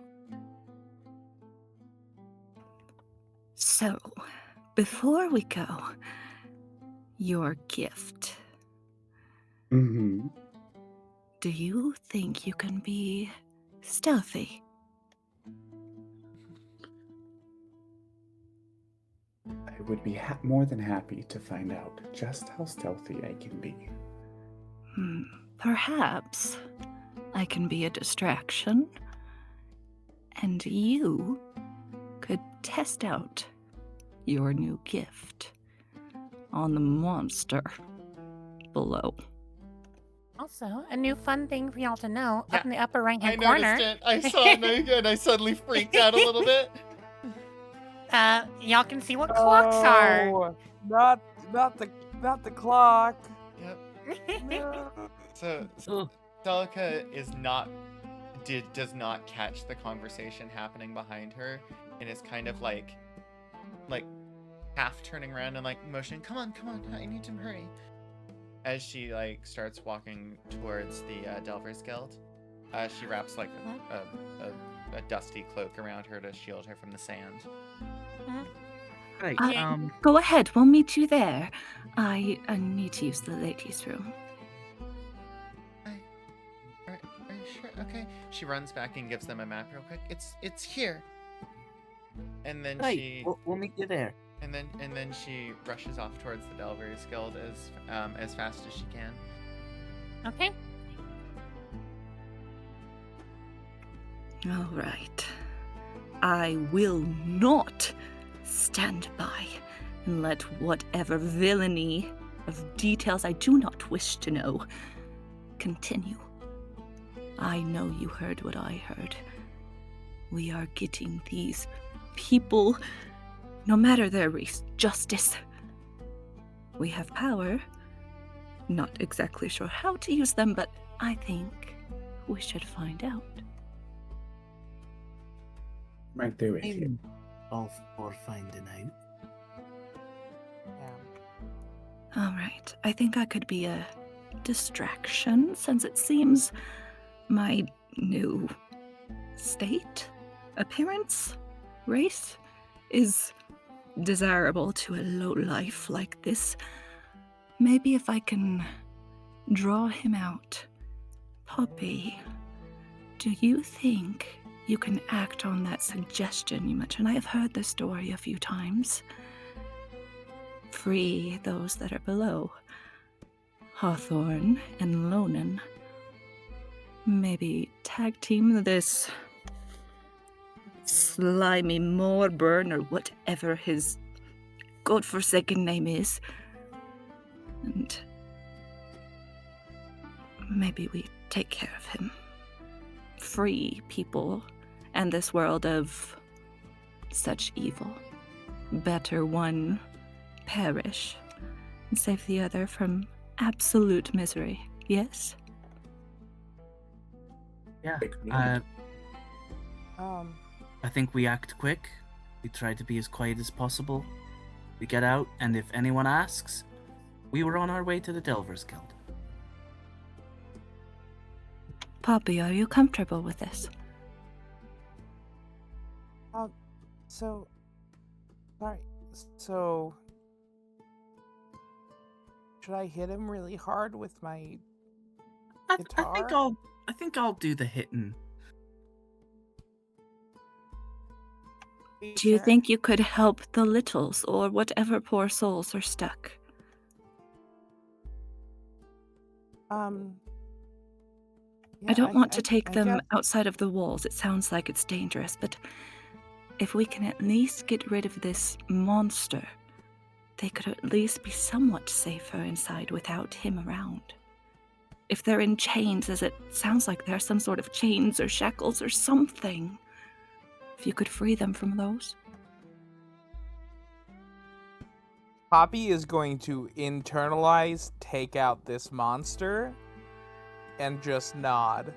Speaker 6: So, before we go, your gift.
Speaker 4: Mm-hmm.
Speaker 6: Do you think you can be stealthy?
Speaker 4: I would be more than happy to find out just how stealthy I can be.
Speaker 6: Perhaps I can be a distraction, and you could test out your new gift on the monster below.
Speaker 2: Also, a new fun thing for y'all to know,
Speaker 1: Yeah,
Speaker 2: up in the upper
Speaker 1: I
Speaker 2: right-hand
Speaker 1: noticed
Speaker 2: corner.
Speaker 1: it. I saw it and I suddenly freaked out a little bit.
Speaker 2: Y'all can see what clocks are.
Speaker 3: Oh, not the clock.
Speaker 1: Yep.
Speaker 3: No.
Speaker 1: So
Speaker 5: Ugh.
Speaker 1: Celica does not catch the conversation happening behind her, and is kind of like half turning around and like motioning, come on, I need to hurry. As she like starts walking towards the Delvers Guild, she wraps like a dusty cloak around her to shield her from the sand.
Speaker 5: Right.
Speaker 6: Go ahead, we'll meet you there. I need to use the ladies' room.
Speaker 1: Are you sure? Okay. She runs back and gives them a map real quick. It's here. And then
Speaker 5: Right.
Speaker 1: she
Speaker 5: We'll meet you there.
Speaker 1: and then she rushes off towards the Delvers Guild as fast as she can.
Speaker 2: Okay.
Speaker 6: All right. I will not stand by and let whatever villainy of details I do not wish to know continue. I know you heard what I heard. We are getting these people, no matter their race, justice. We have power. Not exactly sure how to use them, but I think we should find out.
Speaker 4: Right there with you.
Speaker 9: All for finding out.
Speaker 6: All right, I think I could be a distraction since it seems my new state, appearance, race is desirable to a lowlife like this. Maybe if I can draw him out. Poppy, do you think you can act on that suggestion you mentioned? I have heard this story a few times. Free those that are below. Hawthorne and Lonan. Maybe tag team this slimy Morburn or whatever his godforsaken name is. And maybe we take care of him. Free people and this world of such evil. Better one perish and save the other from absolute misery. Yes?
Speaker 5: Yeah.
Speaker 3: Um,
Speaker 5: I think we act quick. We try to be as quiet as possible. We get out, and if anyone asks, we were on our way to the Delvers Guild.
Speaker 6: Poppy, are you comfortable with this?
Speaker 3: So, sorry. So, should I hit him really hard with my guitar?
Speaker 5: I think I'll do the hitting.
Speaker 6: Do you think you could help the littles or whatever poor souls are stuck? I don't want to take them outside of the walls. It sounds like it's dangerous, but if we can at least get rid of this monster, they could at least be somewhat safer inside without him around. If they're in chains, as it sounds like there are some sort of chains or shackles or something, if you could free them from those.
Speaker 3: Poppy is going to internalize, take out this monster, and just nod.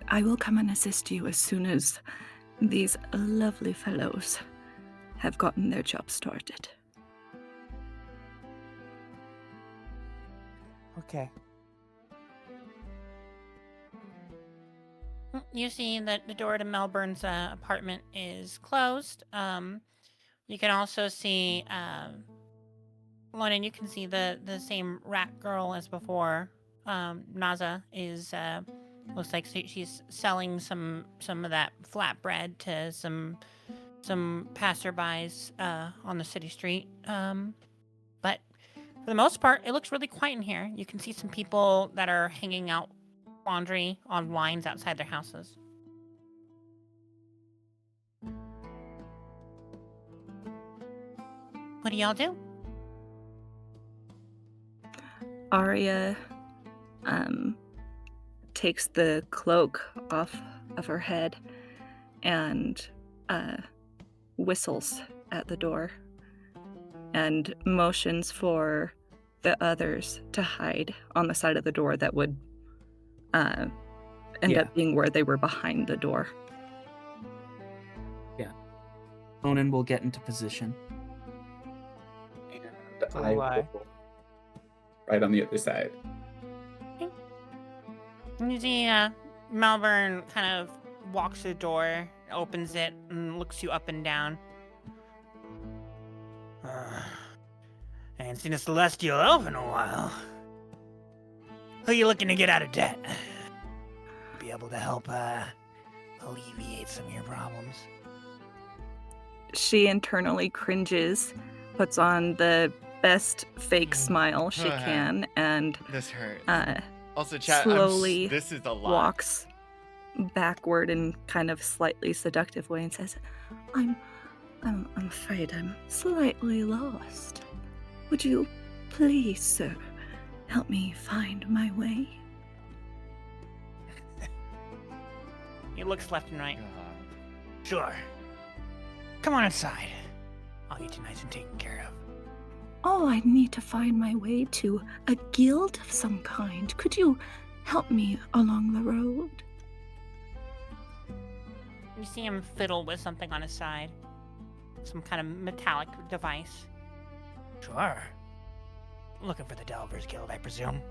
Speaker 6: I will come and assist you as soon as these lovely fellows have gotten their job started.
Speaker 3: Okay.
Speaker 2: You see that the door to Melbourne's apartment is closed. You can also see, Lonan, you can see the same rat girl as before. Naza is, looks like she's selling some of that flatbread to some passerbys on the city street. But for the most part, it looks really quiet in here. You can see some people that are hanging out laundry on lines outside their houses. What do y'all do?
Speaker 6: Arya takes the cloak off of her head and whistles at the door and motions for the others to hide on the side of the door that would end up being where they were behind the door.
Speaker 5: Yeah. Lonan will get into position.
Speaker 4: And I will right on the other side.
Speaker 2: You see Melbourne kind of walks to the door, opens it, and looks you up and down. I ain't seen a celestial elf in a while. Who you looking to get out of debt? Be able to help alleviate some of your problems.
Speaker 6: She internally cringes, puts on the best fake smile she can, and
Speaker 1: This hurts. Also, chat,
Speaker 6: slowly
Speaker 1: this is a lot.
Speaker 6: walks backward in kind of slightly seductive way and says, I'm afraid I'm slightly lost. Would you please, sir, help me find my way?
Speaker 2: He looks left and right.
Speaker 7: Sure. Come on inside. I'll get you nice and taken care of.
Speaker 6: Oh, I need to find my way to a guild of some kind. Could you help me along the road?
Speaker 2: You see him fiddle with something on his side. Some kind of metallic device.
Speaker 7: Sure. Looking for the Delvers Guild, I presume.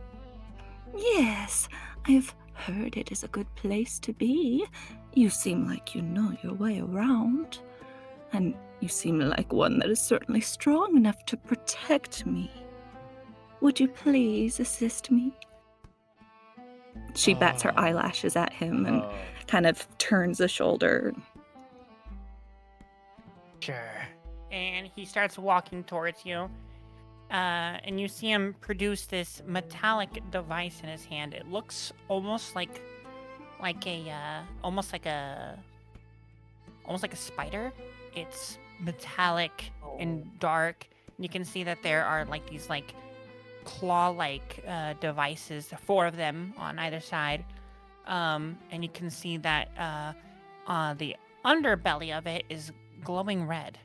Speaker 6: Yes, I've heard it is a good place to be. You seem like you know your way around. And you seem like one that is certainly strong enough to protect me. Would you please assist me? She bats her eyelashes at him and kind of turns a shoulder.
Speaker 7: Sure.
Speaker 2: And he starts walking towards you. And you see him produce this metallic device in his hand. It looks almost like a spider. It's metallic and dark. You can see that there are like these like claw-like devices, 4 of them on either side. And you can see that the underbelly of it is glowing red.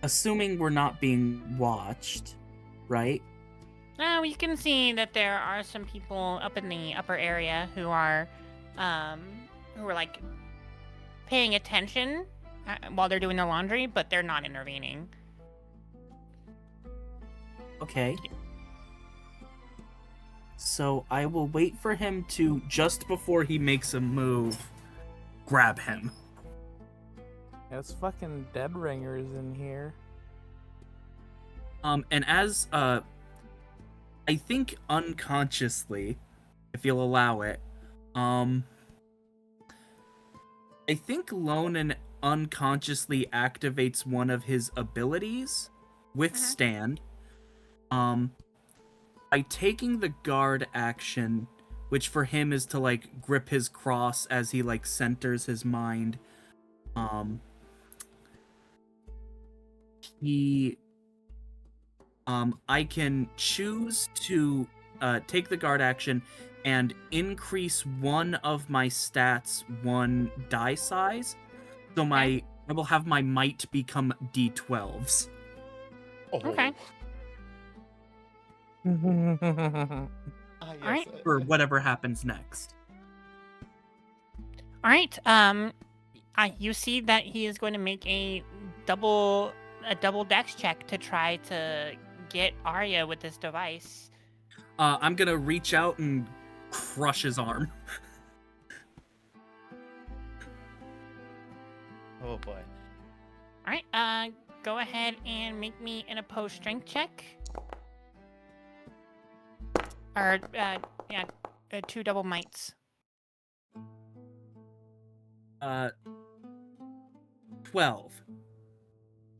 Speaker 5: Assuming we're not being watched, right?
Speaker 2: Now you can see that there are some people up in the upper area who are like paying attention while they're doing their laundry, but they're not intervening.
Speaker 5: Okay. So I will wait for him to, just before he makes a move, grab him.
Speaker 3: There's fucking dead ringers in here.
Speaker 5: And as, I think unconsciously, if you'll allow it, I think Lonan unconsciously activates one of his abilities, Withstand, by taking the guard action, which for him is to, like, grip his cross as he, like, centers his mind. I can choose to take the guard action and increase one of my stats 1 die size. So I will have my might become D12s.
Speaker 2: Okay. Alright.
Speaker 5: For whatever happens next.
Speaker 2: All right. You see that he is going to make a double dex check to try to get Arya with this device.
Speaker 5: I'm gonna reach out and crush his arm.
Speaker 1: Oh boy.
Speaker 2: All right. Go ahead and make me an opposed strength check. Or 2 double mights.
Speaker 5: 12.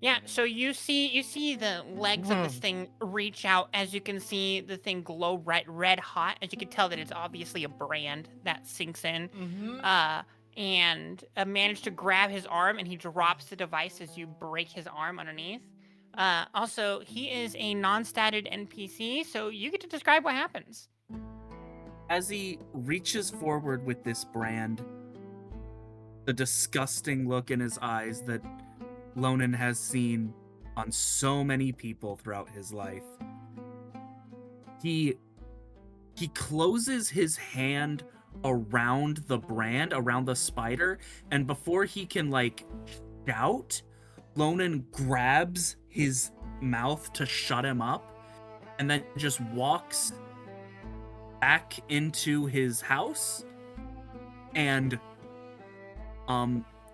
Speaker 2: Yeah, so you see the legs of this thing reach out. As you can see, the thing glow red hot. As you can tell that it's obviously a brand that sinks in. And manage to grab his arm, and he drops the device as you break his arm underneath. Also, he is a non-statted NPC, so you get to describe what happens.
Speaker 5: As he reaches forward with this brand, the disgusting look in his eyes that Lonan has seen on so many people throughout his life, he closes his hand around the brand, around the spider, and before he can, like, shout, Lonan grabs his mouth to shut him up, and then just walks back into his house. And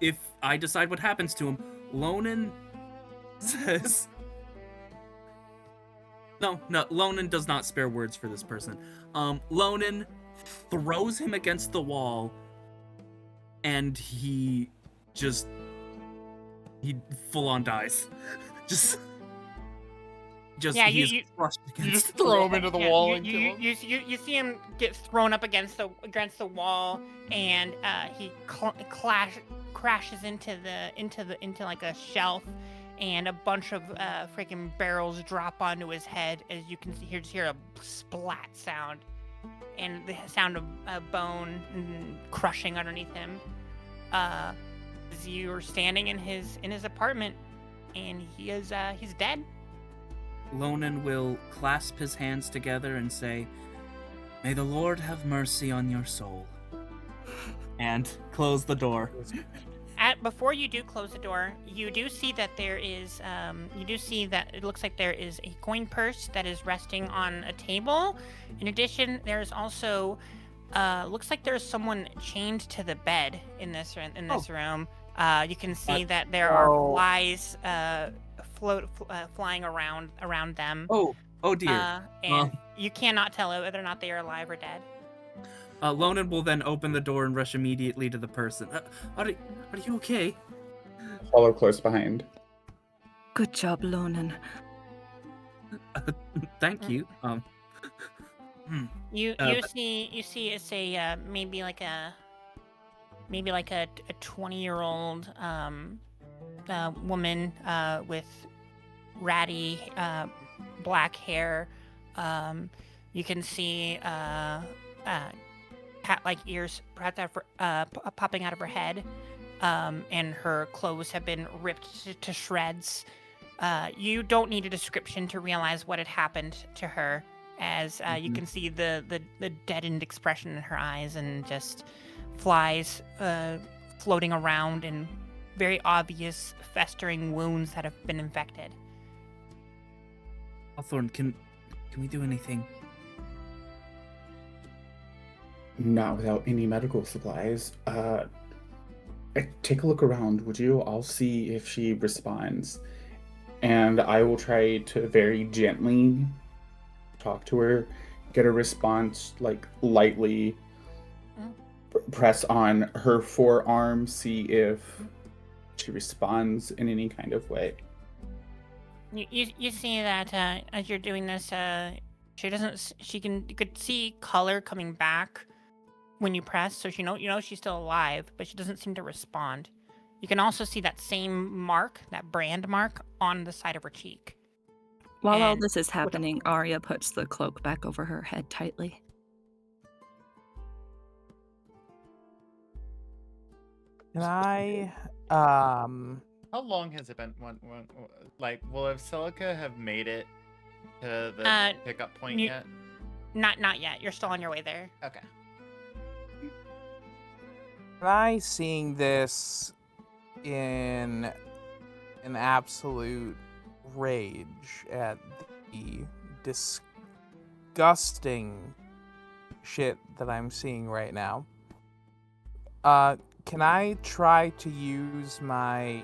Speaker 5: if I decide what happens to him, Lonan says... No, Lonan does not spare words for this person. Lonan throws him against the wall, and he full on dies. Just just
Speaker 2: Yeah,
Speaker 5: he's
Speaker 2: you
Speaker 5: crushed
Speaker 1: You
Speaker 5: against
Speaker 1: just throw him into the
Speaker 2: Yeah,
Speaker 1: wall
Speaker 2: you,
Speaker 1: and
Speaker 2: you,
Speaker 1: kill
Speaker 2: you,
Speaker 1: him.
Speaker 2: you see him get thrown up against the wall, and he crashes into like a shelf, and a bunch of freaking barrels drop onto his head. As you can hear a splat sound, and the sound of bone crushing underneath him. As you're standing in his apartment, and he's dead.
Speaker 5: Lonan will clasp his hands together and say, "May the Lord have mercy on your soul," and close the door.
Speaker 2: Before you do close the door, you do see that it looks like there is a coin purse that is resting on a table. In addition, there's also looks like there's someone chained to the bed in this room. You can see that there are flies flying around them.
Speaker 5: Oh dear.
Speaker 2: And you cannot tell whether or not they are alive or dead.
Speaker 5: Lonan will then open the door and rush immediately to the person. Are you okay?
Speaker 4: Follow close behind.
Speaker 6: Good job, Lonan.
Speaker 5: Thank you.
Speaker 2: You see it's a maybe like a 20-year-old woman with ratty black hair. You can see cat-like ears popping out of her head, and her clothes have been ripped to shreds. You don't need a description to realize what had happened to her, as you can see the deadened expression in her eyes, and just flies floating around, and very obvious festering wounds that have been infected.
Speaker 5: Hawthorne, can we do anything?
Speaker 4: Not without any medical supplies. Take a look around, would you? I'll see if she responds. And I will try to very gently talk to her, get a response, like lightly press on her forearm, see if she responds in any kind of way.
Speaker 2: You see that as you're doing this, you could see color coming back when you press, so she's still alive, but she doesn't seem to respond. You can also see that same mark, that brand mark, on the side of her cheek.
Speaker 6: While all this is happening, Arya puts the cloak back over her head tightly.
Speaker 3: Can I,
Speaker 1: How long has it been? Will Silica have made it to the pickup point yet?
Speaker 2: Not yet. You're still on your way there.
Speaker 1: Okay.
Speaker 3: am I seeing this in an absolute rage at the disgusting shit that I'm seeing right now? Can I try to use my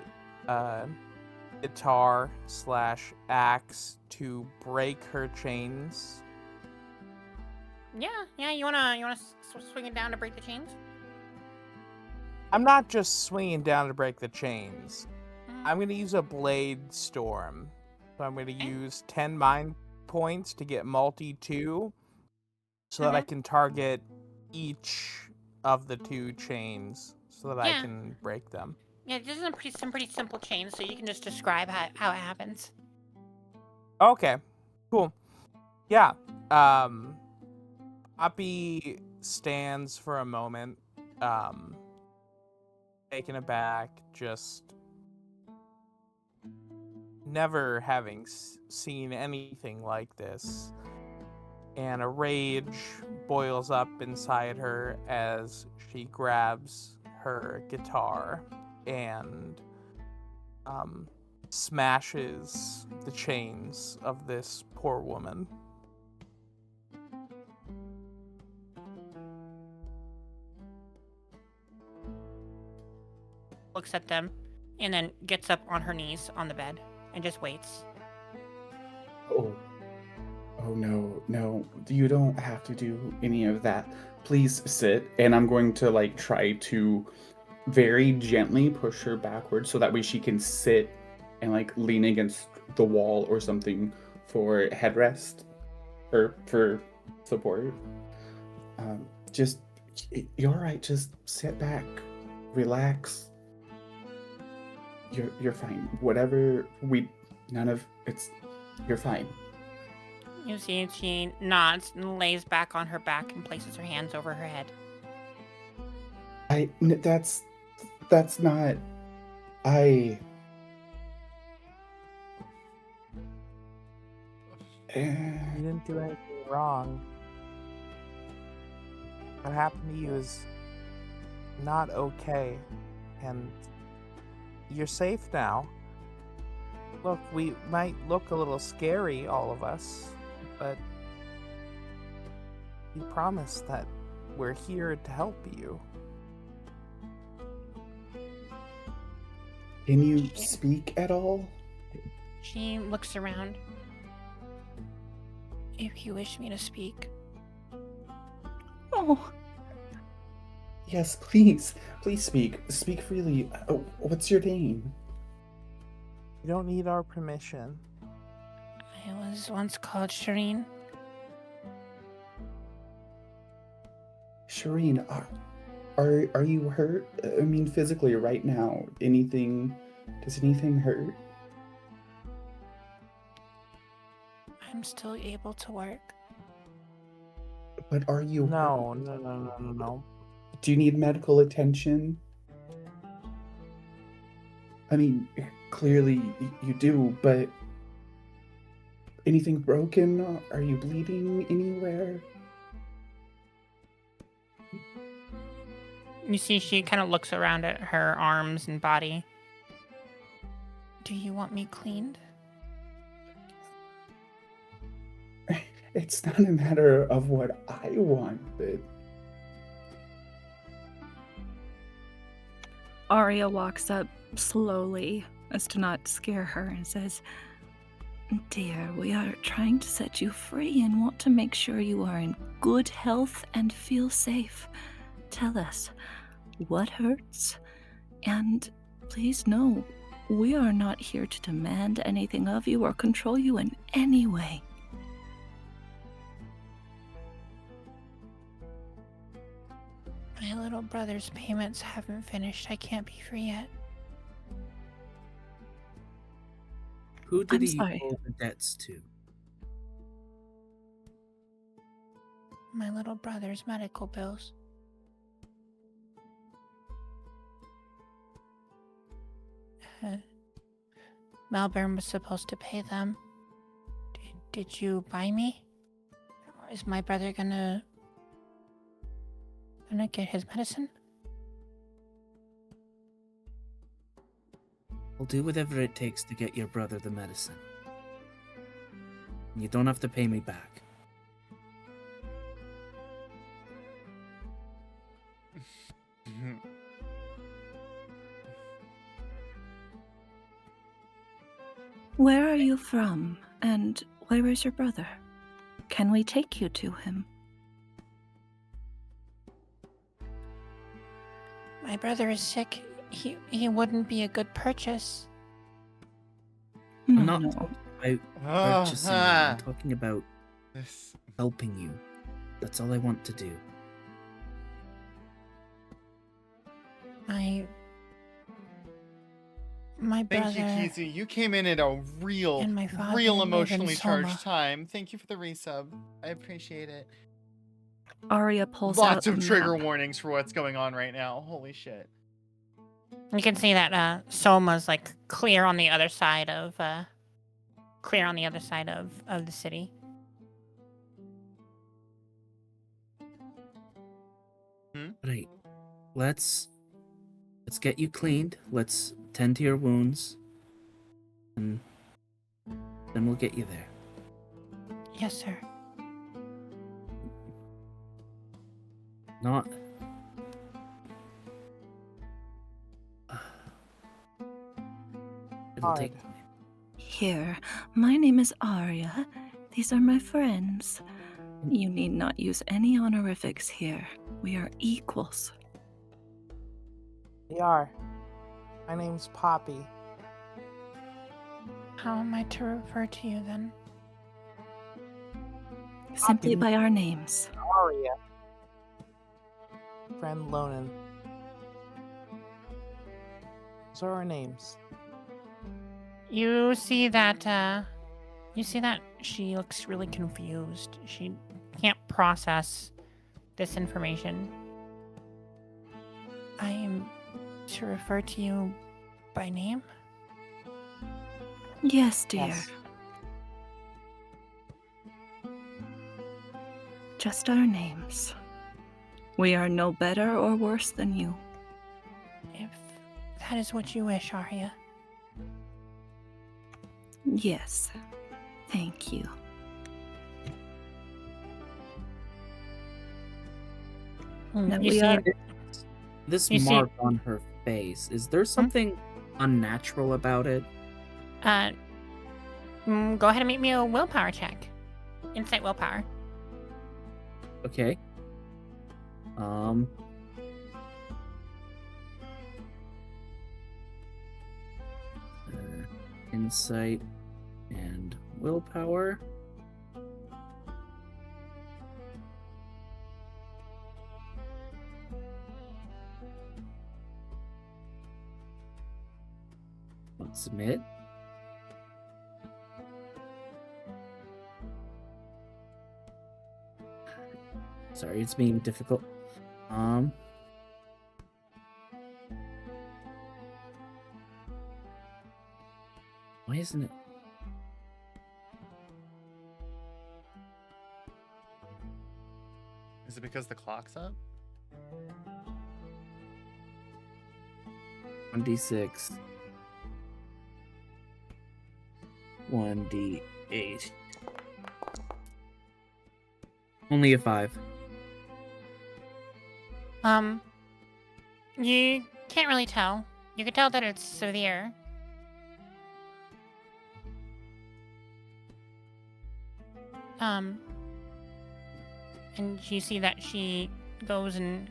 Speaker 3: guitar / axe to break her chains?
Speaker 2: Yeah. You wanna swing it down to break the chains?
Speaker 3: I'm not just swinging down to break the chains. I'm going to use a blade storm. So I'm going to use 10 mind points to get multi-2 so that I can target each of the 2 chains so that I can break them.
Speaker 2: Yeah, this is some pretty simple chains, so you can just describe how it happens.
Speaker 3: Okay, cool. Yeah, Poppy stands for a moment, taken aback, just never having seen anything like this. And a rage boils up inside her as she grabs her guitar and smashes the chains of this poor woman.
Speaker 2: Looks at them, and then gets up on her knees on the bed and just waits.
Speaker 4: Oh no, you don't have to do any of that. Please sit. And I'm going to try to very gently push her backwards so that way she can sit and lean against the wall or something for headrest or for support. Just you're all right. Just sit back, relax. You're fine. Whatever you're fine.
Speaker 2: You see, she nods and lays back on her back and places her hands over her head.
Speaker 4: That's not. You
Speaker 3: didn't do anything wrong. What happened to you is not okay, and you're safe now. Look, we might look a little scary, all of us, but you promised that we're here to help you.
Speaker 4: Can you speak at all?
Speaker 2: She looks around. If you wish me to speak.
Speaker 6: Oh,
Speaker 4: Yes, please. Please speak. Speak freely. What's your name?
Speaker 3: You don't need our permission.
Speaker 2: I was once called Shireen.
Speaker 4: Shireen, are you hurt? I mean, physically right now. Does anything hurt?
Speaker 2: I'm still able to work.
Speaker 4: But are you hurt?
Speaker 3: No.
Speaker 4: Do you need medical attention? I mean, clearly you do, but anything broken? Are you bleeding anywhere?
Speaker 2: You see, she kind of looks around at her arms and body. Do you want me cleaned?
Speaker 4: It's not a matter of what I want, but...
Speaker 6: Arya walks up slowly as to not scare her and says, "Dear, we are trying to set you free and want to make sure you are in good health and feel safe. Tell us, what hurts? And please know, we are not here to demand anything of you or control you in any way."
Speaker 2: My little brother's payments haven't finished. I can't be free yet.
Speaker 5: Who did
Speaker 6: I'm
Speaker 5: he
Speaker 6: sorry.
Speaker 5: owe the debts to?
Speaker 2: My little brother's medical bills. Malborn was supposed to pay them. Did you buy me? Or is my brother gonna get his medicine?
Speaker 5: I'll do whatever it takes to get your brother the medicine. You don't have to pay me back.
Speaker 6: Where are you from, and where is your brother? Can we take you to him?
Speaker 2: My brother is sick. He wouldn't be a good purchase.
Speaker 5: I'm not
Speaker 6: No.
Speaker 5: talking about purchasing you. I'm talking about helping you. That's all I want to do.
Speaker 2: My brother.
Speaker 1: Thank you, Kizu. You came in at a real
Speaker 2: And my father live in
Speaker 1: emotionally
Speaker 2: Soma.
Speaker 1: charged time. Thank you for the resub. I appreciate it.
Speaker 6: Arya pulls out
Speaker 1: Lots of
Speaker 6: the
Speaker 1: trigger
Speaker 6: map.
Speaker 1: warnings for what's going on right now. Holy shit.
Speaker 2: You can see that Soma's like clear on the other side of the city.
Speaker 5: Right. Let's get you cleaned. Let's tend to your wounds. And then we'll get you there.
Speaker 2: Yes, sir.
Speaker 5: Not... It'll take time.
Speaker 6: Here, my name is Arya. These are my friends. You need not use any honorifics here. We are equals.
Speaker 3: We are. My name's Poppy.
Speaker 2: How am I to refer to you then?
Speaker 6: Simply by our names.
Speaker 3: Aria. Friend Lonan. Those are our names.
Speaker 2: You see that she looks really confused. She can't process this information. I am to refer to you by name?
Speaker 6: Yes, dear.
Speaker 3: Yes.
Speaker 6: Just our names. We are no better or worse than you.
Speaker 2: If that is what you wish, Arya.
Speaker 6: Yes. Thank you. Now
Speaker 2: You
Speaker 6: we
Speaker 2: see,
Speaker 6: are.
Speaker 5: This
Speaker 2: You see-
Speaker 5: mark on her face, is there something unnatural about it?
Speaker 2: go ahead and make me a willpower check. Insight willpower.
Speaker 5: Okay. Insight and willpower. Submit. Sorry, it's being difficult. Why isn't it?
Speaker 1: Is it because the clock's up?
Speaker 5: 1d6. 1d8. Only a 5.
Speaker 2: You can't really tell. You can tell that it's severe. And you see that she goes and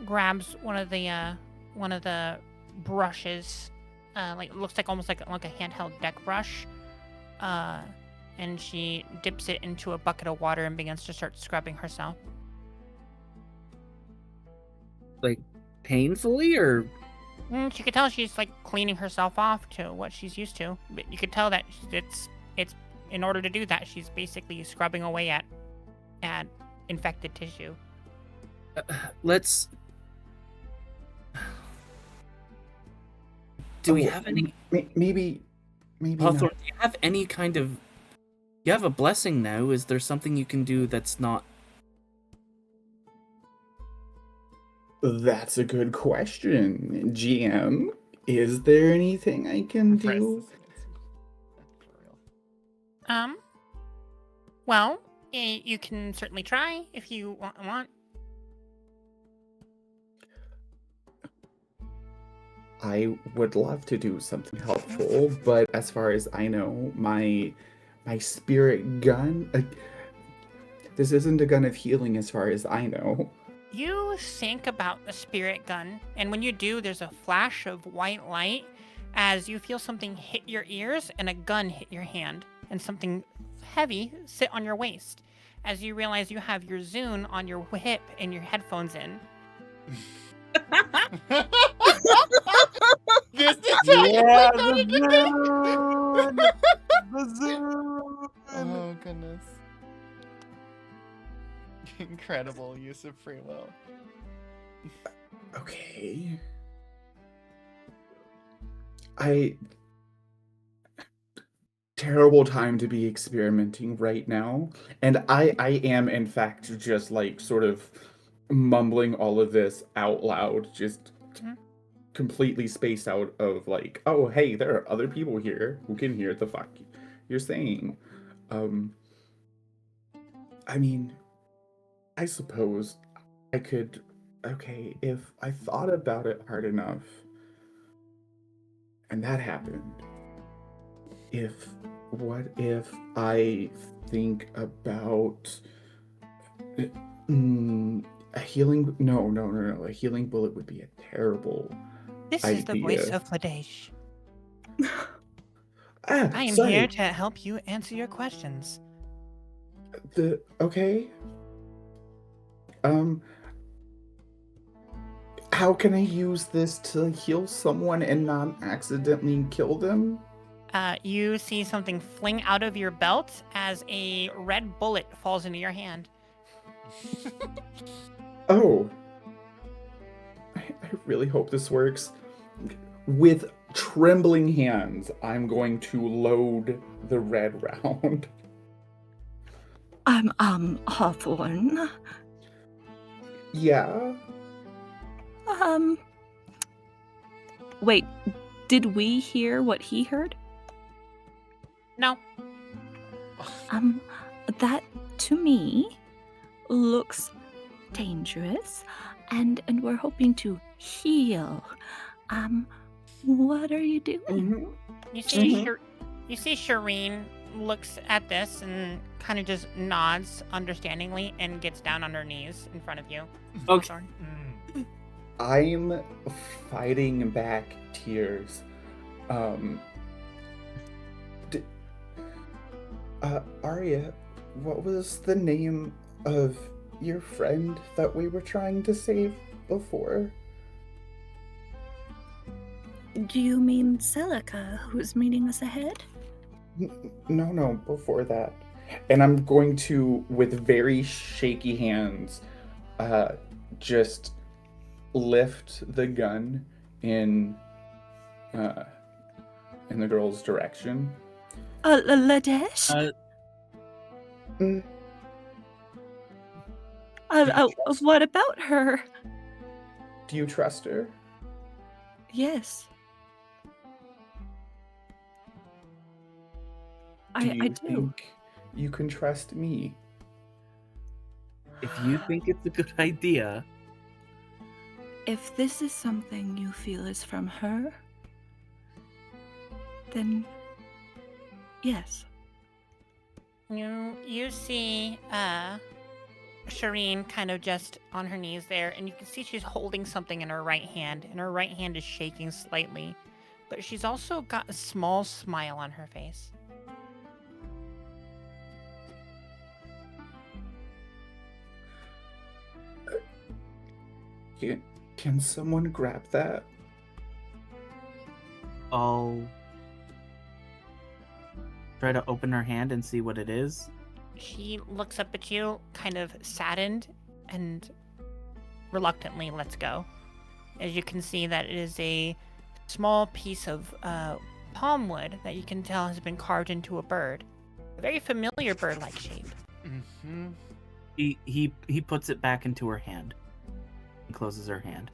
Speaker 2: grabs one of the brushes, like it looks like almost like a handheld deck brush, and she dips it into a bucket of water and begins to start scrubbing herself.
Speaker 5: Like, painfully, or?
Speaker 2: She could tell she's like cleaning herself off to what she's used to, but you could tell that it's in order to do that, she's basically scrubbing away at infected tissue.
Speaker 5: Let's... Do we have any...
Speaker 4: Maybe
Speaker 5: Hawthorne,
Speaker 4: not.
Speaker 5: do you have any kind of... You have a blessing now. Is there something you can do that's not...
Speaker 4: That's a good question, GM. Is there anything I can do?
Speaker 2: Well, you can certainly try if you want.
Speaker 4: I would love to do something helpful, but as far as I know, my spirit gun... this isn't a gun of healing as far as I know.
Speaker 2: You think about the spirit gun, and when you do, there's a flash of white light as you feel something hit your ears and a gun hit your hand, and something heavy sit on your waist as you realize you have your Zune on your hip and your headphones in.
Speaker 1: This is how you
Speaker 3: Yeah,
Speaker 1: put that
Speaker 3: the
Speaker 1: together.
Speaker 3: The Zune!
Speaker 1: Oh goodness. Incredible use of free will.
Speaker 4: Okay. Terrible time to be experimenting right now. And I am in fact just like sort of mumbling all of this out loud, just completely spaced out of like, oh hey, there are other people here who can hear the fuck you're saying. I mean, I suppose I could, okay, if I thought about it hard enough and that happened, what if I think about a healing, no, a healing bullet would be a terrible
Speaker 7: This
Speaker 4: idea.
Speaker 7: is the voice of Ladesh. I am
Speaker 4: sorry.
Speaker 7: here to help you answer your questions.
Speaker 4: Okay. Um, how can I use this to heal someone and not accidentally kill them?
Speaker 2: You see something fling out of your belt as a red bullet falls into your hand.
Speaker 4: Oh. I really hope this works. With trembling hands, I'm going to load the red round.
Speaker 6: Hawthorne.
Speaker 4: Yeah.
Speaker 6: Wait, did we hear what he heard?
Speaker 2: No.
Speaker 6: That to me looks dangerous, and we're hoping to heal. What are you doing?
Speaker 4: Mm-hmm.
Speaker 2: You see, you see, Shireen looks at this and kind of just nods understandingly and gets down on her knees in front of you.
Speaker 5: Okay.
Speaker 4: I'm fighting back tears. Arya, what was the name of your friend that we were trying to save before?
Speaker 6: Do you mean Celica, who's meeting us ahead?
Speaker 4: No, before that. And I'm going to, with very shaky hands, just lift the gun in the girl's direction.
Speaker 6: Ladesh? What about her?
Speaker 4: Do you trust her?
Speaker 6: Yes.
Speaker 4: Do
Speaker 6: I
Speaker 4: you
Speaker 6: do.
Speaker 4: think you can trust me?
Speaker 5: If you think it's a good idea,
Speaker 6: If this is something you feel is from her, then yes.
Speaker 2: You see Shireen kind of just on her knees there, and you can see she's holding something in her right hand, and her right hand is shaking slightly. But she's also got a small smile on her face.
Speaker 4: Can someone grab that?
Speaker 5: I'll try to open her hand and see what it is.
Speaker 2: She looks up at you, kind of saddened, and reluctantly lets go. As you can see that it is a small piece of palm wood that you can tell has been carved into a bird. A very familiar bird-like shape.
Speaker 1: Mm-hmm.
Speaker 5: He puts it back into her hand and closes her hand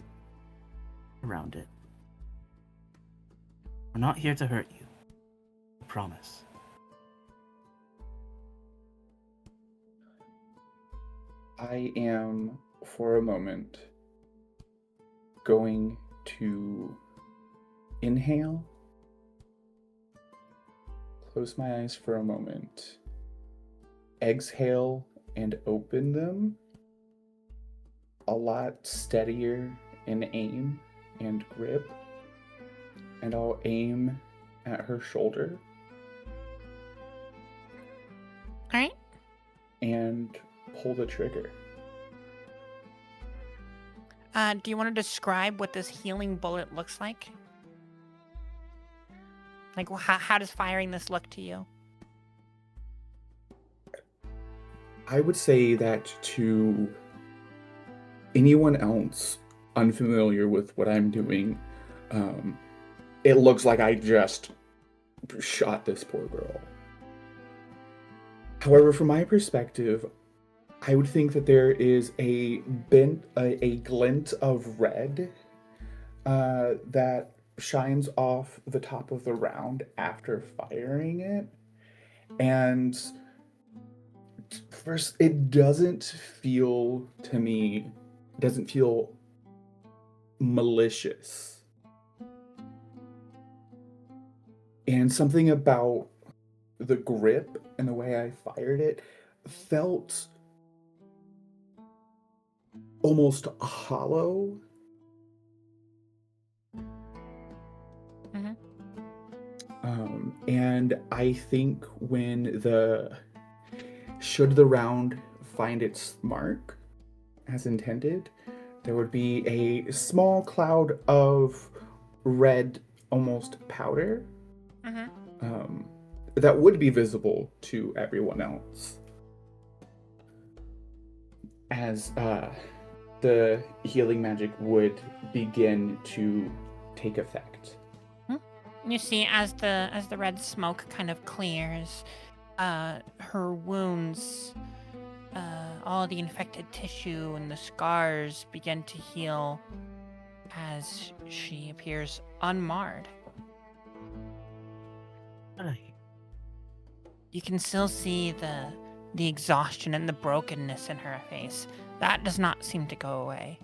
Speaker 5: around it. We're not here to hurt you. I promise.
Speaker 4: I am, for a moment, going to inhale, close my eyes for a moment, exhale, and open them a lot steadier in aim and grip. And I'll aim at her shoulder.
Speaker 2: Alright.
Speaker 4: And pull the trigger.
Speaker 2: Do you want to describe what this healing bullet looks like? Like, how does firing this look to you?
Speaker 4: I would say that to anyone else unfamiliar with what I'm doing, it looks like I just shot this poor girl. However, from my perspective, I would think that there is a glint of red that shines off the top of the round after firing it. And first, it doesn't feel malicious. And something about the grip and the way I fired it felt almost hollow.
Speaker 2: Mm-hmm.
Speaker 4: And I think when the should the round find its mark as intended, there would be a small cloud of red, almost powder, that would be visible to everyone else. As the healing magic would begin to take effect.
Speaker 2: You see, as the red smoke kind of clears, her wounds, all the infected tissue and the scars begin to heal as she appears unmarred.
Speaker 5: Right.
Speaker 2: You can still see the exhaustion and the brokenness in her face. That does not seem to go away.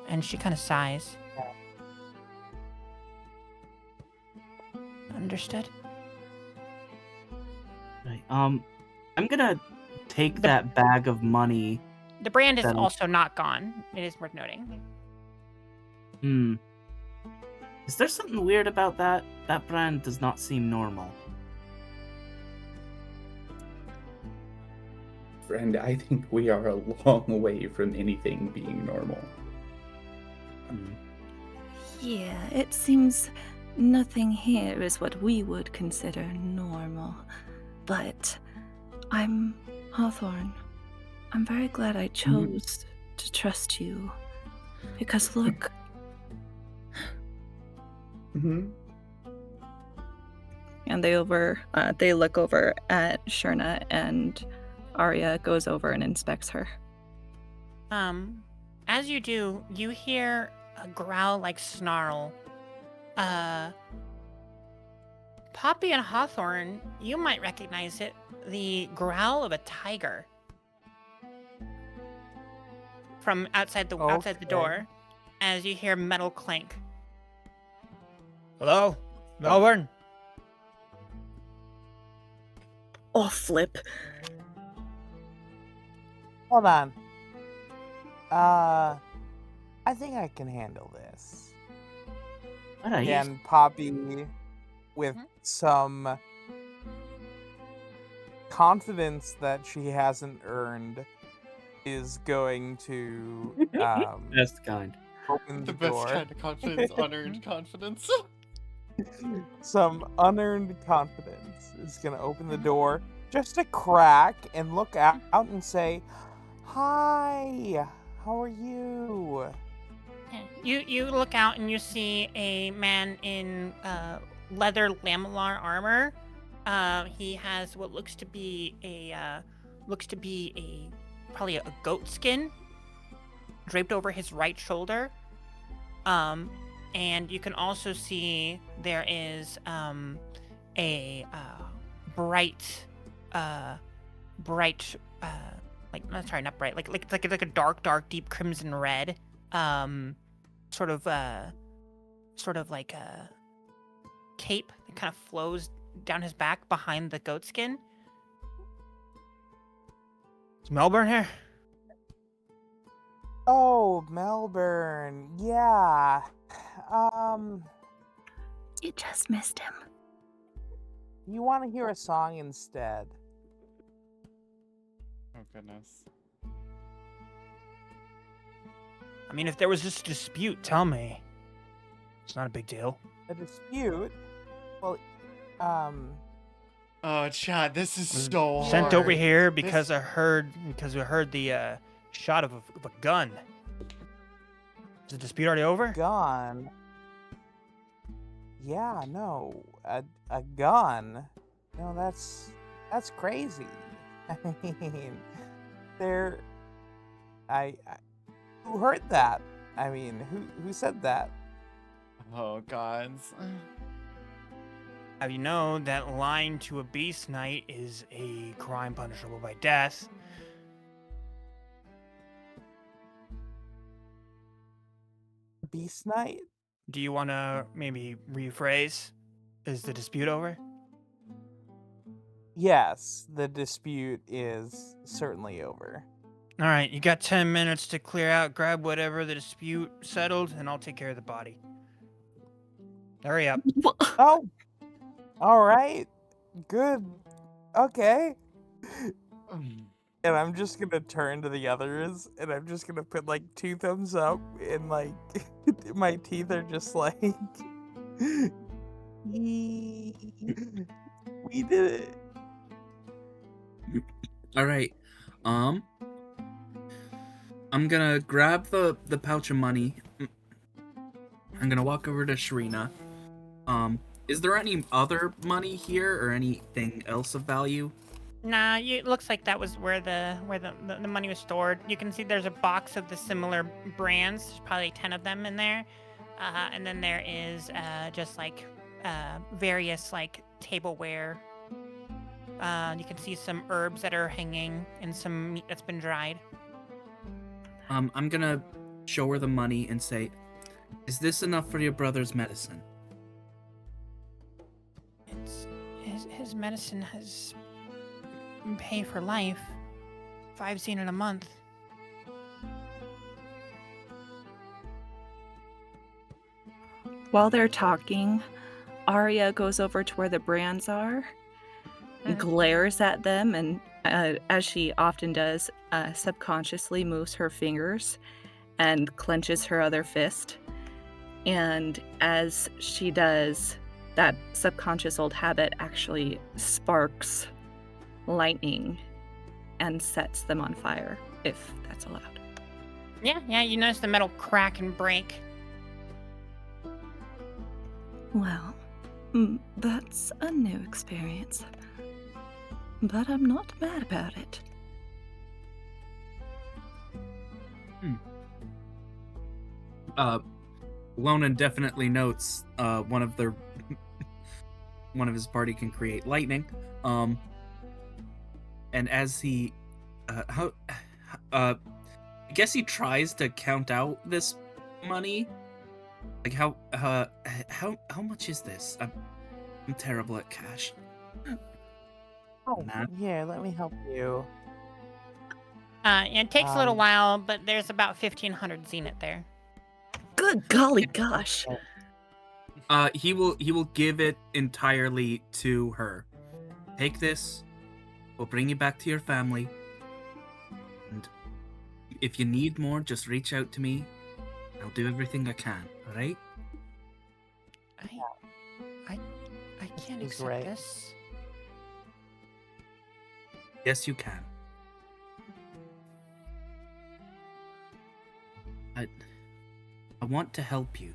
Speaker 2: And she kind of sighs. Understood.
Speaker 5: Right. I'm gonna take that bag of money.
Speaker 2: The brand is
Speaker 5: Then-
Speaker 2: also not gone. It is worth noting.
Speaker 5: Is there something weird about that? That brand does not seem normal.
Speaker 4: Friend, I think we are a long way from anything being normal.
Speaker 6: Yeah, it seems nothing here is what we would consider normal. But I'm Hawthorne. I'm very glad I chose to trust you. Because look. And they look over at Sherna, and Arya goes over and inspects her.
Speaker 2: As you do, you hear a growl-like snarl. Poppy and Hawthorne, you might recognize it. The growl of a tiger. From outside the door, as you hear metal clank. Hello? Melbourne?
Speaker 6: Oh, flip.
Speaker 3: Hold on. I think I can handle this. And Poppy, with some confidence that she hasn't earned, is going to
Speaker 5: Best kind.
Speaker 3: open the
Speaker 1: The
Speaker 3: door.
Speaker 1: best kind of confidence, unearned confidence.
Speaker 3: Some unearned confidence is going to open the door just a crack and look out and say, "Hi, how are you?"
Speaker 2: You look out and you see a man in leather lamellar armor. He has what looks to be probably a goat skin draped over his right shoulder. And you can also see there is a bright like a dark deep crimson red, sort of like a cape that kind of flows down his back behind the goat skin. Is Melbourne here?
Speaker 3: Oh, Melbourne. Yeah.
Speaker 6: You just missed him.
Speaker 3: You want to hear a song instead?
Speaker 1: Oh, goodness.
Speaker 2: I mean, if there was just a dispute, tell me. It's not a big deal.
Speaker 3: A dispute? Well,
Speaker 1: Oh, Chad, this is so hard.
Speaker 2: Sent over here because we heard the shot of a gun. Is the dispute already over?
Speaker 3: Gun? Yeah, no. A gun? No, that's crazy. I mean, who heard that? I mean, who said that?
Speaker 1: Oh, gods.
Speaker 2: Have you know that lying to a beast knight is a crime punishable by death?
Speaker 3: Beast Knight?
Speaker 2: Do you want to maybe rephrase? Is the dispute over?
Speaker 3: Yes, the dispute is certainly over.
Speaker 2: All right, you got 10 minutes to clear out, grab whatever the dispute settled, and I'll take care of the body. Hurry up.
Speaker 3: Oh, all right. Good. Okay. And I'm just gonna turn to the others, and I'm just gonna put like 2 thumbs up, and like my teeth are just like, we did it.
Speaker 5: All right. I'm gonna grab the pouch of money. I'm gonna walk over to Sharina. Is there any other money here or anything else of value?
Speaker 2: Nah, it looks like that was where the money was stored. You can see there's a box of the similar brands. There's probably 10 of them in there. And then there is just like various like tableware. You can see some herbs that are hanging and some meat that's been dried.
Speaker 5: I'm gonna show her the money and say, "Is this enough for your brother's medicine?"
Speaker 2: It's his medicine has pay for life. 5 seen in a month.
Speaker 6: While they're talking, Arya goes over to where the brands are, glares at them, and as she often does, subconsciously moves her fingers and clenches her other fist. And as she does, that subconscious old habit actually sparks lightning and sets them on fire, if that's allowed.
Speaker 2: Yeah, you notice the metal crack and break.
Speaker 6: Well, that's a new experience. But I'm not mad about it.
Speaker 5: Lonan definitely notes one of his party can create lightning. And as he I guess he tries to count out this money. Like how much is this? I'm terrible at cash.
Speaker 3: Oh, yeah, let me help you.
Speaker 2: It takes a little while, but there's about 1,500 zenith there.
Speaker 6: Good golly gosh.
Speaker 5: He will give it entirely to her. Take this. We'll bring you back to your family. And if you need more, just reach out to me. I'll do everything I can, alright?
Speaker 7: I can't
Speaker 3: He's
Speaker 7: accept
Speaker 3: right.
Speaker 7: this.
Speaker 5: Yes, you can. I want to help you.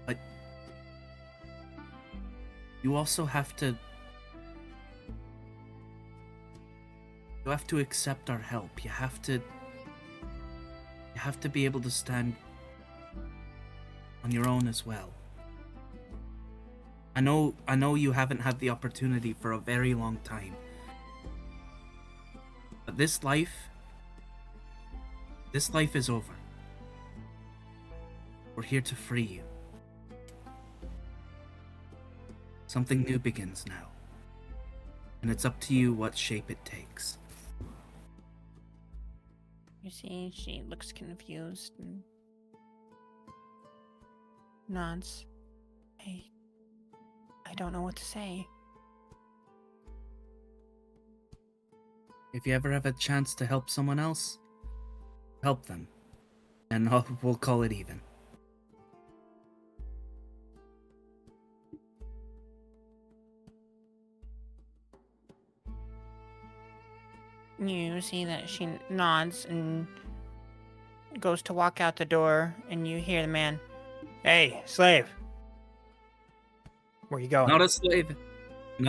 Speaker 5: But you also have to accept our help. You have to be able to stand on your own as well. I know you haven't had the opportunity for a very long time. But this life is over. We're here to free you. Something new begins now. And it's up to you what shape it takes.
Speaker 2: You see, she looks confused and nods. I don't know what to say.
Speaker 5: If you ever have a chance to help someone else, help them. And we'll call it even.
Speaker 2: You see that she nods and goes to walk out the door, and you hear the man, "Hey, slave. Where you going?"
Speaker 5: Not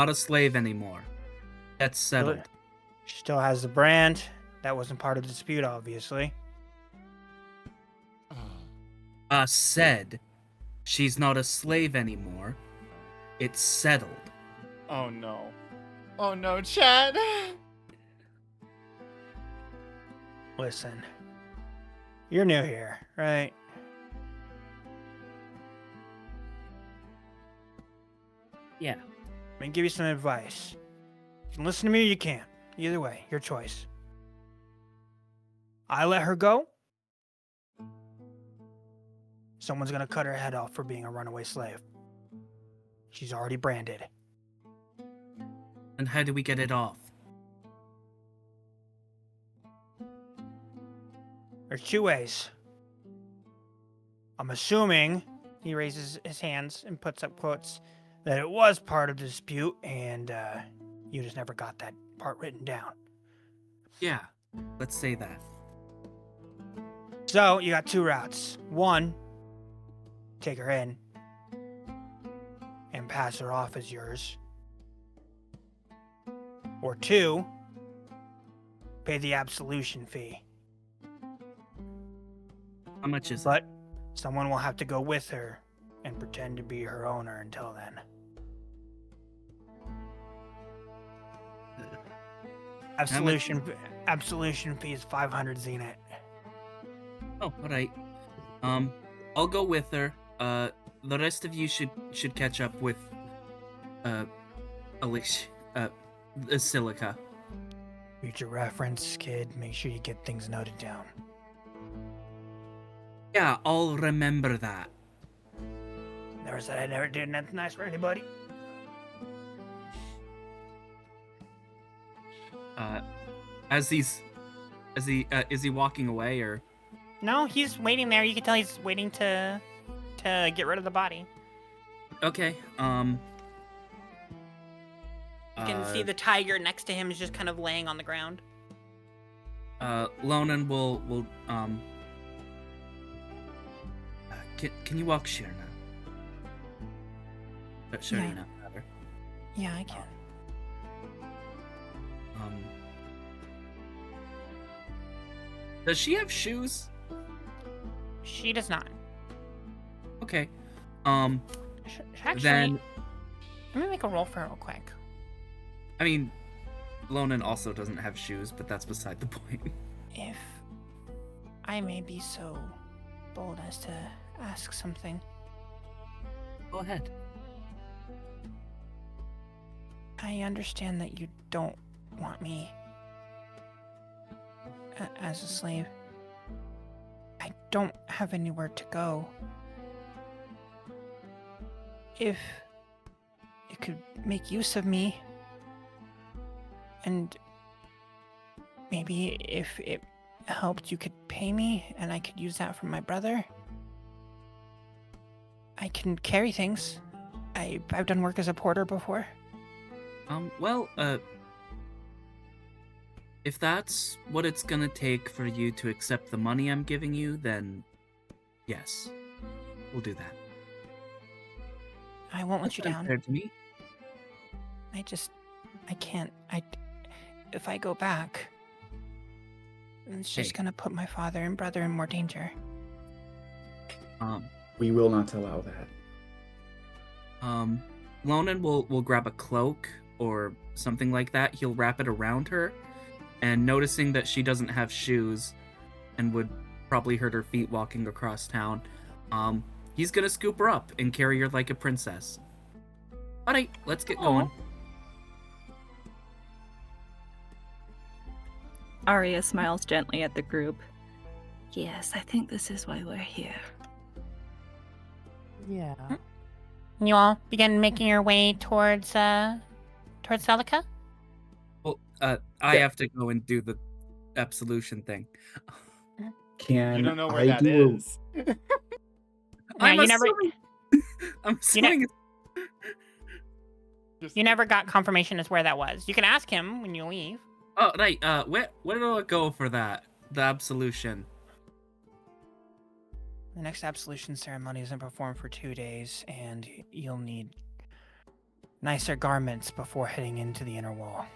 Speaker 5: a slave anymore. That's settled.
Speaker 7: She still has the brand. That wasn't part of the dispute, obviously.
Speaker 5: Said she's not a slave anymore. It's settled.
Speaker 1: Oh no. Oh no, Chad.
Speaker 7: Listen, you're new here, right?
Speaker 5: Yeah.
Speaker 7: Let me give you some advice. You can listen to me or you can't. Either way, your choice. I let her go. Someone's gonna cut her head off for being a runaway slave. She's already branded.
Speaker 5: And how do we get it off?
Speaker 7: There's two ways. I'm assuming, he raises his hands and puts up quotes, that it was part of the dispute and you just never got that part written down.
Speaker 5: Yeah, let's say that.
Speaker 7: So you got two routes. One, take her in and pass her off as yours. Or two, pay the absolution fee.
Speaker 5: How much is it?
Speaker 7: But someone will have to go with her and pretend to be her owner until then. Absolution fee is 500 zenith.
Speaker 5: Oh, all right. I'll go with her. The rest of you should catch up with Alicia, Silica.
Speaker 7: Future reference, kid. Make sure you get things noted down.
Speaker 5: Yeah, I'll remember that.
Speaker 7: Never said I never did nothing nice for anybody.
Speaker 5: Is he walking away or?
Speaker 2: No, he's waiting there. You can tell he's waiting to get rid of the body.
Speaker 5: Okay.
Speaker 2: You can see the tiger next to him is just kind of laying on the ground.
Speaker 5: Lonan will can you walk Shirna? Sharina, rather.
Speaker 2: Yeah, I can.
Speaker 5: Does she have shoes?
Speaker 2: She does not.
Speaker 5: Okay.
Speaker 2: Actually,
Speaker 5: Then
Speaker 2: let me make a roll for her real quick.
Speaker 5: I mean, Lonan also doesn't have shoes, but that's beside the point.
Speaker 2: If I may be so bold as to ask something.
Speaker 5: Go ahead.
Speaker 2: I understand that you don't want me as a slave. I don't have anywhere to go. If you could make use of me, and maybe if it helped, you could pay me, and I could use that for my brother. I can carry things. I've done work as a porter before.
Speaker 5: Well, if that's what it's gonna take for you to accept the money I'm giving you, then yes, we'll do that.
Speaker 2: I won't let you down.
Speaker 5: Fair to me.
Speaker 2: I can't. If I go back, it's just
Speaker 5: Hey.
Speaker 2: gonna put my father and brother in more danger.
Speaker 4: We will not allow that.
Speaker 5: Lonan will grab a cloak or something like that. He'll wrap it around her, and noticing that she doesn't have shoes and would probably hurt her feet walking across town, he's gonna scoop her up and carry her like a princess. Alright, let's get going.
Speaker 6: Arya smiles gently at the group. Yes, I think this is why we're here.
Speaker 3: Yeah.
Speaker 2: You all begin making your way towards Celica?
Speaker 5: Well, I have to go and do the absolution thing.
Speaker 4: Can
Speaker 1: You don't know where
Speaker 4: I
Speaker 1: that
Speaker 4: do
Speaker 1: is.
Speaker 5: I'm
Speaker 2: you never-
Speaker 5: assuming. I'm assuming.
Speaker 2: You never got confirmation as where that was. You can ask him when you leave.
Speaker 5: Oh, right. Where do I go for that? The absolution.
Speaker 7: The next absolution ceremony isn't performed for 2 days, and you'll need nicer garments before heading into the inner wall.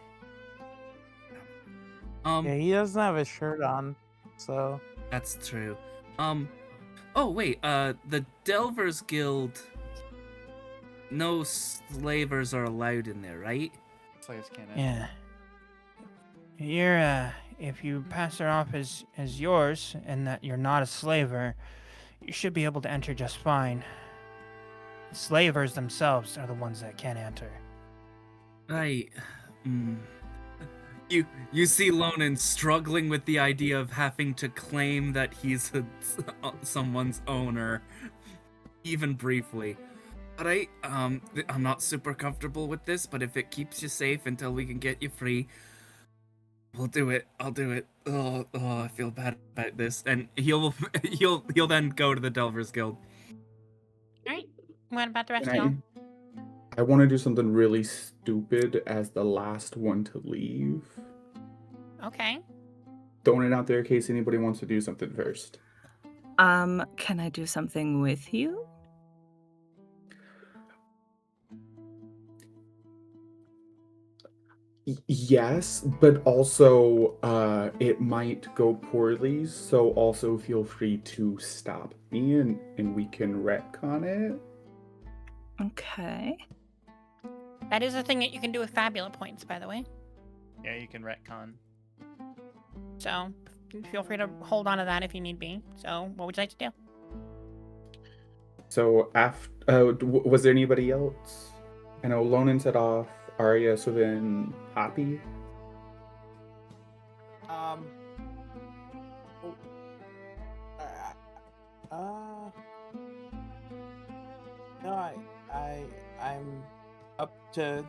Speaker 3: Yeah, he doesn't have his shirt on, so.
Speaker 5: That's true. Oh wait. The Delvers Guild. No slavers are allowed in there, right?
Speaker 1: Slaves can't.
Speaker 7: Yeah. You're, if you pass her off as yours, and that you're not a slaver, you should be able to enter just fine. Slavers themselves are the ones that can't enter.
Speaker 5: Right. You see Lonan struggling with the idea of having to claim that he's someone's owner, even briefly. Alright, I'm not super comfortable with this, but if it keeps you safe until we can get you free,
Speaker 8: We'll do it. I'll do it. Oh, I feel bad about this. And he'll then go to the Delvers Guild.
Speaker 2: All right. What about the rest of
Speaker 4: And
Speaker 2: y'all?
Speaker 4: I want to do something really stupid as the last one to leave.
Speaker 2: Okay.
Speaker 4: Throwing it out there in case anybody wants to do something first.
Speaker 6: Can I do something with you?
Speaker 4: Yes, but also it might go poorly, so also feel free to stop me and we can retcon it.
Speaker 6: Okay.
Speaker 2: That is a thing that you can do with Fabula points, by the way.
Speaker 1: Yeah, you can retcon.
Speaker 2: So feel free to hold on to that if you need be. So what would you like to do?
Speaker 4: So was there anybody else? I know Lonan set off Arya, so then Poppy.
Speaker 3: No, I'm up to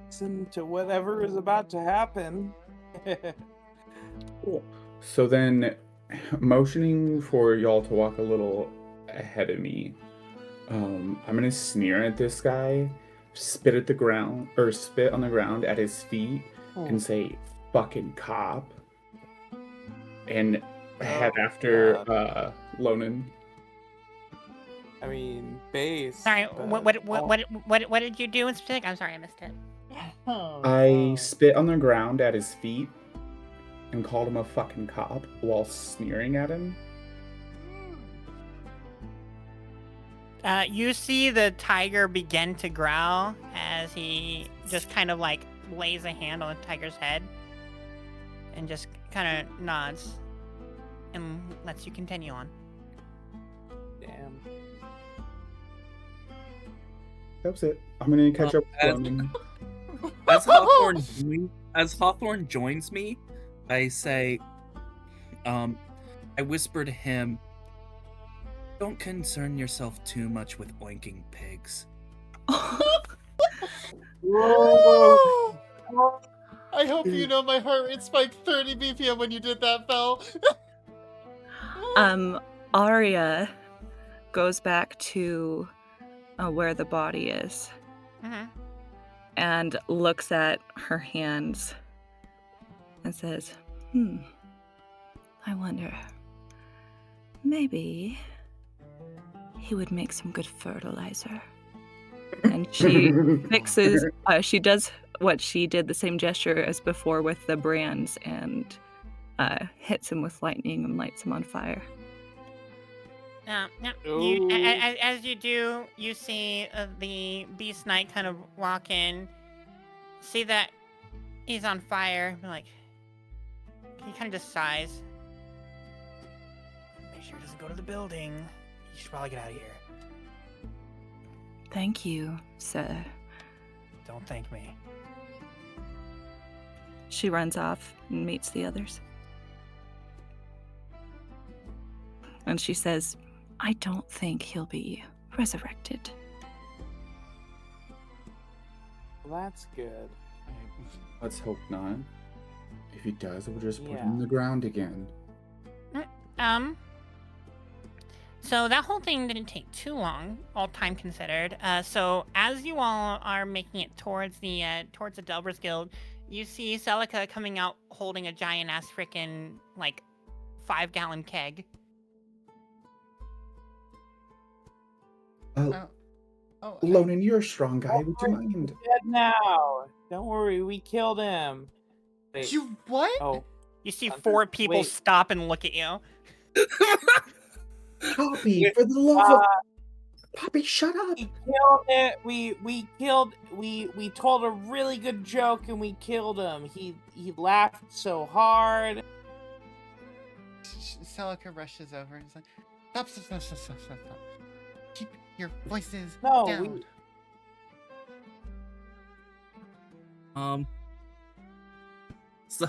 Speaker 3: listen to whatever is about to happen.
Speaker 4: Cool. So then, motioning for y'all to walk a little ahead of me, I'm gonna sneer at this guy, spit at the ground, or spit on the ground at his feet, and say, "Fucking cop," and head after Lonan.
Speaker 3: I mean, base.
Speaker 2: Sorry,
Speaker 3: but
Speaker 2: what did you do in specific? I'm sorry, I missed it.
Speaker 4: I spit on the ground at his feet and called him a fucking cop while sneering at him.
Speaker 2: You see the tiger begin to growl as he just kind of like lays a hand on the tiger's head and just kind of nods and lets you continue on.
Speaker 3: Damn.
Speaker 4: That was it. I'm gonna catch up with Lonan.
Speaker 8: As Hawthorne joins me, I say, I whisper to him, "Don't concern yourself too much with oinking pigs."
Speaker 1: Whoa! I hope you know my heart rate spiked 30 BPM when you did that, Belle.
Speaker 6: Arya goes back to where the body is and looks at her hands and says, I wonder, maybe he would make some good fertilizer. And she mixes, she does what she did, the same gesture as before with the brands, and hits him with lightning and lights him on fire.
Speaker 2: As you do, you see the Beast Knight kind of walk in, see that he's on fire, like, he kind of just sighs. Make sure he doesn't go to the building. You should probably get out of here.
Speaker 6: Thank you, sir.
Speaker 2: Don't thank me.
Speaker 6: She runs off and meets the others. And she says, I don't think he'll be resurrected.
Speaker 3: Well, that's good.
Speaker 4: Let's hope not. If he does, we'll just put
Speaker 3: Yeah.
Speaker 4: him in the ground again.
Speaker 2: So that whole thing didn't take too long, all time considered. So as you all are making it towards the Delvers Guild, you see Celica coming out holding a giant ass frickin' like 5-gallon keg.
Speaker 4: Lonan, you're a strong guy. Would you mind?
Speaker 3: Dead now. Don't worry, we killed him. Wait.
Speaker 1: You what?
Speaker 3: Oh,
Speaker 2: You see 4 people
Speaker 3: wait.
Speaker 2: stop and look at you.
Speaker 4: Poppy, for the love of Poppy, shut up.
Speaker 3: We killed it. We told a really good joke and we killed him. He laughed so hard.
Speaker 1: Celica rushes over and is like, Stop. Keep your voices
Speaker 3: No,
Speaker 1: down.
Speaker 8: So,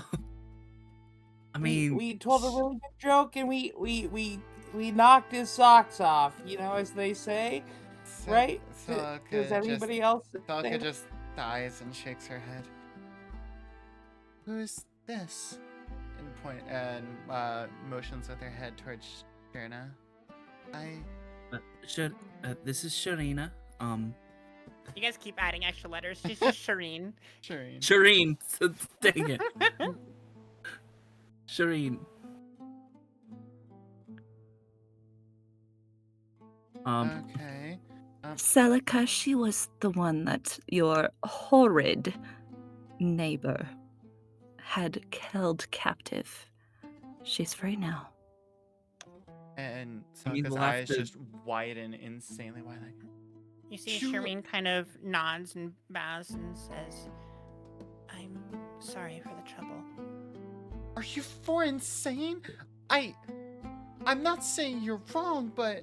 Speaker 8: I mean,
Speaker 3: we told a really good joke and we knocked his socks off, as they say, right? Does everybody else say
Speaker 1: Celica
Speaker 3: that?
Speaker 1: just sighs and shakes her head. Who's this? And motions with her head towards Sharina.
Speaker 8: This is Sharina.
Speaker 2: You guys keep adding extra letters. She's just Shireen.
Speaker 8: Shireen. Dang it. Shireen.
Speaker 1: Okay.
Speaker 6: Celica, she was the one that your horrid neighbor had held captive. She's free now.
Speaker 1: And
Speaker 8: I mean,
Speaker 1: Celica's
Speaker 8: we'll have
Speaker 1: eyes
Speaker 8: to-
Speaker 1: just widen insanely wide. Like,
Speaker 2: You see
Speaker 1: You-
Speaker 2: Shireen kind of nods and bows and says, I'm sorry for the trouble.
Speaker 1: are you for insane? I'm not saying you're wrong, but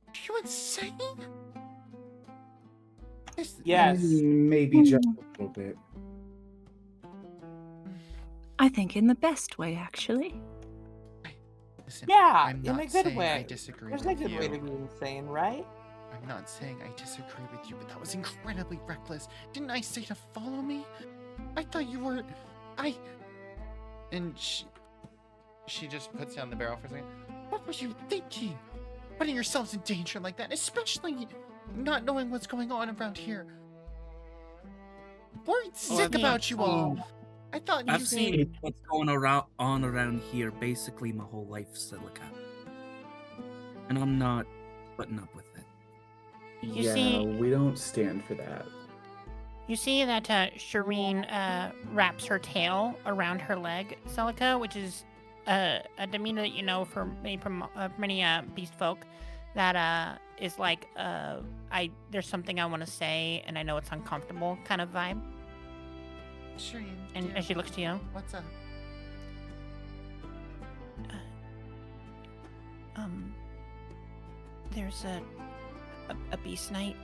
Speaker 1: are you insane?
Speaker 3: Yes.
Speaker 4: Maybe just a little bit.
Speaker 6: I think in the best way, actually.
Speaker 1: Listen,
Speaker 3: Yeah,
Speaker 1: I'm
Speaker 3: in
Speaker 1: not
Speaker 3: a good
Speaker 1: saying
Speaker 3: way.
Speaker 1: I disagree
Speaker 3: There's
Speaker 1: with
Speaker 3: a good
Speaker 1: you.
Speaker 3: way to be insane, right?
Speaker 1: I'm not saying I disagree with you, but that was incredibly reckless. Didn't I say to follow me? I thought you were... And she just puts down the barrel for a second. What were you thinking? Putting yourselves in danger like that, especially not knowing what's going on around here. Worried sick about you all. I thought
Speaker 8: I've
Speaker 1: you...
Speaker 8: seen what's going on around here basically my whole life, Silica. And I'm not putting up with it.
Speaker 2: You
Speaker 4: Yeah,
Speaker 2: see-
Speaker 4: we don't stand for that.
Speaker 2: You see that Shireen wraps her tail around her leg, Celica, which is a demeanor that you know from many beast folk. That is like there's something I want to say and I know it's uncomfortable kind of vibe.
Speaker 1: Shireen,
Speaker 2: And
Speaker 1: dear,
Speaker 2: as she looks to you,
Speaker 1: what's up?
Speaker 7: There's a beast knight.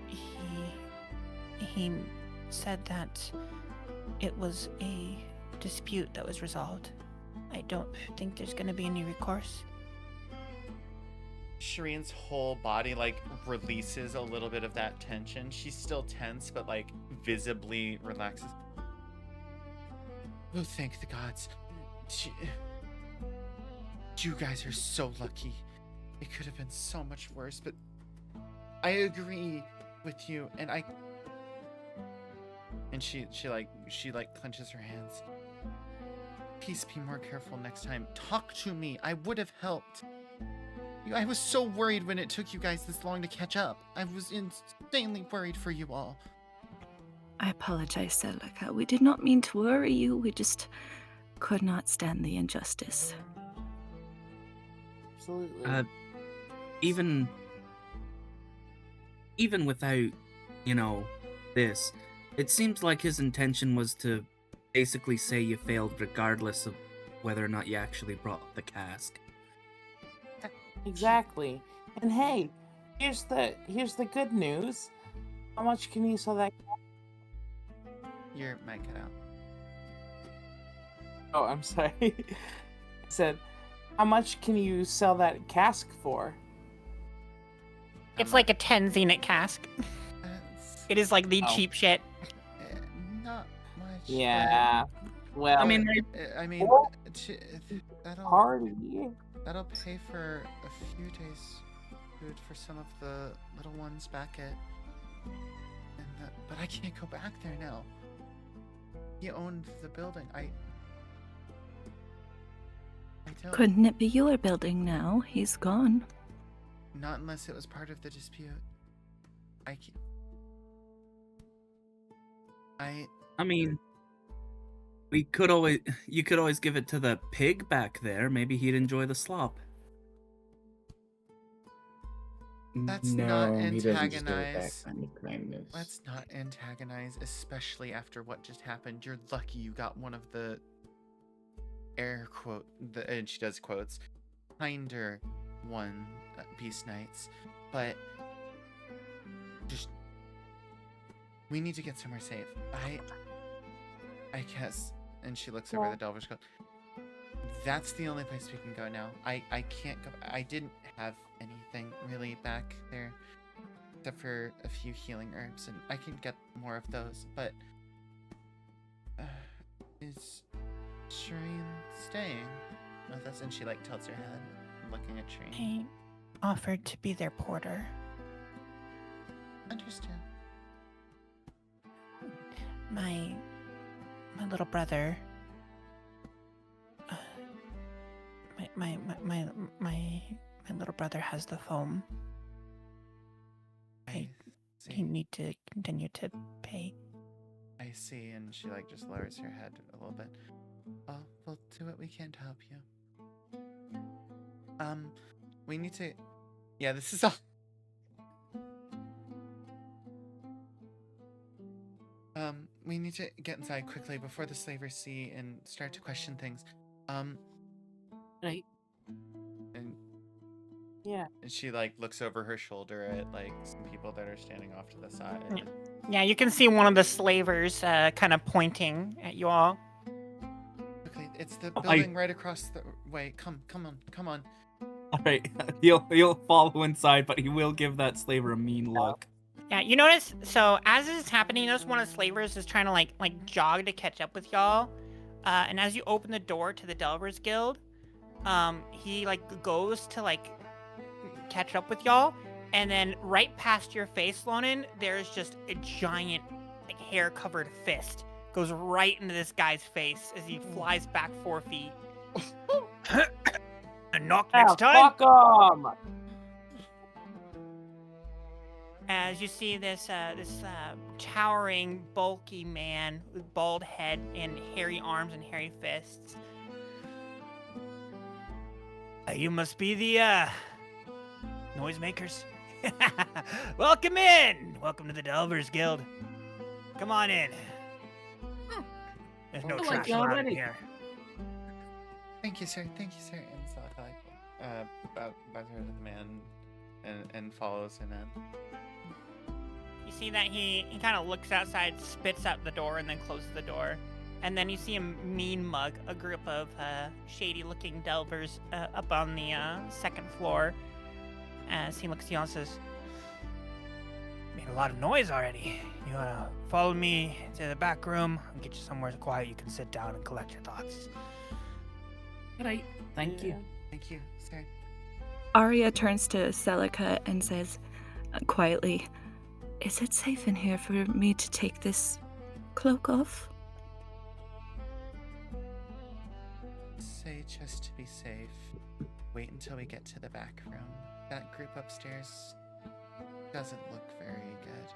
Speaker 7: He said that it was a dispute that was resolved. I don't think there's gonna be any recourse.
Speaker 1: Shireen's whole body like releases a little bit of that tension. She's still tense, but like visibly relaxes. Oh, thank the gods. You guys are so lucky. It could have been so much worse, but I agree with you, and she clenches her hands. Please be more careful next time. Talk to me. I would have helped. I was so worried when it took you guys this long to catch up. I was insanely worried for you all.
Speaker 6: I apologize, Celica. We did not mean to worry you. We just could not stand the injustice.
Speaker 3: Absolutely.
Speaker 8: Even without, this, it seems like his intention was to basically say you failed regardless of whether or not you actually brought the cask.
Speaker 3: Exactly. And hey, here's the good news. How much can you sell that?
Speaker 1: Your mic cut out.
Speaker 3: Oh, I'm sorry. I said, how much can you sell that cask for?
Speaker 2: it's like a 10 zenith cask. It is like the
Speaker 3: Oh.
Speaker 2: cheap shit.
Speaker 1: Not much.
Speaker 3: Yeah. Well,
Speaker 8: I mean,
Speaker 1: I mean,
Speaker 3: Well,
Speaker 1: that'll
Speaker 3: party.
Speaker 1: that'll pay for a few days food for some of the little ones back at. But I can't go back there now. He owned the building. I don't.
Speaker 6: Couldn't it be your building now? He's gone.
Speaker 1: Not unless it was part of the dispute.
Speaker 8: I mean, you could always give it to the pig back there. Maybe he'd enjoy the slop.
Speaker 1: That's
Speaker 4: no,
Speaker 1: not
Speaker 4: he doesn't just do it that
Speaker 1: antagonize.
Speaker 4: kind of kindness.
Speaker 1: Let's not antagonize, especially after what just happened. You're lucky you got one of the air quote, and she does quotes, kinder one beast knights. But just we need to get somewhere safe. I guess. And she looks over the Delver's Cove. That's the only place we can go now. I can't go. I didn't have anything really back there except for a few healing herbs, and I can get more of those, but Is Shireen staying with us? And she like tilts her head, looking at Shireen.
Speaker 7: I offered to be their porter.
Speaker 1: Understand.
Speaker 7: My little brother. My little brother has the foam.
Speaker 1: I
Speaker 7: You
Speaker 1: see.
Speaker 7: need to continue to pay.
Speaker 1: I see. And she like just lowers her head a little bit. Well, we'll do what we can to help you. We need to. Yeah, this is all. We need to get inside quickly before the slavers see and start to question things.
Speaker 5: Right.
Speaker 1: And
Speaker 3: Yeah.
Speaker 1: she like looks over her shoulder at like some people that are standing off to the side.
Speaker 2: Yeah. Yeah, you can see one of the slavers kind of pointing at you all.
Speaker 1: Okay, it's the building right across the way. Come on.
Speaker 5: All right. He'll follow inside, but he will give that slaver a mean look.
Speaker 2: Yeah, you notice, so as this is happening, you notice one of the slavers is trying to like jog to catch up with y'all. And as you open the door to the Delvers Guild, he like goes to like catch up with y'all, and then right past your face, Lonan, there's just a giant like hair-covered fist goes right into this guy's face as he flies back 4 feet. And knock next time.
Speaker 3: Fuck 'em!
Speaker 2: As you see this towering, bulky man with bald head and hairy arms and hairy fists. You must be the noisemakers. Welcome in. Welcome to the Delvers Guild. Come on in. There's no
Speaker 5: I like
Speaker 2: trash
Speaker 5: you
Speaker 2: allowed in
Speaker 5: already.
Speaker 2: here.
Speaker 1: Thank you, sir. And so I bows her to the man and follows him in.
Speaker 2: You see that he kind of looks outside, spits out the door, and then closes the door. And then you see him mean mug a group of shady-looking delvers up on the second floor. As he looks at you and says, "Made a lot of noise already. You wanna follow me to the back room? I'll get you somewhere quiet you can sit down and collect your thoughts."
Speaker 5: All right. Thank you.
Speaker 1: Thank you, sir.
Speaker 6: Arya turns to Celica and says quietly, "Is it safe in here for me to take this cloak off?"
Speaker 1: Say just to be safe, wait until we get to the back room. That group upstairs doesn't look very good.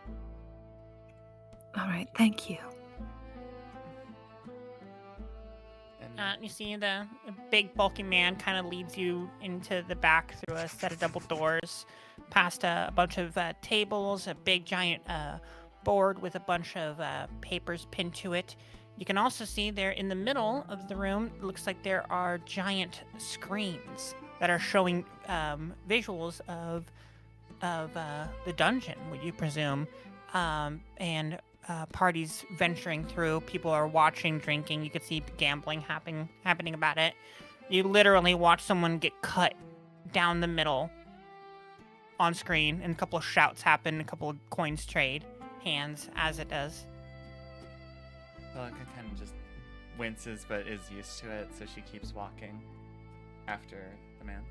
Speaker 6: All right, thank you.
Speaker 1: And
Speaker 2: You see the big bulky man kind of leads you into the back through a set of double doors, past a bunch of tables, a big giant board with a bunch of papers pinned to it. You can also see there in the middle of the room, it looks like there are giant screens that are showing visuals of the dungeon, would you presume, and parties venturing through. People are watching, drinking. You could see gambling happening about it. You literally watch someone get cut down the middle on screen, and a couple of shouts happen, a couple of coins trade hands as it does.
Speaker 1: Celica kind of just winces but is used to it, so she keeps walking after the man.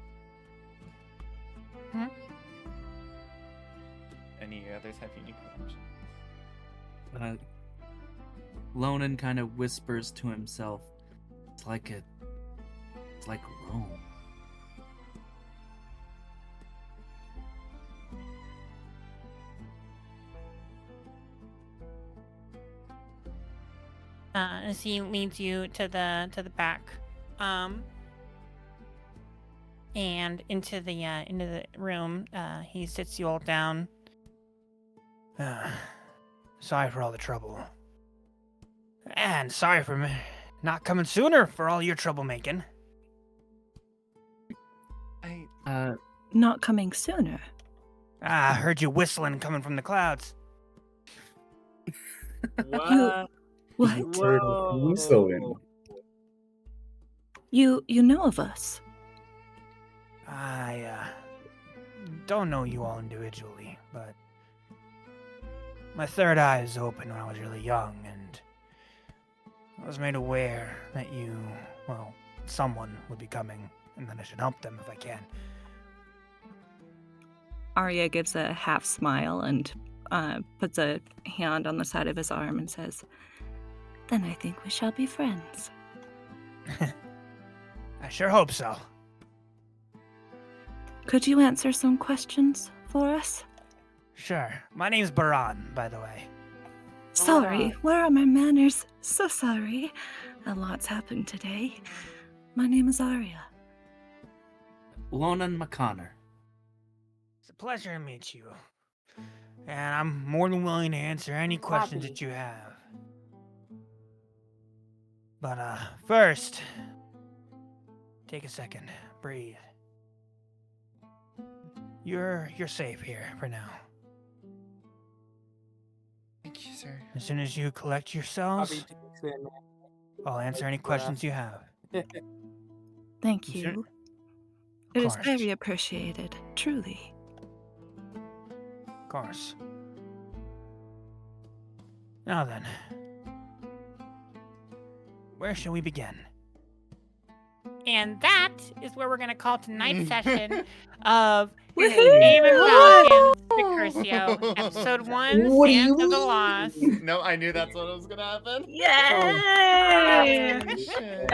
Speaker 1: Any others have unique knowledge?
Speaker 5: Lonan kind of whispers to himself, It's like Rome.
Speaker 2: As he leads you to the back, and into the room, he sits you all down. Sorry for all the trouble, and sorry for not coming sooner for all your troublemaking.
Speaker 6: Not coming sooner.
Speaker 2: I heard you whistling coming from the clouds.
Speaker 6: What?
Speaker 4: Whistling.
Speaker 6: You know of us?
Speaker 2: I don't know you all individually, but my third eye was open when I was really young, and
Speaker 7: I was made aware that someone would be coming, and that I should help them if I can.
Speaker 6: Arya gives a half smile and puts a hand on the side of his arm and says, "Then I think we shall be friends."
Speaker 7: I sure hope so.
Speaker 6: Could you answer some questions for us?
Speaker 7: Sure. My name's Baran, by the way.
Speaker 6: Sorry, where are my manners? So sorry. A lot's happened today. My name is Arya.
Speaker 8: Lonan McConnor.
Speaker 7: It's a pleasure to meet you. And I'm more than willing to answer any questions that you have. But first, take a second, breathe. You're safe here for now.
Speaker 1: Thank you, sir.
Speaker 7: As soon as you collect yourselves, I'll answer any questions you have.
Speaker 6: Thank
Speaker 7: You should-
Speaker 6: you. It is
Speaker 7: course.
Speaker 6: very appreciated, truly.
Speaker 7: Of course. Now then, where shall we begin?
Speaker 2: And that is where we're going to call tonight's session of
Speaker 6: Woohoo!
Speaker 2: Game of Falchions Decursio, Episode 1,
Speaker 4: What do
Speaker 2: Sands
Speaker 4: you
Speaker 2: of the Lost.
Speaker 1: No, I knew that's what was gonna happen.
Speaker 6: Yay!
Speaker 1: Shit.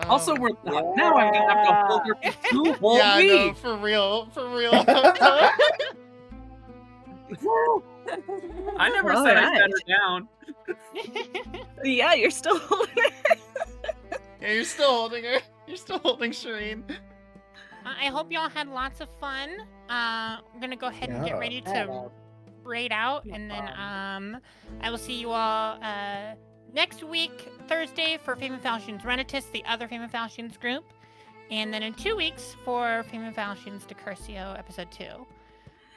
Speaker 5: Also,
Speaker 1: Oh.
Speaker 5: now I'm gonna have to hold her for 2 whole
Speaker 1: Yeah, no,
Speaker 5: weeks.
Speaker 1: for real.
Speaker 5: I never
Speaker 6: All
Speaker 5: said I
Speaker 6: right.
Speaker 5: set her down.
Speaker 6: Yeah, you're still holding it.
Speaker 1: Yeah, you're still holding her. You're still holding Shireen.
Speaker 2: I hope y'all had lots of fun. I'm going to go ahead and get ready to raid out. And then I will see you all next week, Thursday, for Fame and Falchions Renitus, the other Fame and Falchions group. And then in 2 weeks for Fame and Falchions Decursio, Episode 2.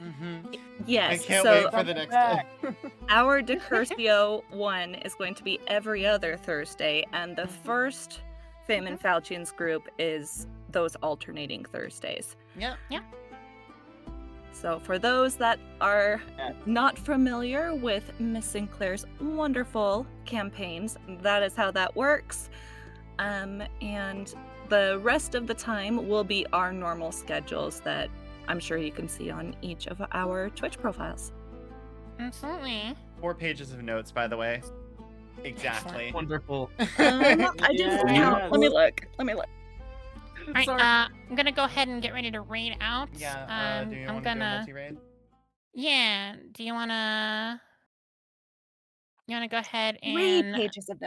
Speaker 1: Mm-hmm.
Speaker 6: Yes,
Speaker 1: I can't
Speaker 6: so
Speaker 1: wait for the next one.
Speaker 6: our Decursio 1 is going to be every other Thursday, and the first Fame and Falchions group is those alternating Thursdays.
Speaker 1: Yeah.
Speaker 6: So for those that are not familiar with Miss Sinclair's wonderful campaigns, that is how that works. And the rest of the time will be our normal schedules that I'm sure you can see on each of our Twitch profiles.
Speaker 2: Absolutely.
Speaker 1: 4 pages of notes, by the way. Exactly.
Speaker 5: Wonderful.
Speaker 6: I didn't count. Let me look.
Speaker 2: All right,
Speaker 5: Sorry.
Speaker 2: I'm gonna go ahead and get ready to raid out.
Speaker 1: Yeah, do you
Speaker 2: I'm
Speaker 1: want to do a
Speaker 2: gonna.
Speaker 1: multi-raid?
Speaker 2: Yeah. Do you wanna? You wanna go ahead
Speaker 6: 3
Speaker 2: and
Speaker 6: pages of